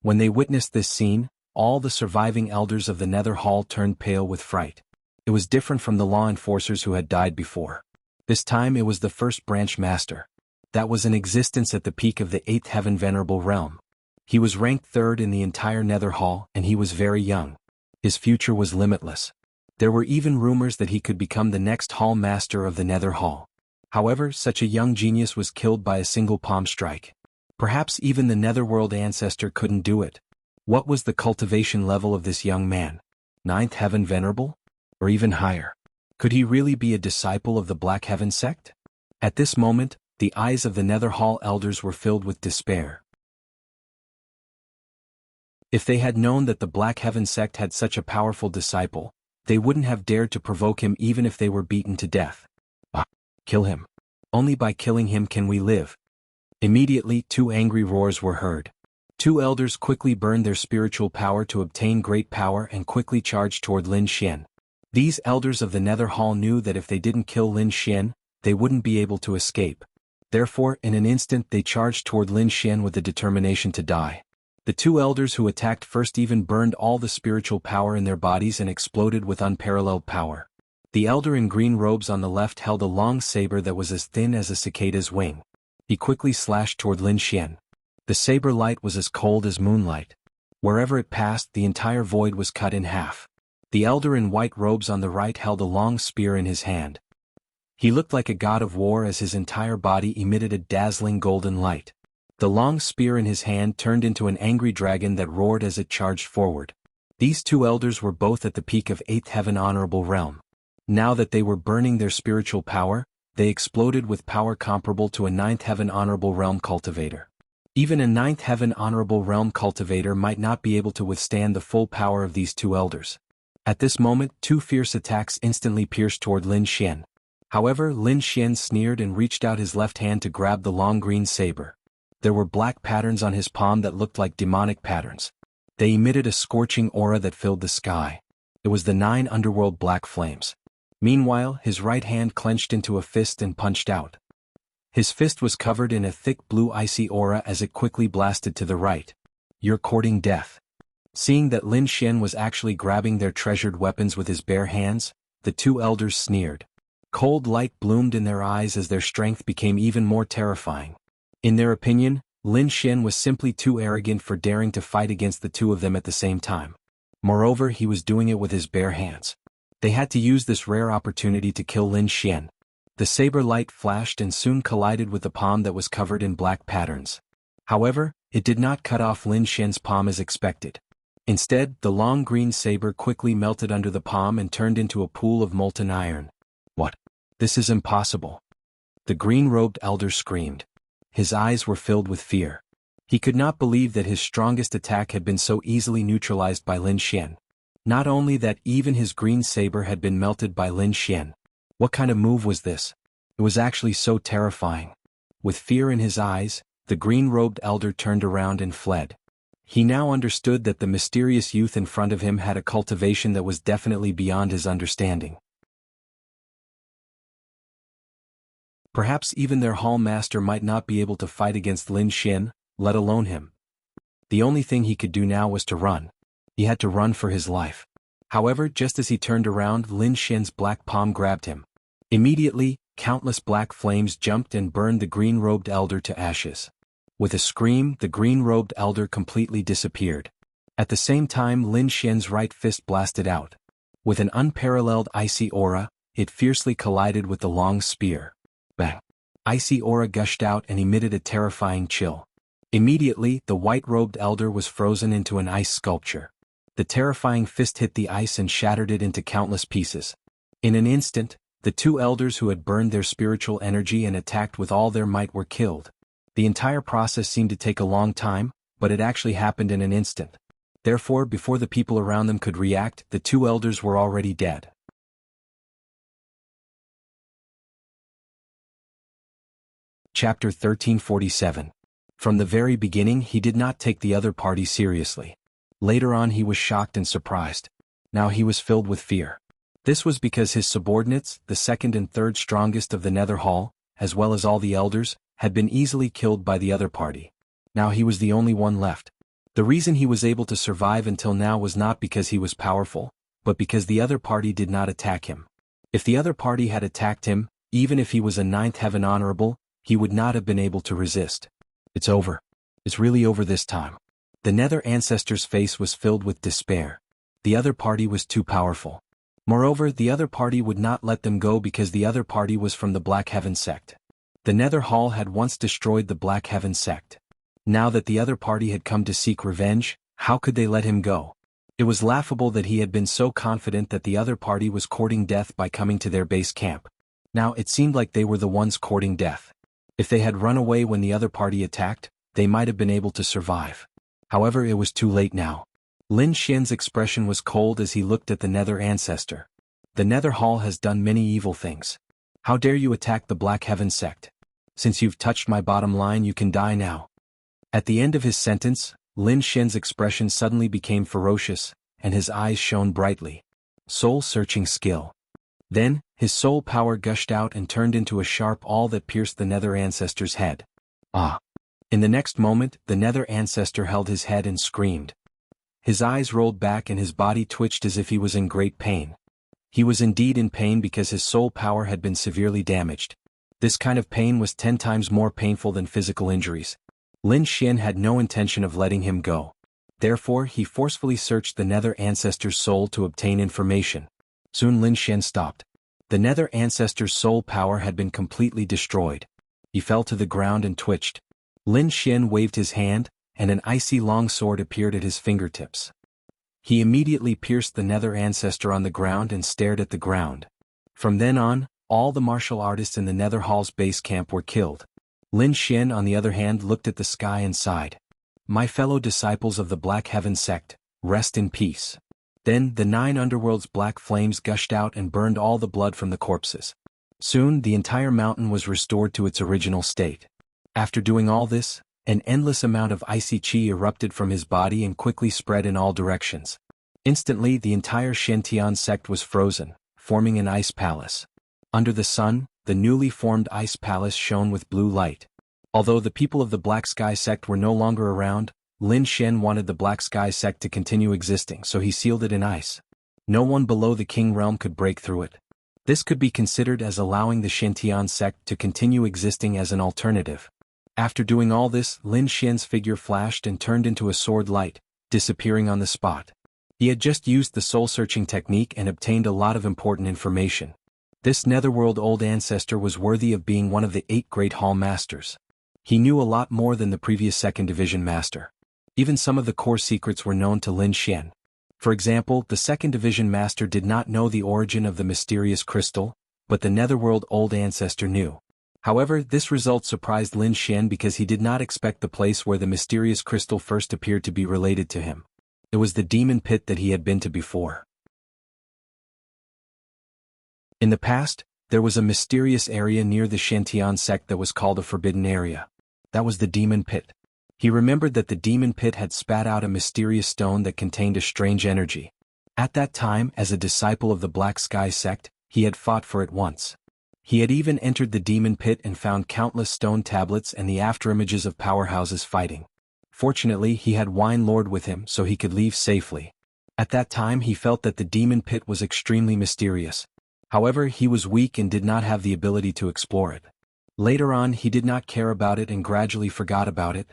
When they witnessed this scene, all the surviving elders of the Nether Hall turned pale with fright. It was different from the law enforcers who had died before. This time it was the first branch master. That was in existence at the peak of the 8th Heaven Venerable Realm. He was ranked 3rd in the entire Nether Hall, and he was very young. His future was limitless. There were even rumors that he could become the next Hall Master of the Nether Hall. However, such a young genius was killed by a single palm strike. Perhaps even the netherworld ancestor couldn't do it. What was the cultivation level of this young man? Ninth heaven venerable? Or even higher? Could he really be a disciple of the Black Heaven sect? At this moment, the eyes of the Nether Hall elders were filled with despair. If they had known that the Black Heaven sect had such a powerful disciple, they wouldn't have dared to provoke him even if they were beaten to death. Kill him. Only by killing him can we live. Immediately, two angry roars were heard. Two elders quickly burned their spiritual power to obtain great power and quickly charged toward Lin Xian. These elders of the Nether Hall knew that if they didn't kill Lin Xian, they wouldn't be able to escape. Therefore, in an instant they charged toward Lin Xian with the determination to die. The two elders who attacked first even burned all the spiritual power in their bodies and exploded with unparalleled power. The elder in green robes on the left held a long saber that was as thin as a cicada's wing. He quickly slashed toward Lin Xian. The saber light was as cold as moonlight. Wherever it passed, the entire void was cut in half. The elder in white robes on the right held a long spear in his hand. He looked like a god of war as his entire body emitted a dazzling golden light. The long spear in his hand turned into an angry dragon that roared as it charged forward. These two elders were both at the peak of 8th heaven honorable realm. Now that they were burning their spiritual power, they exploded with power comparable to a 9th heaven honorable realm cultivator. Even a 9th heaven honorable realm cultivator might not be able to withstand the full power of these two elders. At this moment, two fierce attacks instantly pierced toward Lin Xian. However, Lin Xian sneered and reached out his left hand to grab the long green saber. There were black patterns on his palm that looked like demonic patterns. They emitted a scorching aura that filled the sky. It was the 9 underworld black flames. Meanwhile, his right hand clenched into a fist and punched out. His fist was covered in a thick blue icy aura as it quickly blasted to the right. You're courting death. Seeing that Lin Xian was actually grabbing their treasured weapons with his bare hands, the two elders sneered. Cold light bloomed in their eyes as their strength became even more terrifying. In their opinion, Lin Xian was simply too arrogant for daring to fight against the two of them at the same time. Moreover, he was doing it with his bare hands. They had to use this rare opportunity to kill Lin Xian. The saber light flashed and soon collided with the palm that was covered in black patterns. However, it did not cut off Lin Xian's palm as expected. Instead, the long green saber quickly melted under the palm and turned into a pool of molten iron. What? This is impossible. The green-robed elder screamed. His eyes were filled with fear. He could not believe that his strongest attack had been so easily neutralized by Lin Xian. Not only that, even his green saber had been melted by Lin Xian. What kind of move was this? It was actually so terrifying. With fear in his eyes, the green-robed elder turned around and fled. He now understood that the mysterious youth in front of him had a cultivation that was definitely beyond his understanding. Perhaps even their hall master might not be able to fight against Lin Xian, let alone him. The only thing he could do now was to run. He had to run for his life. However, just as he turned around, Lin Xian's black palm grabbed him. Immediately, countless black flames jumped and burned the green-robed elder to ashes. With a scream, the green-robed elder completely disappeared. At the same time, Lin Xian's right fist blasted out. With an unparalleled icy aura, it fiercely collided with the long spear. Bang! Icy aura gushed out and emitted a terrifying chill. Immediately, the white-robed elder was frozen into an ice sculpture. The terrifying fist hit the ice and shattered it into countless pieces. In an instant, the two elders who had burned their spiritual energy and attacked with all their might were killed. The entire process seemed to take a long time, but it actually happened in an instant. Therefore, before the people around them could react, the two elders were already dead. Chapter 1347. From the very beginning, he did not take the other party seriously. Later on, he was shocked and surprised. Now he was filled with fear. This was because his subordinates, the second and third strongest of the Nether Hall, as well as all the elders, had been easily killed by the other party. Now he was the only one left. The reason he was able to survive until now was not because he was powerful, but because the other party did not attack him. If the other party had attacked him, even if he was a 9th heaven honorable, he would not have been able to resist. It's over. It's really over this time. The Nether ancestor's face was filled with despair. The other party was too powerful. Moreover, the other party would not let them go because the other party was from the Black Heaven sect. The Nether Hall had once destroyed the Black Heaven sect. Now that the other party had come to seek revenge, how could they let him go? It was laughable that he had been so confident that the other party was courting death by coming to their base camp. Now it seemed like they were the ones courting death. If they had run away when the other party attacked, they might have been able to survive. However, it was too late now. Lin Xian's expression was cold as he looked at the Nether Ancestor. The Nether Hall has done many evil things. How dare you attack the Black Heaven sect? Since you've touched my bottom line, you can die now. At the end of his sentence, Lin Xian's expression suddenly became ferocious, and his eyes shone brightly. Soul-searching skill. Then, his soul power gushed out and turned into a sharp awl that pierced the Nether Ancestor's head. Ah! In the next moment, the Nether Ancestor held his head and screamed. His eyes rolled back and his body twitched as if he was in great pain. He was indeed in pain because his soul power had been severely damaged. This kind of pain was 10 times more painful than physical injuries. Lin Xian had no intention of letting him go. Therefore, he forcefully searched the Nether Ancestor's soul to obtain information. Soon Lin Xian stopped. The Nether Ancestor's soul power had been completely destroyed. He fell to the ground and twitched. Lin Xian waved his hand, and an icy long sword appeared at his fingertips. He immediately pierced the Nether Ancestor on the ground and stared at the ground. From then on, all the martial artists in the Nether Hall's base camp were killed. Lin Xian, on the other hand, looked at the sky and sighed. My fellow disciples of the Black Heaven sect, rest in peace. Then the 9 underworld's black flames gushed out and burned all the blood from the corpses. Soon the entire mountain was restored to its original state. After doing all this, an endless amount of icy qi erupted from his body and quickly spread in all directions. Instantly the entire Shintian sect was frozen, forming an ice palace. Under the sun, the newly formed ice palace shone with blue light. Although the people of the Black Sky sect were no longer around, Lin Xian wanted the Black Sky sect to continue existing, so he sealed it in ice. No one below the King realm could break through it. This could be considered as allowing the Shintian sect to continue existing as an alternative. After doing all this, Lin Xian's figure flashed and turned into a sword light, disappearing on the spot. He had just used the soul-searching technique and obtained a lot of important information. This Netherworld Old Ancestor was worthy of being one of the 8 Great Hall Masters. He knew a lot more than the previous 2nd Division Master. Even some of the core secrets were known to Lin Xian. For example, the 2nd Division Master did not know the origin of the mysterious crystal, but the Netherworld Old Ancestor knew. However, this result surprised Lin Xian because he did not expect the place where the mysterious crystal first appeared to be related to him. It was the demon pit that he had been to before. In the past, there was a mysterious area near the Shintian sect that was called a forbidden area. That was the demon pit. He remembered that the demon pit had spat out a mysterious stone that contained a strange energy. At that time, as a disciple of the Black Sky sect, he had fought for it once. He had even entered the demon pit and found countless stone tablets and the afterimages of powerhouses fighting. Fortunately, he had Wine Lord with him so he could leave safely. At that time he felt that the demon pit was extremely mysterious. However, he was weak and did not have the ability to explore it. Later on he did not care about it and gradually forgot about it.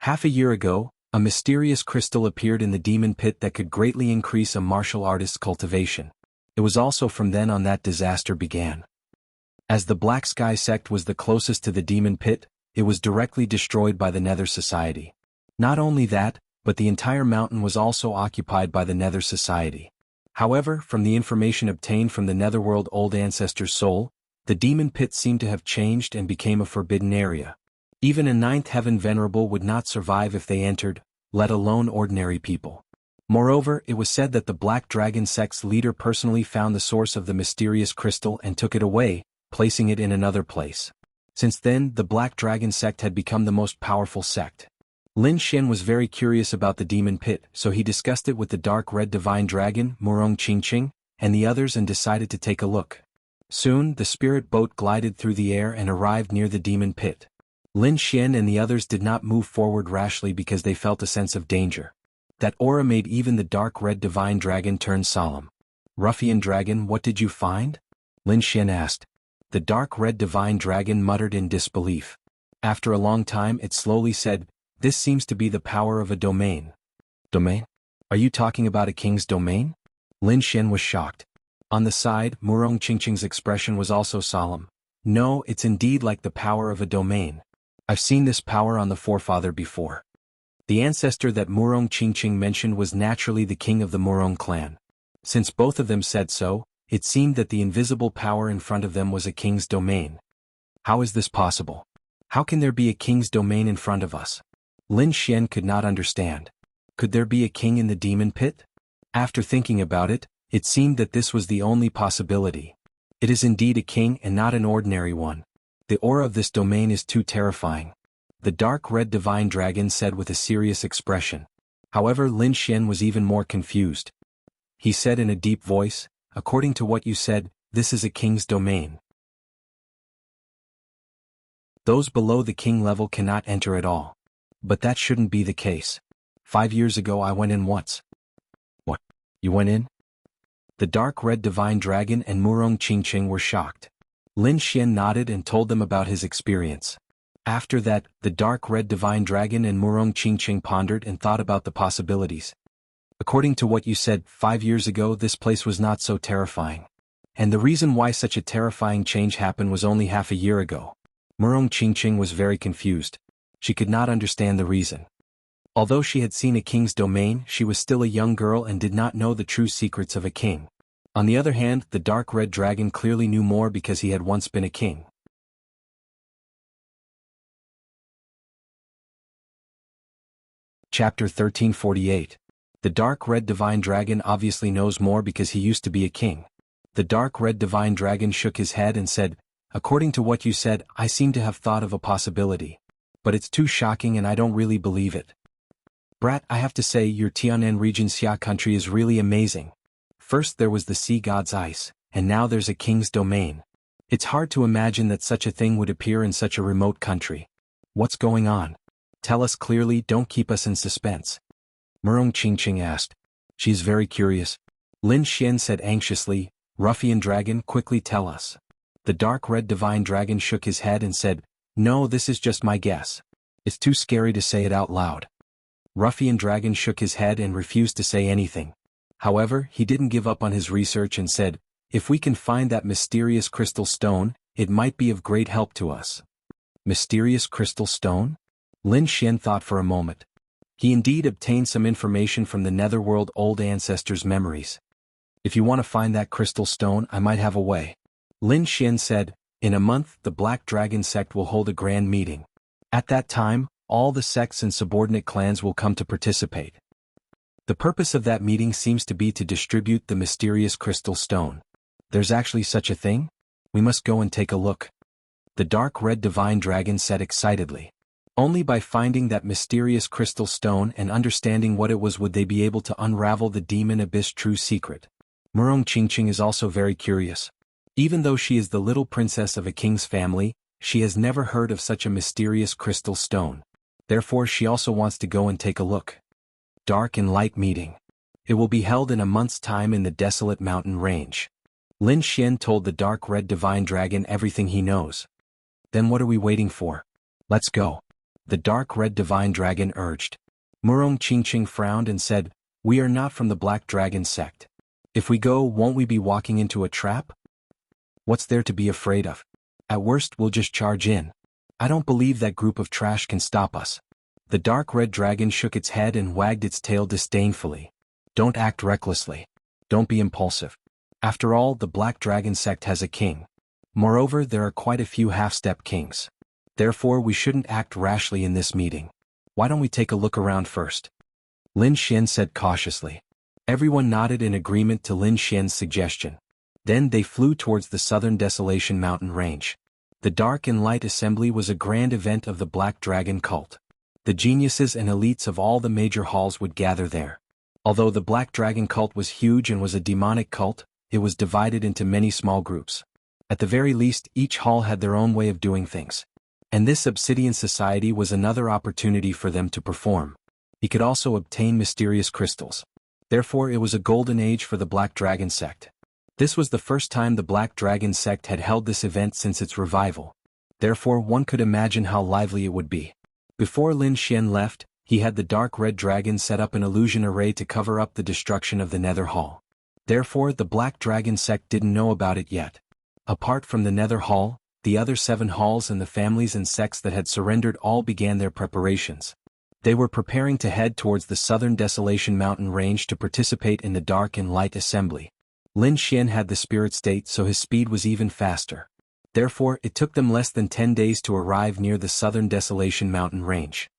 Half a year ago, a mysterious crystal appeared in the demon pit that could greatly increase a martial artist's cultivation. It was also from then on that disaster began. As the Black Sky sect was the closest to the demon pit, it was directly destroyed by the Nether Society. Not only that, but the entire mountain was also occupied by the Nether Society. However, from the information obtained from the Netherworld Old Ancestor's soul, the demon pit seemed to have changed and became a forbidden area. Even a 9th Heaven Venerable would not survive if they entered, let alone ordinary people. Moreover, it was said that the Black Dragon sect's leader personally found the source of the mysterious crystal and took it away, placing it in another place. Since then, the Black Dragon sect had become the most powerful sect. Lin Xian was very curious about the demon pit, so he discussed it with the dark red divine dragon, Murong Qingqing, and the others and decided to take a look. Soon, the spirit boat glided through the air and arrived near the demon pit. Lin Xian and the others did not move forward rashly because they felt a sense of danger. That aura made even the dark red divine dragon turn solemn. Ruffian dragon, what did you find? Lin Xian asked. The dark red divine dragon muttered in disbelief. After a long time it slowly said, this seems to be the power of a domain. Domain? Are you talking about a king's domain? Lin Xian was shocked. On the side, Murong Qingqing's expression was also solemn. No, it's indeed like the power of a domain. I've seen this power on the forefather before. The ancestor that Murong Qingqing mentioned was naturally the king of the Murong clan. Since both of them said so, it seemed that the invisible power in front of them was a king's domain. How is this possible? How can there be a king's domain in front of us? Lin Xian could not understand. Could there be a king in the demon pit? After thinking about it, it seemed that this was the only possibility. It is indeed a king and not an ordinary one. The aura of this domain is too terrifying. The dark red divine dragon said with a serious expression. However, Lin Xian was even more confused. He said in a deep voice, according to what you said, this is a king's domain. Those below the king level cannot enter at all. But that shouldn't be the case. 5 years ago I went in once. What? You went in? The dark red divine dragon and Murong Qingqing were shocked. Lin Xian nodded and told them about his experience. After that, the dark red divine dragon and Murong Qingqing pondered and thought about the possibilities. According to what you said, 5 years ago this place was not so terrifying. And the reason why such a terrifying change happened was only half a year ago. Murong Qingqing was very confused. She could not understand the reason. Although she had seen a king's domain, she was still a young girl and did not know the true secrets of a king. On the other hand, the dark red dragon clearly knew more because he had once been a king. Chapter 1348. The dark red divine dragon obviously knows more because he used to be a king. The dark red divine dragon shook his head and said, according to what you said, I seem to have thought of a possibility. But it's too shocking and I don't really believe it. Brat, I have to say your Tianan region Xia country is really amazing. First there was the sea god's ice, and now there's a king's domain. It's hard to imagine that such a thing would appear in such a remote country. What's going on? Tell us clearly, don't keep us in suspense. Murong Qingqing asked. She's very curious. Lin Xian said anxiously, Ruffian dragon, quickly tell us. The dark red divine dragon shook his head and said, no, this is just my guess. It's too scary to say it out loud. Ruffian dragon shook his head and refused to say anything. However, he didn't give up on his research and said, if we can find that mysterious crystal stone, it might be of great help to us. Mysterious crystal stone? Lin Xian thought for a moment. He indeed obtained some information from the netherworld old ancestors' memories. If you want to find that crystal stone, I might have a way. Lin Xian said, in a month the Black Dragon sect will hold a grand meeting. At that time, all the sects and subordinate clans will come to participate. The purpose of that meeting seems to be to distribute the mysterious crystal stone. There's actually such a thing? We must go and take a look. The dark red divine dragon said excitedly. Only by finding that mysterious crystal stone and understanding what it was would they be able to unravel the demon abyss' true secret. Murong Qingqing is also very curious. Even though she is the little princess of a king's family, she has never heard of such a mysterious crystal stone. Therefore she also wants to go and take a look. Dark and light meeting. It will be held in a month's time in the desolate mountain range. Lin Xian told the dark red divine dragon everything he knows. Then what are we waiting for? Let's go. The dark red divine dragon urged. Murong Qingqing frowned and said, we are not from the Black Dragon sect. If we go, won't we be walking into a trap? What's there to be afraid of? At worst we'll just charge in. I don't believe that group of trash can stop us. The dark red dragon shook its head and wagged its tail disdainfully. Don't act recklessly. Don't be impulsive. After all, the Black Dragon sect has a king. Moreover, there are quite a few half-step kings. Therefore we shouldn't act rashly in this meeting. Why don't we take a look around first? Lin Xian said cautiously. Everyone nodded in agreement to Lin Xian's suggestion. Then they flew towards the southern Desolation mountain range. The Dark and Light Assembly was a grand event of the Black Dragon cult. The geniuses and elites of all the major halls would gather there. Although the Black Dragon cult was huge and was a demonic cult, it was divided into many small groups. At the very least, each hall had their own way of doing things. And this Obsidian Society was another opportunity for them to perform. He could also obtain mysterious crystals. Therefore it was a golden age for the Black Dragon sect. This was the first time the Black Dragon sect had held this event since its revival. Therefore one could imagine how lively it would be. Before Lin Xian left, he had the dark red dragon set up an illusion array to cover up the destruction of the Nether Hall. Therefore the Black Dragon sect didn't know about it yet. Apart from the Nether Hall, the other 7 halls and the families and sects that had surrendered all began their preparations. They were preparing to head towards the southern Desolation Mountain Range to participate in the Dark and Light Assembly. Lin Xian had the spirit state, so his speed was even faster. Therefore, it took them less than 10 days to arrive near the southern Desolation Mountain Range.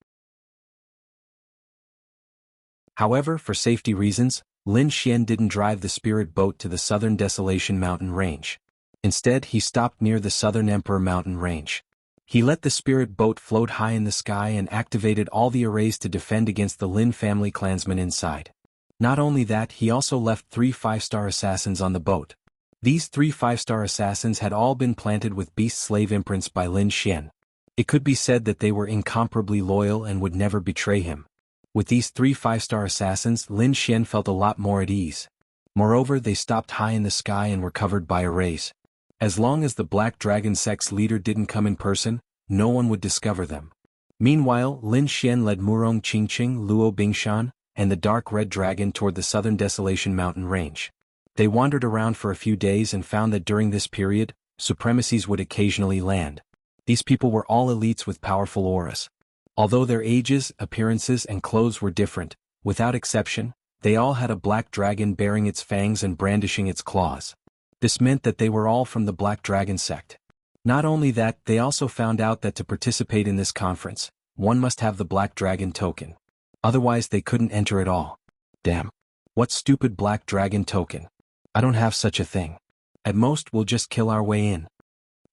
However, for safety reasons, Lin Xian didn't drive the spirit boat to the southern Desolation Mountain Range. Instead, he stopped near the southern Emperor Mountain Range. He let the spirit boat float high in the sky and activated all the arrays to defend against the Lin family clansmen inside. Not only that, he also left 3 5-star assassins on the boat. These 3 5-star assassins had all been planted with beast slave imprints by Lin Xian. It could be said that they were incomparably loyal and would never betray him. With these 3 5-star assassins, Lin Xian felt a lot more at ease. Moreover, they stopped high in the sky and were covered by arrays. As long as the Black Dragon sect's leader didn't come in person, no one would discover them. Meanwhile, Lin Xian led Murong Qingqing, Luo Bingshan, and the Dark Red Dragon toward the southern Desolation Mountain Range. They wandered around for a few days and found that during this period, supremacies would occasionally land. These people were all elites with powerful auras. Although their ages, appearances, and clothes were different, without exception, they all had a black dragon bearing its fangs and brandishing its claws. This meant that they were all from the Black Dragon sect. Not only that, they also found out that to participate in this conference, one must have the Black Dragon token. Otherwise they couldn't enter at all. Damn. What stupid Black Dragon token. I don't have such a thing. At most we'll just kill our way in.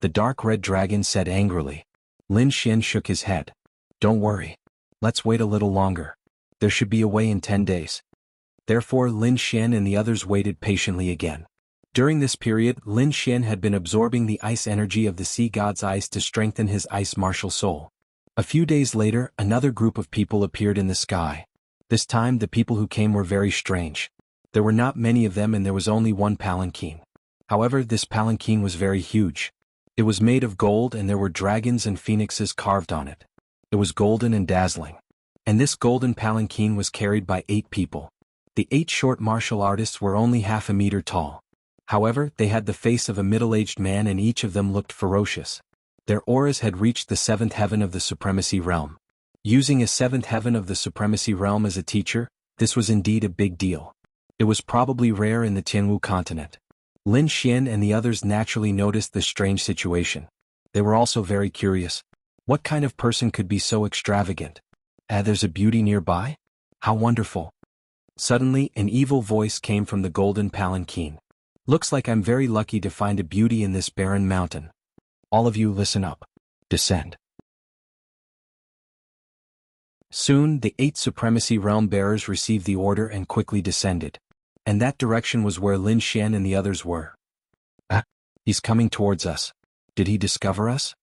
The Dark Red Dragon said angrily. Lin Xian shook his head. Don't worry. Let's wait a little longer. There should be a way in 10 days. Therefore Lin Xian and the others waited patiently again. During this period, Lin Xian had been absorbing the ice energy of the sea god's ice to strengthen his ice martial soul. A few days later, another group of people appeared in the sky. This time the people who came were very strange. There were not many of them and there was only one palanquin. However, this palanquin was very huge. It was made of gold and there were dragons and phoenixes carved on it. It was golden and dazzling. And this golden palanquin was carried by 8 people. The 8 short martial artists were only half a meter tall. However, they had the face of a middle-aged man and each of them looked ferocious. Their auras had reached the 7th heaven of the Supremacy Realm. Using a 7th heaven of the Supremacy Realm as a teacher, this was indeed a big deal. It was probably rare in the Jianghu continent. Lin Xian and the others naturally noticed this strange situation. They were also very curious. What kind of person could be so extravagant? There's a beauty nearby? How wonderful. Suddenly, an evil voice came from the golden palanquin. Looks like I'm very lucky to find a beauty in this barren mountain. All of you listen up. Descend. Soon, the 8 Supremacy Realm bearers received the order and quickly descended. And that direction was where Lin Xian and the others were. He's coming towards us. Did he discover us?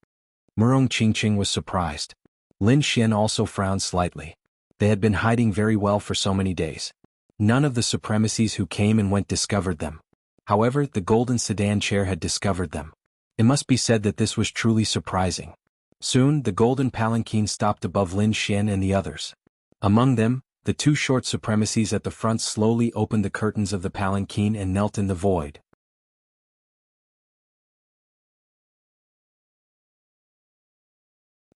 Murong Qingqing was surprised. Lin Xian also frowned slightly. They had been hiding very well for so many days. None of the supremacies who came and went discovered them. However, the golden sedan chair had discovered them. It must be said that this was truly surprising. Soon, the golden palanquin stopped above Lin Xian and the others. Among them, the 2 short supremacies at the front slowly opened the curtains of the palanquin and knelt in the void.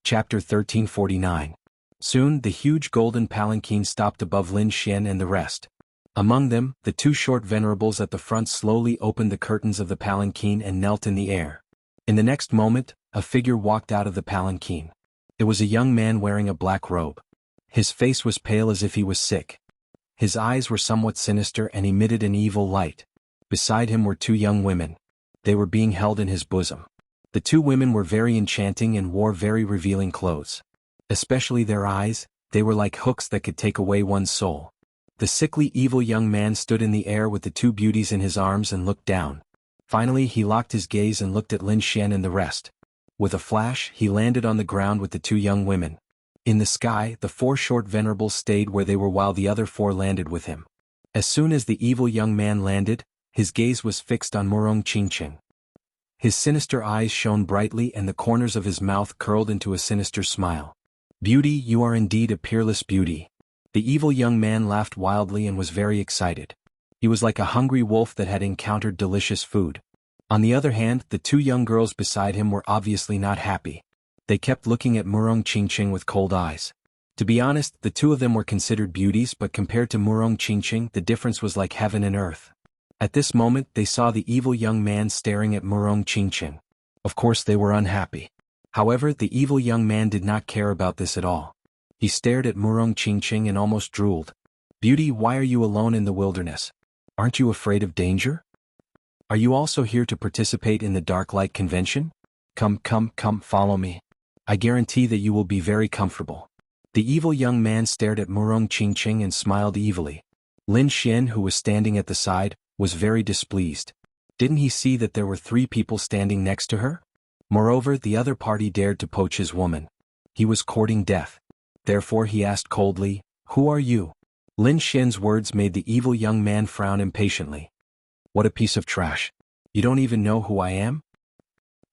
Chapter 1349. Soon, the huge golden palanquin stopped above Lin Xian and the rest. Among them, the 2 short venerables at the front slowly opened the curtains of the palanquin and knelt in the air. In the next moment, a figure walked out of the palanquin. It was a young man wearing a black robe. His face was pale as if he was sick. His eyes were somewhat sinister and emitted an evil light. Beside him were 2 young women. They were being held in his bosom. The 2 women were very enchanting and wore very revealing clothes. Especially their eyes, they were like hooks that could take away one's soul. The sickly evil young man stood in the air with the 2 beauties in his arms and looked down. Finally he locked his gaze and looked at Lin Xian and the rest. With a flash, he landed on the ground with the 2 young women. In the sky, the 4 short venerables stayed where they were while the other 4 landed with him. As soon as the evil young man landed, his gaze was fixed on Murong Qingqing. His sinister eyes shone brightly and the corners of his mouth curled into a sinister smile. Beauty, you are indeed a peerless beauty. The evil young man laughed wildly and was very excited. He was like a hungry wolf that had encountered delicious food. On the other hand, the two young girls beside him were obviously not happy. They kept looking at Murong Qingqing with cold eyes. To be honest, the two of them were considered beauties, but compared to Murong Qingqing, the difference was like heaven and earth. At this moment, they saw the evil young man staring at Murong Qingqing. Of course they were unhappy. However, the evil young man did not care about this at all. He stared at Murong Qingqing and almost drooled. "Beauty, why are you alone in the wilderness? Aren't you afraid of danger? Are you also here to participate in the Dark Light Convention? Come, follow me. I guarantee that you will be very comfortable." The evil young man stared at Murong Qingqing and smiled evilly. Lin Xian, who was standing at the side, was very displeased. Didn't he see that there were 3 people standing next to her? Moreover, the other party dared to poach his woman. He was courting death. Therefore he asked coldly, "Who are you?" Lin Xian's words made the evil young man frown impatiently. "What a piece of trash. You don't even know who I am?"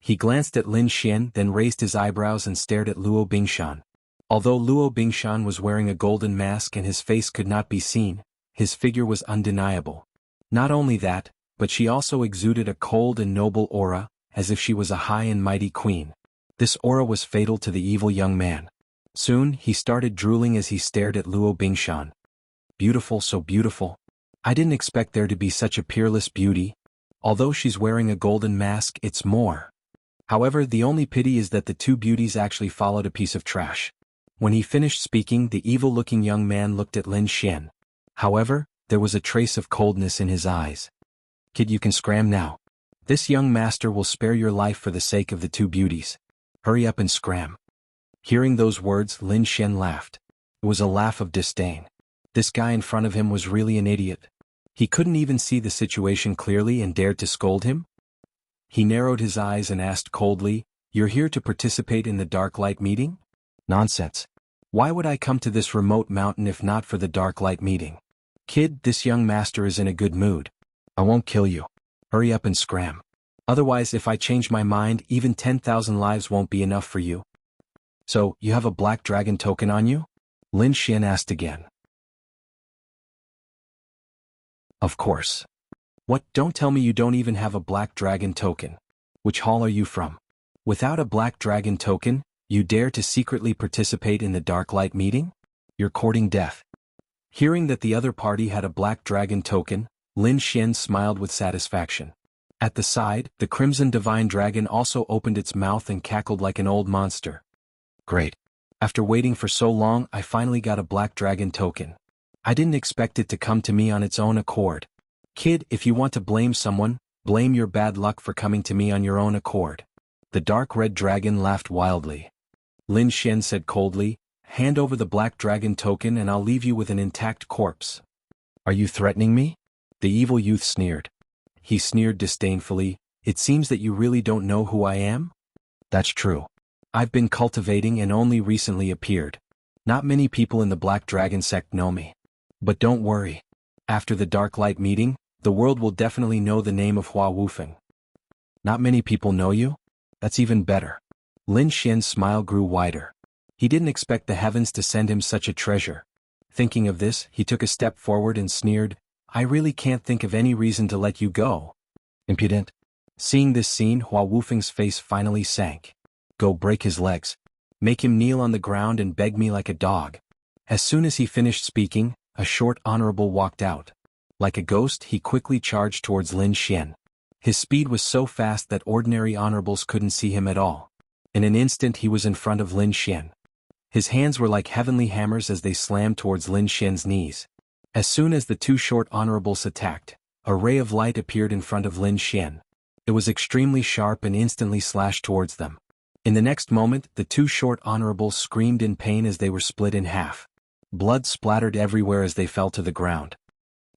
He glanced at Lin Xian, then raised his eyebrows and stared at Luo Bingshan. Although Luo Bingshan was wearing a golden mask and his face could not be seen, his figure was undeniable. Not only that, but she also exuded a cold and noble aura, as if she was a high and mighty queen. This aura was fatal to the evil young man. Soon, he started drooling as he stared at Luo Bingshan. "Beautiful, so beautiful. I didn't expect there to be such a peerless beauty. Although she's wearing a golden mask, it's more. However, the only pity is that the 2 beauties actually followed a piece of trash." When he finished speaking, the evil-looking young man looked at Lin Xian. However, there was a trace of coldness in his eyes. "Kid, you can scram now. This young master will spare your life for the sake of the 2 beauties. Hurry up and scram." Hearing those words, Lin Xian laughed. It was a laugh of disdain. This guy in front of him was really an idiot. He couldn't even see the situation clearly and dared to scold him? He narrowed his eyes and asked coldly, "You're here to participate in the Dark Light meeting?" "Nonsense. Why would I come to this remote mountain if not for the Dark Light meeting? Kid, this young master is in a good mood. I won't kill you. Hurry up and scram. Otherwise, if I change my mind, even 10,000 lives won't be enough for you." "So, you have a black dragon token on you?" Lin Xian asked again. "Of course. What, don't tell me you don't even have a black dragon token. Which hall are you from? Without a black dragon token, you dare to secretly participate in the Dark Light meeting? You're courting death." Hearing that the other party had a black dragon token, Lin Xian smiled with satisfaction. At the side, the Crimson Divine Dragon also opened its mouth and cackled like an old monster. "Great. After waiting for so long, I finally got a black dragon token. I didn't expect it to come to me on its own accord. Kid, if you want to blame someone, blame your bad luck for coming to me on your own accord." The dark red dragon laughed wildly. Lin Xian said coldly, "Hand over the black dragon token and I'll leave you with an intact corpse." "Are you threatening me?" The evil youth sneered. He sneered disdainfully, "It seems that you really don't know who I am?" "That's true. I've been cultivating and only recently appeared. Not many people in the Black Dragon sect know me. But don't worry. After the Dark Light meeting, the world will definitely know the name of Hua Wufeng." "Not many people know you? That's even better." Lin Xian's smile grew wider. He didn't expect the heavens to send him such a treasure. Thinking of this, he took a step forward and sneered, "I really can't think of any reason to let you go." "Impudent." Seeing this scene, Hua Wufeng's face finally sank. "Go break his legs. Make him kneel on the ground and beg me like a dog." As soon as he finished speaking, a short honorable walked out. Like a ghost, he quickly charged towards Lin Xian. His speed was so fast that ordinary honorables couldn't see him at all. In an instant he was in front of Lin Xian. His hands were like heavenly hammers as they slammed towards Lin Xian's knees. As soon as the 2 short honorables attacked, a ray of light appeared in front of Lin Xian. It was extremely sharp and instantly slashed towards them. In the next moment, the 2 short honorables screamed in pain as they were split in half. Blood splattered everywhere as they fell to the ground.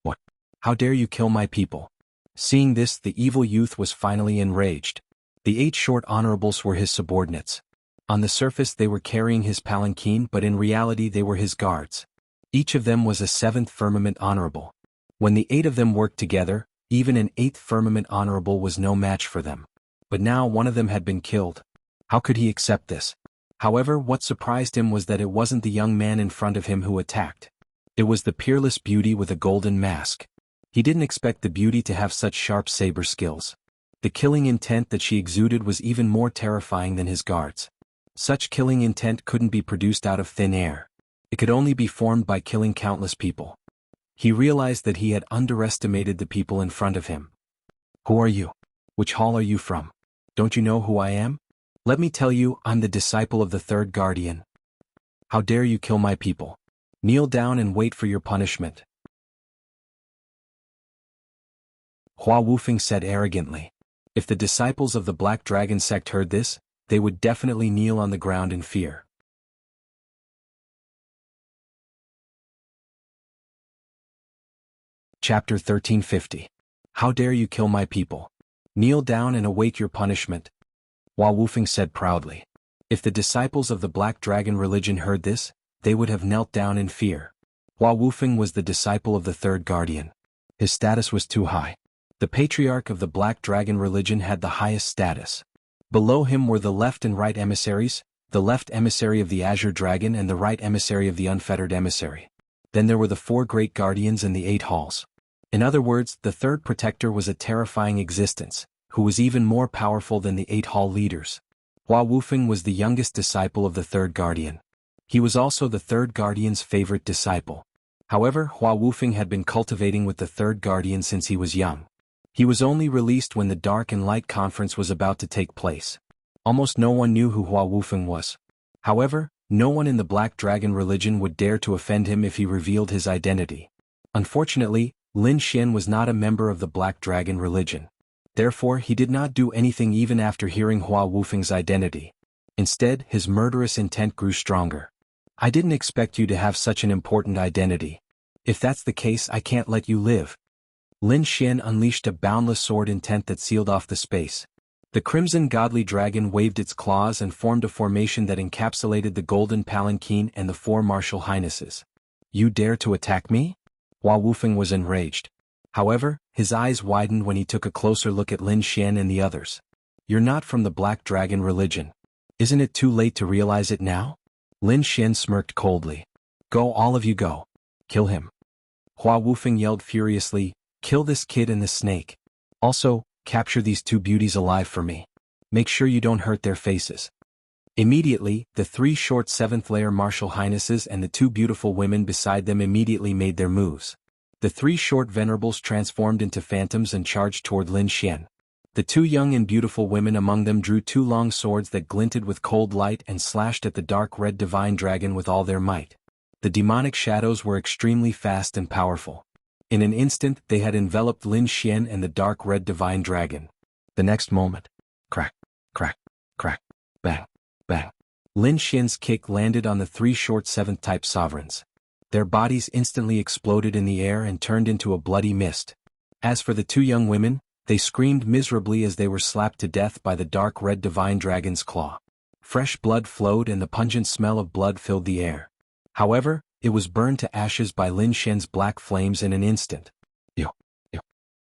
"What? How dare you kill my people?" Seeing this, the evil youth was finally enraged. The 8 short honorables were his subordinates. On the surface they were carrying his palanquin, but in reality they were his guards. Each of them was a 7th firmament honorable. When the 8 of them worked together, even an 8th firmament honorable was no match for them. But now one of them had been killed. How could he accept this? However, what surprised him was that it wasn't the young man in front of him who attacked. It was the peerless beauty with a golden mask. He didn't expect the beauty to have such sharp saber skills. The killing intent that she exuded was even more terrifying than his guards. Such killing intent couldn't be produced out of thin air. It could only be formed by killing countless people. He realized that he had underestimated the people in front of him. Who are you? Which hall are you from? Don't you know who I am? Let me tell you, I'm the disciple of the third guardian. How dare you kill my people? Kneel down and wait for your punishment. Hua Wufeng said arrogantly. If the disciples of the Black Dragon sect heard this, they would definitely kneel on the ground in fear. Chapter 1350. How dare you kill my people? Kneel down and await your punishment. Hua Wufeng said proudly. If the disciples of the Black Dragon religion heard this, they would have knelt down in fear. Hua Wufeng was the disciple of the third guardian. His status was too high. The patriarch of the Black Dragon religion had the highest status. Below him were the left and right emissaries, the left emissary of the Azure Dragon and the right emissary of the Unfettered Emissary. Then there were the 4 great guardians and the 8 halls. In other words, the third protector was a terrifying existence, who was even more powerful than the 8 hall leaders. Hua Wufeng was the youngest disciple of the third guardian. He was also the third guardian's favorite disciple. However, Hua Wufeng had been cultivating with the third guardian since he was young. He was only released when the Dark and Light Conference was about to take place. Almost no one knew who Hua Wufeng was. However, no one in the Black Dragon religion would dare to offend him if he revealed his identity. Unfortunately, Lin Xian was not a member of the Black Dragon religion. Therefore, he did not do anything even after hearing Hua Wufeng's identity. Instead, his murderous intent grew stronger. I didn't expect you to have such an important identity. If that's the case, I can't let you live. Lin Xian unleashed a boundless sword intent that sealed off the space. The Crimson Godly Dragon waved its claws and formed a formation that encapsulated the Golden Palanquin and the 4 martial highnesses. You dare to attack me? Hua Wufeng was enraged. However, his eyes widened when he took a closer look at Lin Xian and the others. You're not from the Black Dragon religion. Isn't it too late to realize it now? Lin Xian smirked coldly. Go, all of you go. Kill him. Hua Wufeng yelled furiously, kill this kid and the snake. Also, capture these 2 beauties alive for me. Make sure you don't hurt their faces. Immediately, the 3 short 7th-layer martial highnesses and the 2 beautiful women beside them immediately made their moves. The 3 short venerables transformed into phantoms and charged toward Lin Xian. The 2 young and beautiful women among them drew 2 long swords that glinted with cold light and slashed at the dark red divine dragon with all their might. The demonic shadows were extremely fast and powerful. In an instant, they had enveloped Lin Xian and the dark red divine dragon. The next moment, crack, crack, crack, bang, bang. Lin Xian's kick landed on the 3 short 7th-type sovereigns. Their bodies instantly exploded in the air and turned into a bloody mist. As for the 2 young women, they screamed miserably as they were slapped to death by the dark red divine dragon's claw. Fresh blood flowed and the pungent smell of blood filled the air. However, it was burned to ashes by Lin Xian's black flames in an instant. Ew.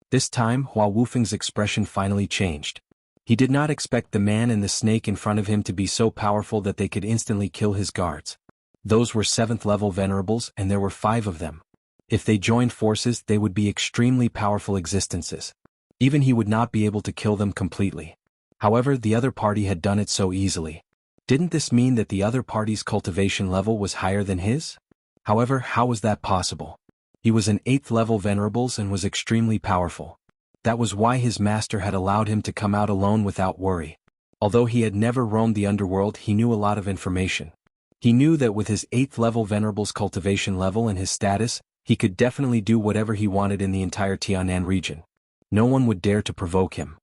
This time, Hua Wufeng's expression finally changed. He did not expect the man and the snake in front of him to be so powerful that they could instantly kill his guards. Those were 7th-level venerables and there were 5 of them. If they joined forces, they would be extremely powerful existences. Even he would not be able to kill them completely. However, the other party had done it so easily. Didn't this mean that the other party's cultivation level was higher than his? However, how was that possible? He was an 8th-level venerables and was extremely powerful. That was why his master had allowed him to come out alone without worry. Although he had never roamed the underworld, he knew a lot of information. He knew that with his 8th-level venerables cultivation level and his status, he could definitely do whatever he wanted in the entire Tianan region. No one would dare to provoke him.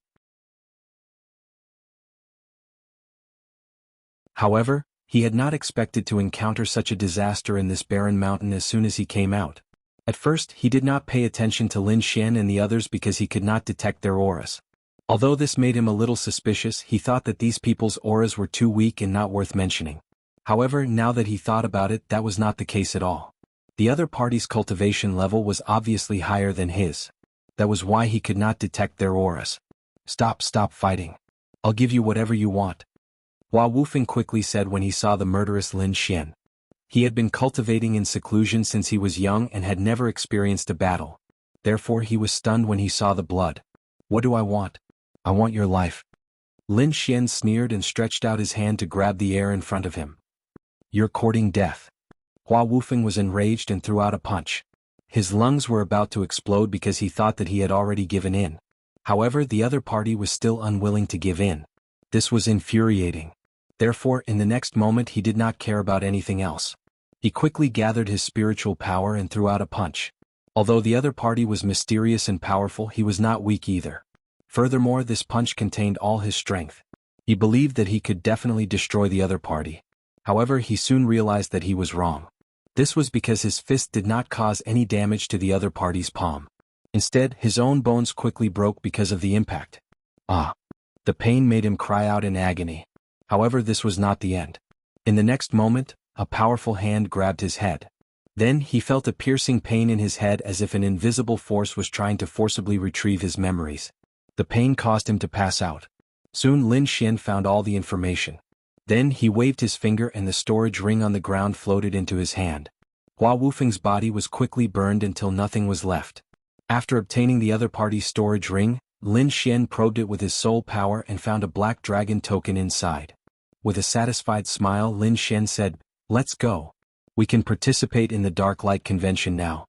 However, he had not expected to encounter such a disaster in this barren mountain as soon as he came out. At first, he did not pay attention to Lin Xian and the others because he could not detect their auras. Although this made him a little suspicious, he thought that these people's auras were too weak and not worth mentioning. However, now that he thought about it, that was not the case at all. The other party's cultivation level was obviously higher than his. That was why he could not detect their auras. Stop fighting. I'll give you whatever you want. Hua Wufeng quickly said when he saw the murderous Lin Xian. He had been cultivating in seclusion since he was young and had never experienced a battle. Therefore he was stunned when he saw the blood. What do I want? I want your life. Lin Xian sneered and stretched out his hand to grab the air in front of him. You're courting death. Hua Wufeng was enraged and threw out a punch. His lungs were about to explode because he thought that he had already given in. However, the other party was still unwilling to give in. This was infuriating. Therefore, in the next moment he did not care about anything else. He quickly gathered his spiritual power and threw out a punch. Although the other party was mysterious and powerful, he was not weak either. Furthermore, this punch contained all his strength. He believed that he could definitely destroy the other party. However, he soon realized that he was wrong. This was because his fist did not cause any damage to the other party's palm. Instead, his own bones quickly broke because of the impact. Ah! The pain made him cry out in agony. However, this was not the end. In the next moment, a powerful hand grabbed his head. Then he felt a piercing pain in his head as if an invisible force was trying to forcibly retrieve his memories. The pain caused him to pass out. Soon Lin Xian found all the information. Then he waved his finger and the storage ring on the ground floated into his hand. Hua Wufeng's body was quickly burned until nothing was left. After obtaining the other party's storage ring, Lin Xian probed it with his soul power and found a black dragon token inside. With a satisfied smile, Lin Xian said, "Let's go. We can participate in the Dark Light Convention now."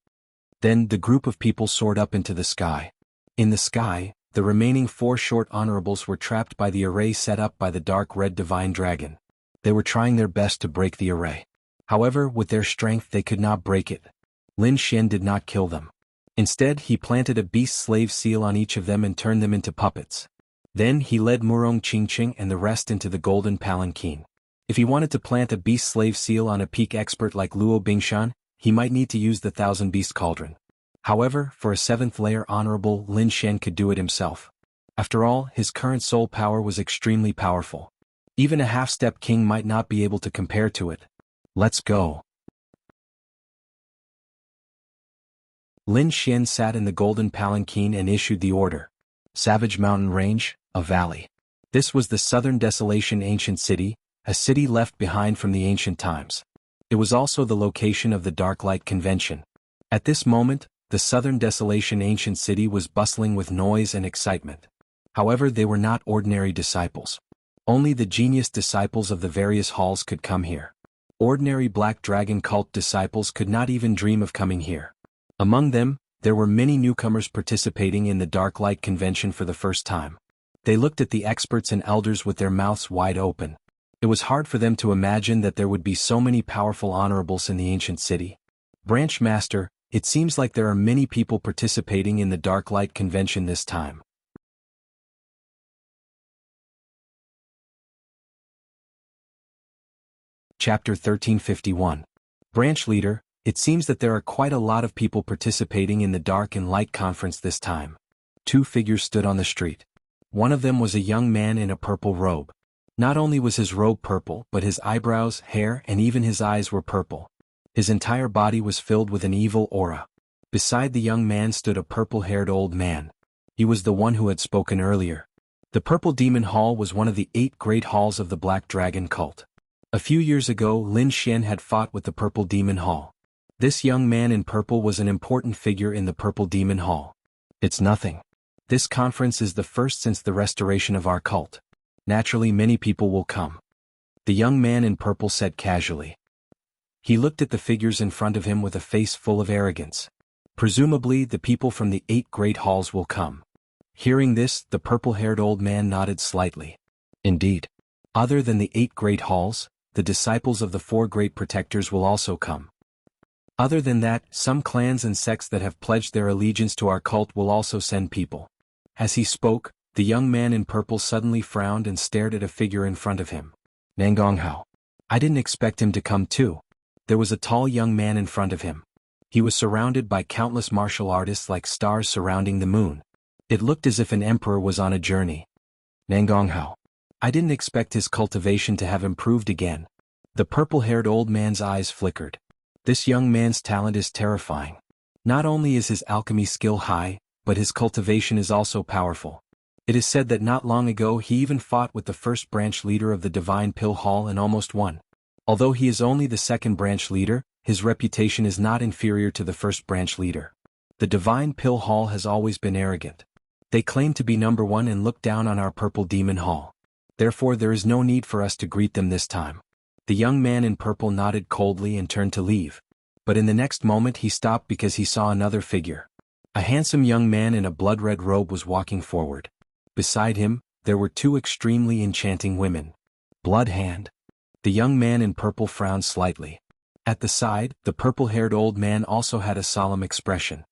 Then the group of people soared up into the sky. In the sky, the remaining 4 short honorables were trapped by the array set up by the dark red divine dragon. They were trying their best to break the array. However, with their strength they could not break it. Lin Xian did not kill them. Instead, he planted a beast slave seal on each of them and turned them into puppets. Then he led Murong Qingqing and the rest into the golden palanquin. If he wanted to plant a beast slave seal on a peak expert like Luo Bingshan, he might need to use the Thousand Beast Cauldron. However, for a 7th layer honorable, Lin Xian could do it himself. After all, his current soul power was extremely powerful. Even a half-step king might not be able to compare to it. Let's go. Lin Xian sat in the golden palanquin and issued the order. Savage Mountain Range, a valley. This was the Southern Desolation ancient city, a city left behind from the ancient times. It was also the location of the Dark Light Convention. At this moment, the Southern Desolation ancient city was bustling with noise and excitement. However, they were not ordinary disciples. Only the genius disciples of the various halls could come here. Ordinary Black Dragon cult disciples could not even dream of coming here. Among them, there were many newcomers participating in the Dark Light Convention for the first time. They looked at the experts and elders with their mouths wide open. It was hard for them to imagine that there would be so many powerful honorables in the ancient city. Branch Master, it seems like there are many people participating in the Dark Light Convention this time. Chapter 1351. Branch Leader, it seems that there are quite a lot of people participating in the Dark and Light Conference this time. 2 figures stood on the street. One of them was a young man in a purple robe. Not only was his robe purple, but his eyebrows, hair, and even his eyes were purple. His entire body was filled with an evil aura. Beside the young man stood a purple-haired old man. He was the one who had spoken earlier. The Purple Demon Hall was one of the 8 great halls of the Black Dragon cult. A few years ago, Lin Xian had fought with the Purple Demon Hall. This young man in purple was an important figure in the Purple Demon Hall. It's nothing. This conference is the first since the restoration of our cult. Naturally, many people will come. The young man in purple said casually. He looked at the figures in front of him with a face full of arrogance. Presumably, the people from the 8 great halls will come. Hearing this, the purple-haired old man nodded slightly. Indeed. Other than the 8 great halls, the disciples of the 4 great protectors will also come. Other than that, some clans and sects that have pledged their allegiance to our cult will also send people. As he spoke, the young man in purple suddenly frowned and stared at a figure in front of him. Nangonghao. I didn't expect him to come too. There was a tall young man in front of him. He was surrounded by countless martial artists like stars surrounding the moon. It looked as if an emperor was on a journey. Nangonghao. I didn't expect his cultivation to have improved again. The purple-haired old man's eyes flickered. This young man's talent is terrifying. Not only is his alchemy skill high, but his cultivation is also powerful. It is said that not long ago he even fought with the first branch leader of the Divine Pill Hall and almost won. Although he is only the second branch leader, his reputation is not inferior to the first branch leader. The Divine Pill Hall has always been arrogant. They claim to be number one and look down on our purple demon hall. Therefore there is no need for us to greet them this time. The young man in purple nodded coldly and turned to leave. But in the next moment he stopped because he saw another figure. A handsome young man in a blood-red robe was walking forward. Beside him, there were two extremely enchanting women. Bloodhand. The young man in purple frowned slightly. At the side, the purple-haired old man also had a solemn expression.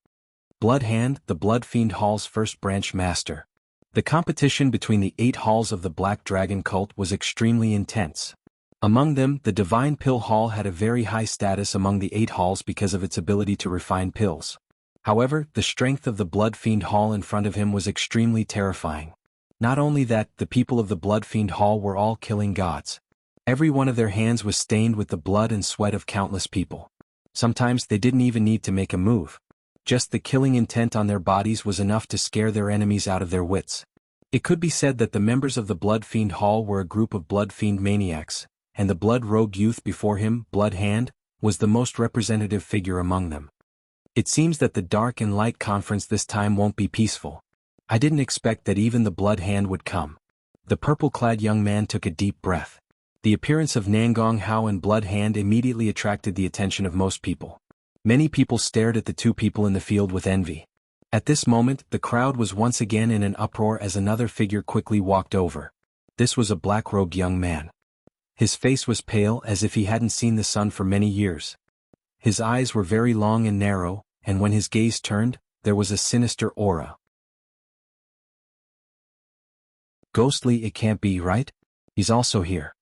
Bloodhand, the Blood Fiend Hall's first branch master. The competition between the 8 halls of the Black Dragon cult was extremely intense. Among them, the Divine Pill Hall had a very high status among the 8 halls because of its ability to refine pills. However, the strength of the Blood Fiend Hall in front of him was extremely terrifying. Not only that, the people of the Blood Fiend Hall were all killing gods. Every one of their hands was stained with the blood and sweat of countless people. Sometimes they didn't even need to make a move. Just the killing intent on their bodies was enough to scare their enemies out of their wits. It could be said that the members of the Blood Fiend Hall were a group of Blood Fiend maniacs, and the Blood Rogue youth before him, Blood Hand, was the most representative figure among them. It seems that the Dark and Light Conference this time won't be peaceful. I didn't expect that even the Blood Hand would come. The purple-clad young man took a deep breath. The appearance of Nangong Hao and Blood Hand immediately attracted the attention of most people. Many people stared at the two people in the field with envy. At this moment, the crowd was once again in an uproar as another figure quickly walked over. This was a black-robed young man. His face was pale as if he hadn't seen the sun for many years. His eyes were very long and narrow, and when his gaze turned, there was a sinister aura. Ghostly, it can't be, right? He's also here.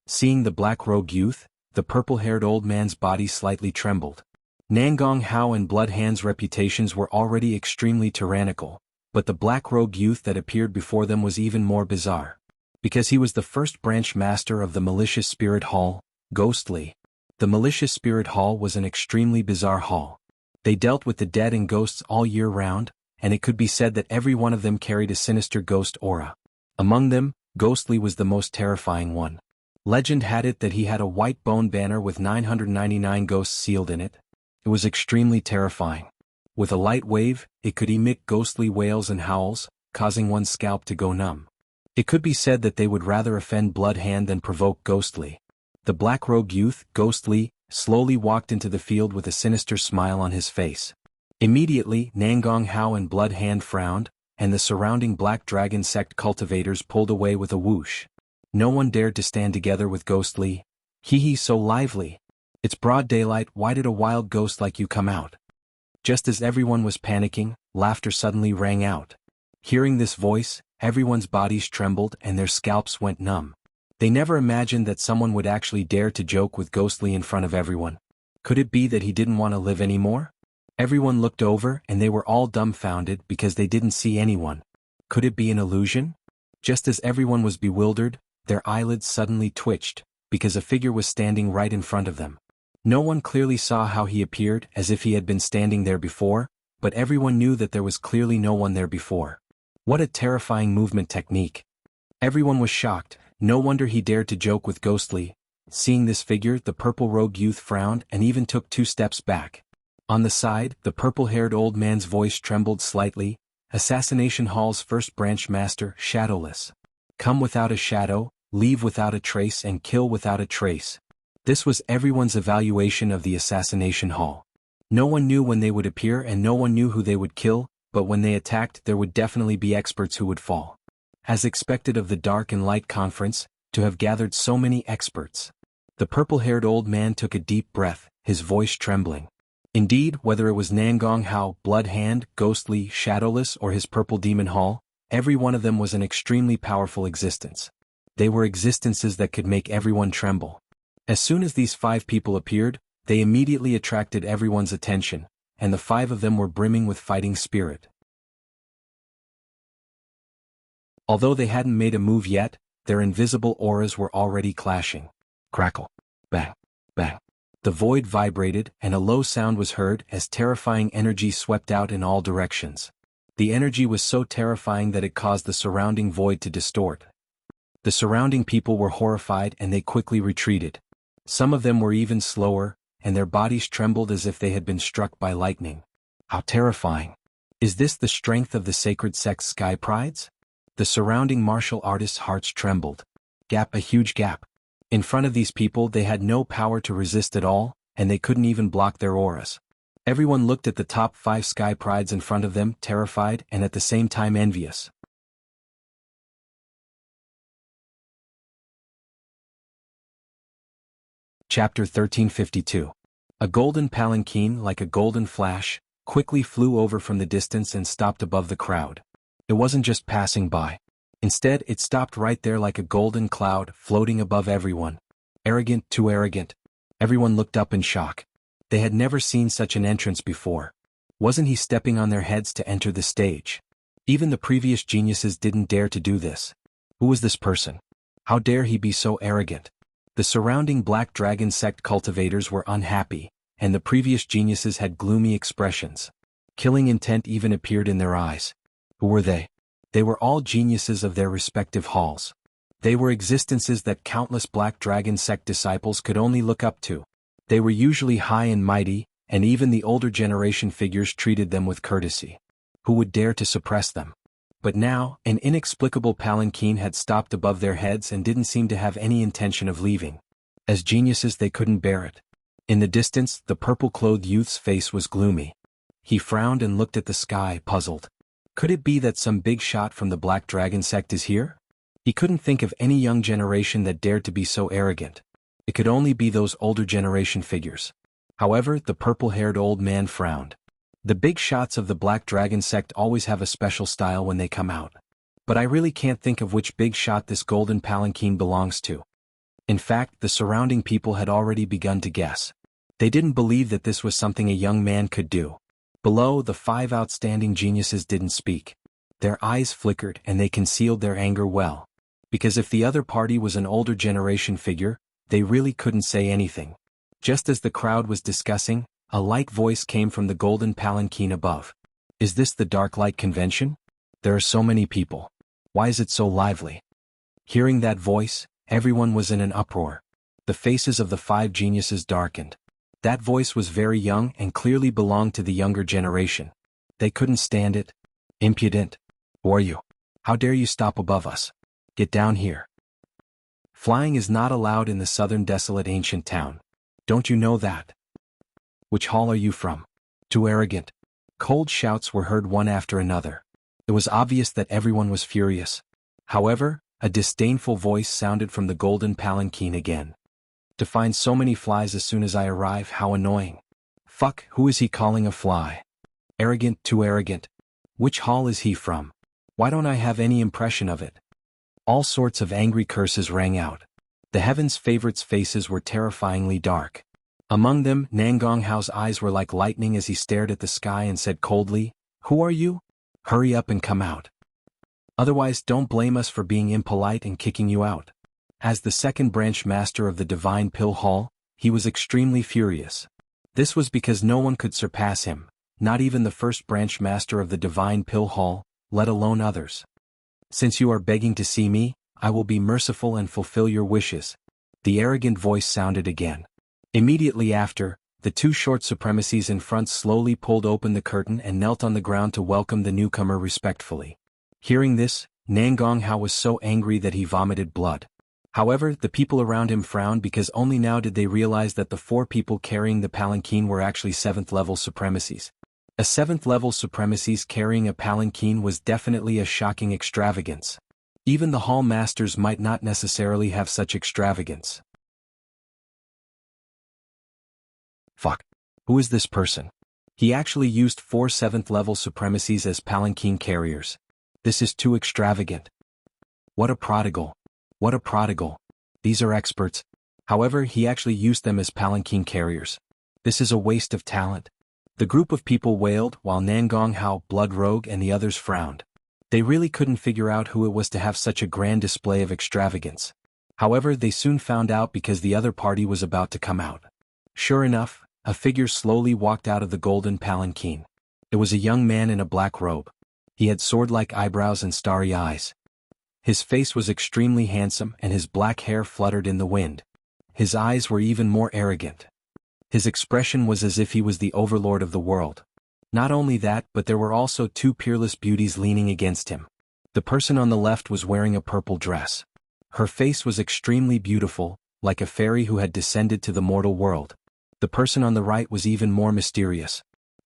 Seeing the black-robed youth, the purple-haired old man's body slightly trembled. Nangong Hao and Blood Hand's reputations were already extremely tyrannical, but the black-robed youth that appeared before them was even more bizarre. Because he was the first branch master of the Malicious Spirit Hall, Ghostly. The Malicious Spirit Hall was an extremely bizarre hall. They dealt with the dead and ghosts all year round, and it could be said that every one of them carried a sinister ghost aura. Among them, Ghostly was the most terrifying one. Legend had it that he had a white bone banner with 999 ghosts sealed in it. It was extremely terrifying. With a light wave, it could emit ghostly wails and howls, causing one's scalp to go numb. It could be said that they would rather offend Blood Hand than provoke Ghostly. The black-robed youth, Ghostly, slowly walked into the field with a sinister smile on his face. Immediately, Nangong Hao and Blood Hand frowned, and the surrounding Black Dragon sect cultivators pulled away with a whoosh. No one dared to stand together with Ghostly. He's so lively. It's broad daylight, why did a wild ghost like you come out? Just as everyone was panicking, laughter suddenly rang out. Hearing this voice, everyone's bodies trembled and their scalps went numb. They never imagined that someone would actually dare to joke with Ghostly in front of everyone. Could it be that he didn't want to live anymore? Everyone looked over and they were all dumbfounded because they didn't see anyone. Could it be an illusion? Just as everyone was bewildered, their eyelids suddenly twitched, because a figure was standing right in front of them. No one clearly saw how he appeared as if he had been standing there before, but everyone knew that there was clearly no one there before. What a terrifying movement technique. Everyone was shocked, no wonder he dared to joke with Ghostly. Seeing this figure, the purple-robed youth frowned and even took 2 steps back. On the side, the purple-haired old man's voice trembled slightly. Assassination Hall's first branch master, Shadowless. Come without a shadow, leave without a trace and kill without a trace. This was everyone's evaluation of the Assassination Hall. No one knew when they would appear and no one knew who they would kill, but when they attacked there would definitely be experts who would fall. As expected of the Dark and Light Conference, to have gathered so many experts. The purple-haired old man took a deep breath, his voice trembling. Indeed, whether it was Nangong Hao, Blood Hand, Ghostly, Shadowless or his Purple Demon Hall, every one of them was an extremely powerful existence. They were existences that could make everyone tremble. As soon as these 5 people appeared, they immediately attracted everyone's attention, and the 5 of them were brimming with fighting spirit. Although they hadn't made a move yet, their invisible auras were already clashing. Crackle. Bang. Bang. The void vibrated and a low sound was heard as terrifying energy swept out in all directions. The energy was so terrifying that it caused the surrounding void to distort. The surrounding people were horrified and they quickly retreated. Some of them were even slower, and their bodies trembled as if they had been struck by lightning. How terrifying. Is this the strength of the sacred sect's sky prides? The surrounding martial artists' hearts trembled. A huge gap. In front of these people they had no power to resist at all, and they couldn't even block their auras. Everyone looked at the top 5 sky prides in front of them, terrified and at the same time envious. Chapter 1352. A golden palanquin, like a golden flash, quickly flew over from the distance and stopped above the crowd. It wasn't just passing by. Instead, it stopped right there like a golden cloud, floating above everyone. Arrogant, too arrogant. Everyone looked up in shock. They had never seen such an entrance before. Wasn't he stepping on their heads to enter the stage? Even the previous geniuses didn't dare to do this. Who was this person? How dare he be so arrogant? The surrounding Black Dragon sect cultivators were unhappy, and the previous geniuses had gloomy expressions. Killing intent even appeared in their eyes. Who were they? They were all geniuses of their respective halls. They were existences that countless Black Dragon sect disciples could only look up to. They were usually high and mighty, and even the older generation figures treated them with courtesy. Who would dare to suppress them? But now, an inexplicable palanquin had stopped above their heads and didn't seem to have any intention of leaving. As geniuses they couldn't bear it. In the distance, the purple-clothed youth's face was gloomy. He frowned and looked at the sky, puzzled. Could it be that some big shot from the Black Dragon sect is here? He couldn't think of any young generation that dared to be so arrogant. It could only be those older generation figures. However, the purple-haired old man frowned. The big shots of the Black Dragon sect always have a special style when they come out. But I really can't think of which big shot this golden palanquin belongs to. In fact, the surrounding people had already begun to guess. They didn't believe that this was something a young man could do. Below, the 5 outstanding geniuses didn't speak. Their eyes flickered and they concealed their anger well. Because if the other party was an older generation figure, they really couldn't say anything. Just as the crowd was discussing, a light voice came from the golden palanquin above. Is this the Dark Light Convention? There are so many people. Why is it so lively? Hearing that voice, everyone was in an uproar. The faces of the 5 geniuses darkened. That voice was very young and clearly belonged to the younger generation. They couldn't stand it. Impudent. Who are you? How dare you stop above us? Get down here. Flying is not allowed in the southern desolate ancient town. Don't you know that? Which hall are you from? Too arrogant. Cold shouts were heard one after another. It was obvious that everyone was furious. However, a disdainful voice sounded from the golden palanquin again. To find so many flies as soon as I arrive, how annoying. Fuck, who is he calling a fly? Arrogant, too arrogant. Which hall is he from? Why don't I have any impression of it? All sorts of angry curses rang out. The Heaven's favorites' faces were terrifyingly dark. Among them, Nangong Hao's eyes were like lightning as he stared at the sky and said coldly, "Who are you? Hurry up and come out. Otherwise don't blame us for being impolite and kicking you out." As the second branch master of the Divine Pill Hall, he was extremely furious. This was because no one could surpass him, not even the first branch master of the Divine Pill Hall, let alone others. "Since you are begging to see me, I will be merciful and fulfill your wishes." The arrogant voice sounded again. Immediately after, the 2 short supremacies in front slowly pulled open the curtain and knelt on the ground to welcome the newcomer respectfully. Hearing this, Nangong Hao was so angry that he vomited blood. However, the people around him frowned because only now did they realize that the 4 people carrying the palanquin were actually 7th-level supremacies. A 7th-level supremacies carrying a palanquin was definitely a shocking extravagance. Even the hall masters might not necessarily have such extravagance. Fuck. Who is this person? He actually used 4 7th-level supremacies as palanquin carriers. This is too extravagant. What a prodigal. What a prodigal. These are experts. However, he actually used them as palanquin carriers. This is a waste of talent. The group of people wailed while Nangong Hao, Blood Rogue and the others frowned. They really couldn't figure out who it was to have such a grand display of extravagance. However, they soon found out because the other party was about to come out. Sure enough, a figure slowly walked out of the golden palanquin. It was a young man in a black robe. He had sword-like eyebrows and starry eyes. His face was extremely handsome and his black hair fluttered in the wind. His eyes were even more arrogant. His expression was as if he was the overlord of the world. Not only that, but there were also two peerless beauties leaning against him. The person on the left was wearing a purple dress. Her face was extremely beautiful, like a fairy who had descended to the mortal world. The person on the right was even more mysterious.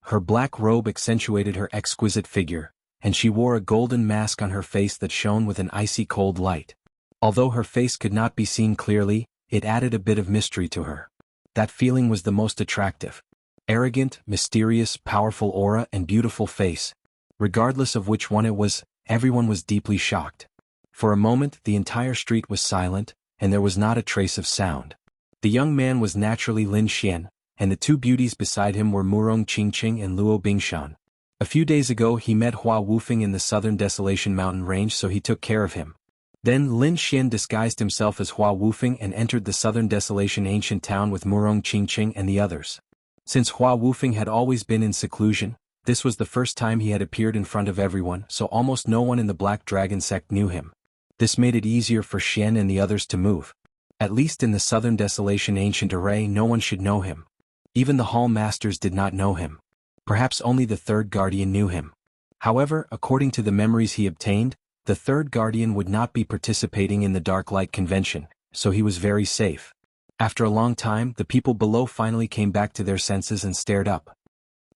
Her black robe accentuated her exquisite figure, and she wore a golden mask on her face that shone with an icy cold light. Although her face could not be seen clearly, it added a bit of mystery to her. That feeling was the most attractive. Arrogant, mysterious, powerful aura and beautiful face. Regardless of which one it was, everyone was deeply shocked. For a moment, the entire street was silent, and there was not a trace of sound. The young man was naturally Lin Xian, and the two beauties beside him were Murong Qingqing and Luo Bingshan. A few days ago he met Hua Wufeng in the southern Desolation mountain range, so he took care of him. Then Lin Xian disguised himself as Hua Wufeng and entered the southern Desolation ancient town with Murong Qingqing and the others. Since Hua Wufeng had always been in seclusion, this was the first time he had appeared in front of everyone, so almost no one in the Black Dragon sect knew him. This made it easier for Xian and the others to move. At least in the southern Desolation ancient array no one should know him. Even the hall masters did not know him. Perhaps only the third guardian knew him. However, according to the memories he obtained, the third guardian would not be participating in the Dark Light convention, so he was very safe. After a long time, the people below finally came back to their senses and stared up.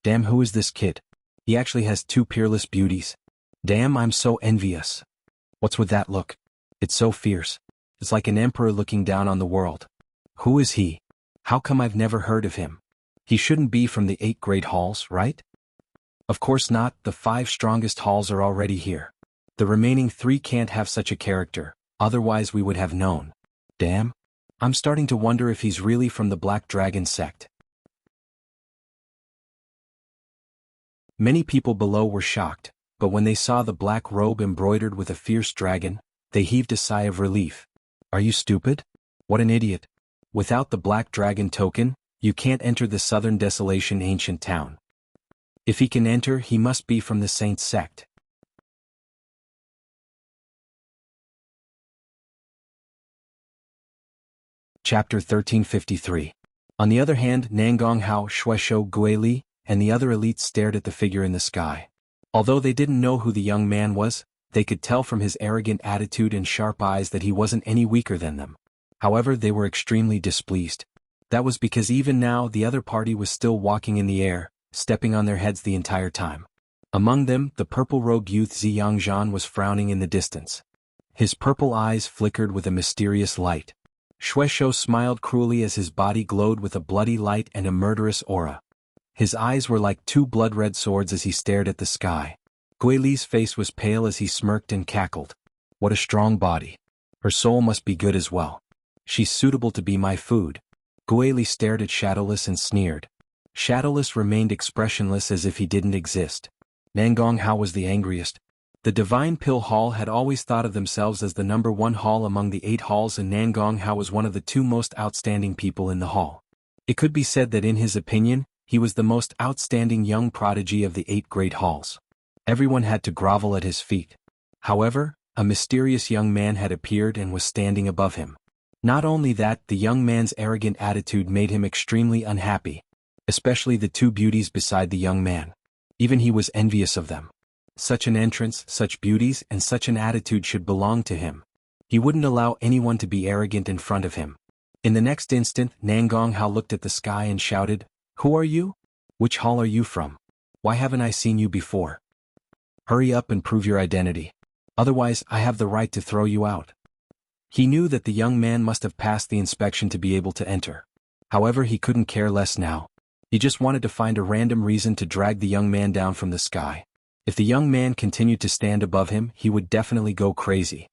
Damn, who is this kid? He actually has two peerless beauties. Damn, I'm so envious. What's with that look? It's so fierce. It's like an emperor looking down on the world. Who is he? How come I've never heard of him? He shouldn't be from the 8 great halls, right? Of course not, the 5 strongest halls are already here. The remaining 3 can't have such a character, otherwise we would have known. Damn. I'm starting to wonder if he's really from the Black Dragon sect. Many people below were shocked, but when they saw the black robe embroidered with a fierce dragon, they heaved a sigh of relief. Are you stupid? What an idiot. Without the Black Dragon token, you can't enter the southern Desolation ancient town. If he can enter, he must be from the Saint sect. Chapter 1353. On the other hand, Nangong Hao, Shueshou Guili, and the other elites stared at the figure in the sky. Although they didn't know who the young man was, they could tell from his arrogant attitude and sharp eyes that he wasn't any weaker than them. However, they were extremely displeased. That was because even now the other party was still walking in the air, stepping on their heads the entire time. Among them, the purple-robed youth Ziyangzhan was frowning in the distance. His purple eyes flickered with a mysterious light. Shueshou smiled cruelly as his body glowed with a bloody light and a murderous aura. His eyes were like 2 blood-red swords as he stared at the sky. Guili's face was pale as he smirked and cackled. What a strong body. Her soul must be good as well. She's suitable to be my food. Guili stared at Shadowless and sneered. Shadowless remained expressionless as if he didn't exist. Nangong Hao was the angriest. The Divine Pill Hall had always thought of themselves as the #1 hall among the 8 halls, and Nangong Hao was one of the 2 most outstanding people in the hall. It could be said that in his opinion, he was the most outstanding young prodigy of the 8 great halls. Everyone had to grovel at his feet. However, a mysterious young man had appeared and was standing above him. Not only that, the young man's arrogant attitude made him extremely unhappy, especially the 2 beauties beside the young man. Even he was envious of them. Such an entrance, such beauties, and such an attitude should belong to him. He wouldn't allow anyone to be arrogant in front of him. In the next instant, Nangong Hao looked at the sky and shouted, "Who are you? Which hall are you from? Why haven't I seen you before? Hurry up and prove your identity. Otherwise, I have the right to throw you out." He knew that the young man must have passed the inspection to be able to enter. However, he couldn't care less now. He just wanted to find a random reason to drag the young man down from the sky. If the young man continued to stand above him, he would definitely go crazy.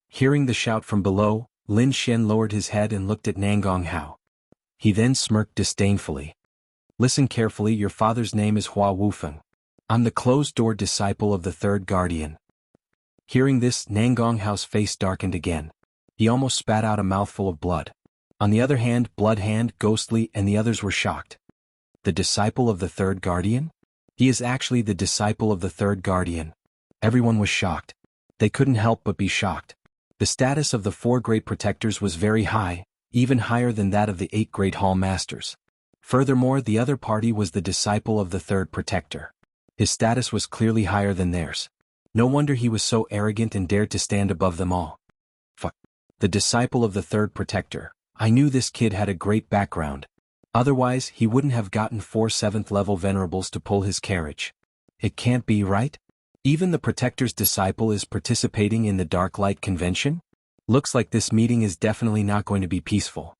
Hearing the shout from below, Lin Xian lowered his head and looked at Nangong Hao. He then smirked disdainfully. "Listen carefully, your father's name is Hua Wufeng. I'm the closed-door disciple of the third guardian." Hearing this, Nangong Hao's face darkened again. He almost spat out a mouthful of blood. On the other hand, Bloodhand, Ghostly, and the others were shocked. The disciple of the third guardian? He is actually the disciple of the third guardian. Everyone was shocked. They couldn't help but be shocked. The status of the 4 great protectors was very high, even higher than that of the 8 great hall masters. Furthermore, the other party was the disciple of the third protector. His status was clearly higher than theirs. No wonder he was so arrogant and dared to stand above them all. Fuck. The disciple of the third protector. I knew this kid had a great background. Otherwise, he wouldn't have gotten 4 7th level venerables to pull his carriage. It can't be right? Even the protector's disciple is participating in the Dark Light Convention? Looks like this meeting is definitely not going to be peaceful.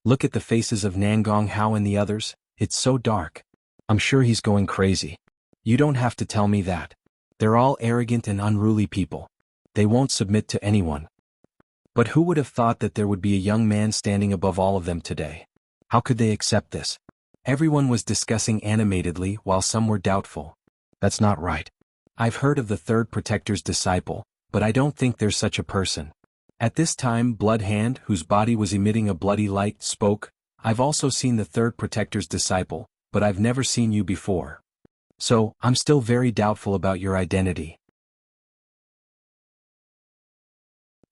Look at the faces of Nangong Hao and the others, it's so dark. I'm sure he's going crazy. You don't have to tell me that. They're all arrogant and unruly people. They won't submit to anyone. But who would have thought that there would be a young man standing above all of them today? How could they accept this? Everyone was discussing animatedly while some were doubtful. That's not right. I've heard of the third protector's disciple, but I don't think there's such a person. At this time, Blood Hand, whose body was emitting a bloody light, spoke. I've also seen the third protector's disciple, but I've never seen you before. So, I'm still very doubtful about your identity.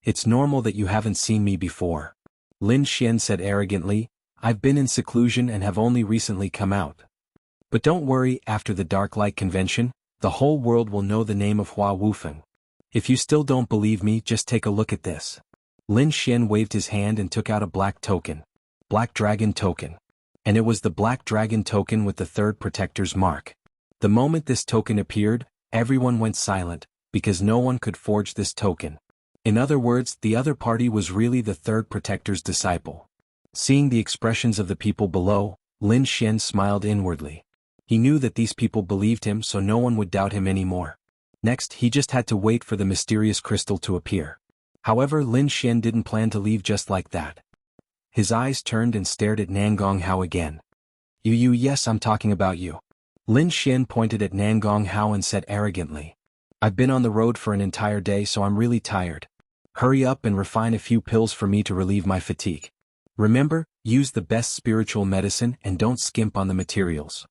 It's normal that you haven't seen me before. Lin Xian said arrogantly. I've been in seclusion and have only recently come out. But don't worry, after the Dark Light Convention, the whole world will know the name of Hua Wufeng. If you still don't believe me, just take a look at this. Lin Xian waved his hand and took out a black token. Black Dragon token. And it was the Black Dragon token with the third protector's mark. The moment this token appeared, everyone went silent, because no one could forge this token. In other words, the other party was really the third protector's disciple. Seeing the expressions of the people below, Lin Xian smiled inwardly. He knew that these people believed him, so no one would doubt him anymore. Next, he just had to wait for the mysterious crystal to appear. However, Lin Xian didn't plan to leave just like that. His eyes turned and stared at Nangong Hao again. Yes, I'm talking about you. Lin Xian pointed at Nangong Hao and said arrogantly. I've been on the road for an entire day, so I'm really tired. Hurry up and refine a few pills for me to relieve my fatigue. Remember, use the best spiritual medicine and don't skimp on the materials.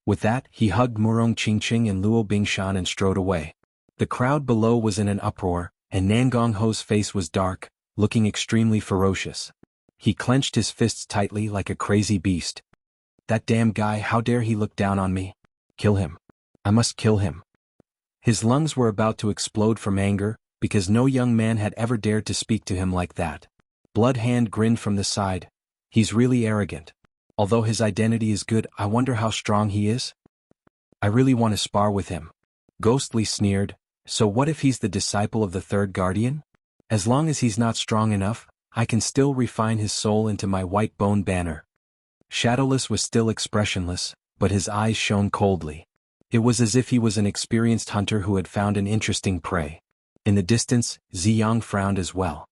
With that, he hugged Murong Qingqing and Luo Bingshan and strode away. The crowd below was in an uproar, and Nangong Hao's face was dark, looking extremely ferocious. He clenched his fists tightly like a crazy beast. That damn guy, how dare he look down on me? Kill him. I must kill him. His lungs were about to explode from anger, because no young man had ever dared to speak to him like that. Blood Hand grinned from the side. He's really arrogant. Although his identity is good, I wonder how strong he is? I really want to spar with him. Ghostly sneered. So what if he's the disciple of the third guardian? As long as he's not strong enough, I can still refine his soul into my white bone banner. Shadowless was still expressionless, but his eyes shone coldly. It was as if he was an experienced hunter who had found an interesting prey. In the distance, Ziyang frowned as well.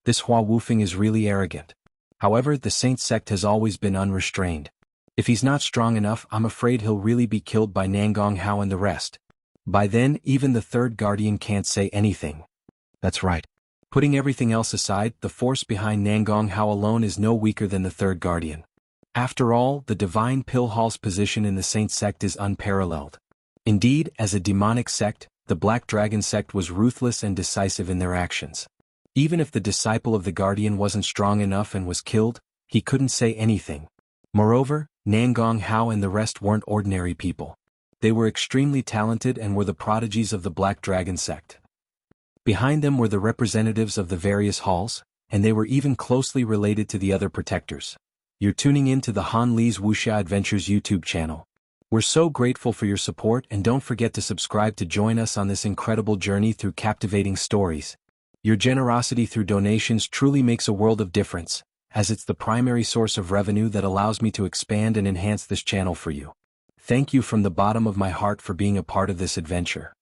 This Hua Wufeng is really arrogant. However, the Saint sect has always been unrestrained. If he's not strong enough, I'm afraid he'll really be killed by Nangong Hao and the rest. By then, even the third guardian can't say anything. That's right. Putting everything else aside, the force behind Nangong Hao alone is no weaker than the third guardian. After all, the Divine Pill Hall's position in the Saint sect is unparalleled. Indeed, as a demonic sect, the Black Dragon sect was ruthless and decisive in their actions. Even if the disciple of the guardian wasn't strong enough and was killed, he couldn't say anything. Moreover, Nangong Hao and the rest weren't ordinary people. They were extremely talented and were the prodigies of the Black Dragon sect. Behind them were the representatives of the various halls, and they were even closely related to the other protectors. You're tuning in to the Han Li's Wuxia Adventures YouTube channel. We're so grateful for your support, and don't forget to subscribe to join us on this incredible journey through captivating stories. Your generosity through donations truly makes a world of difference, as it's the primary source of revenue that allows me to expand and enhance this channel for you. Thank you from the bottom of my heart for being a part of this adventure.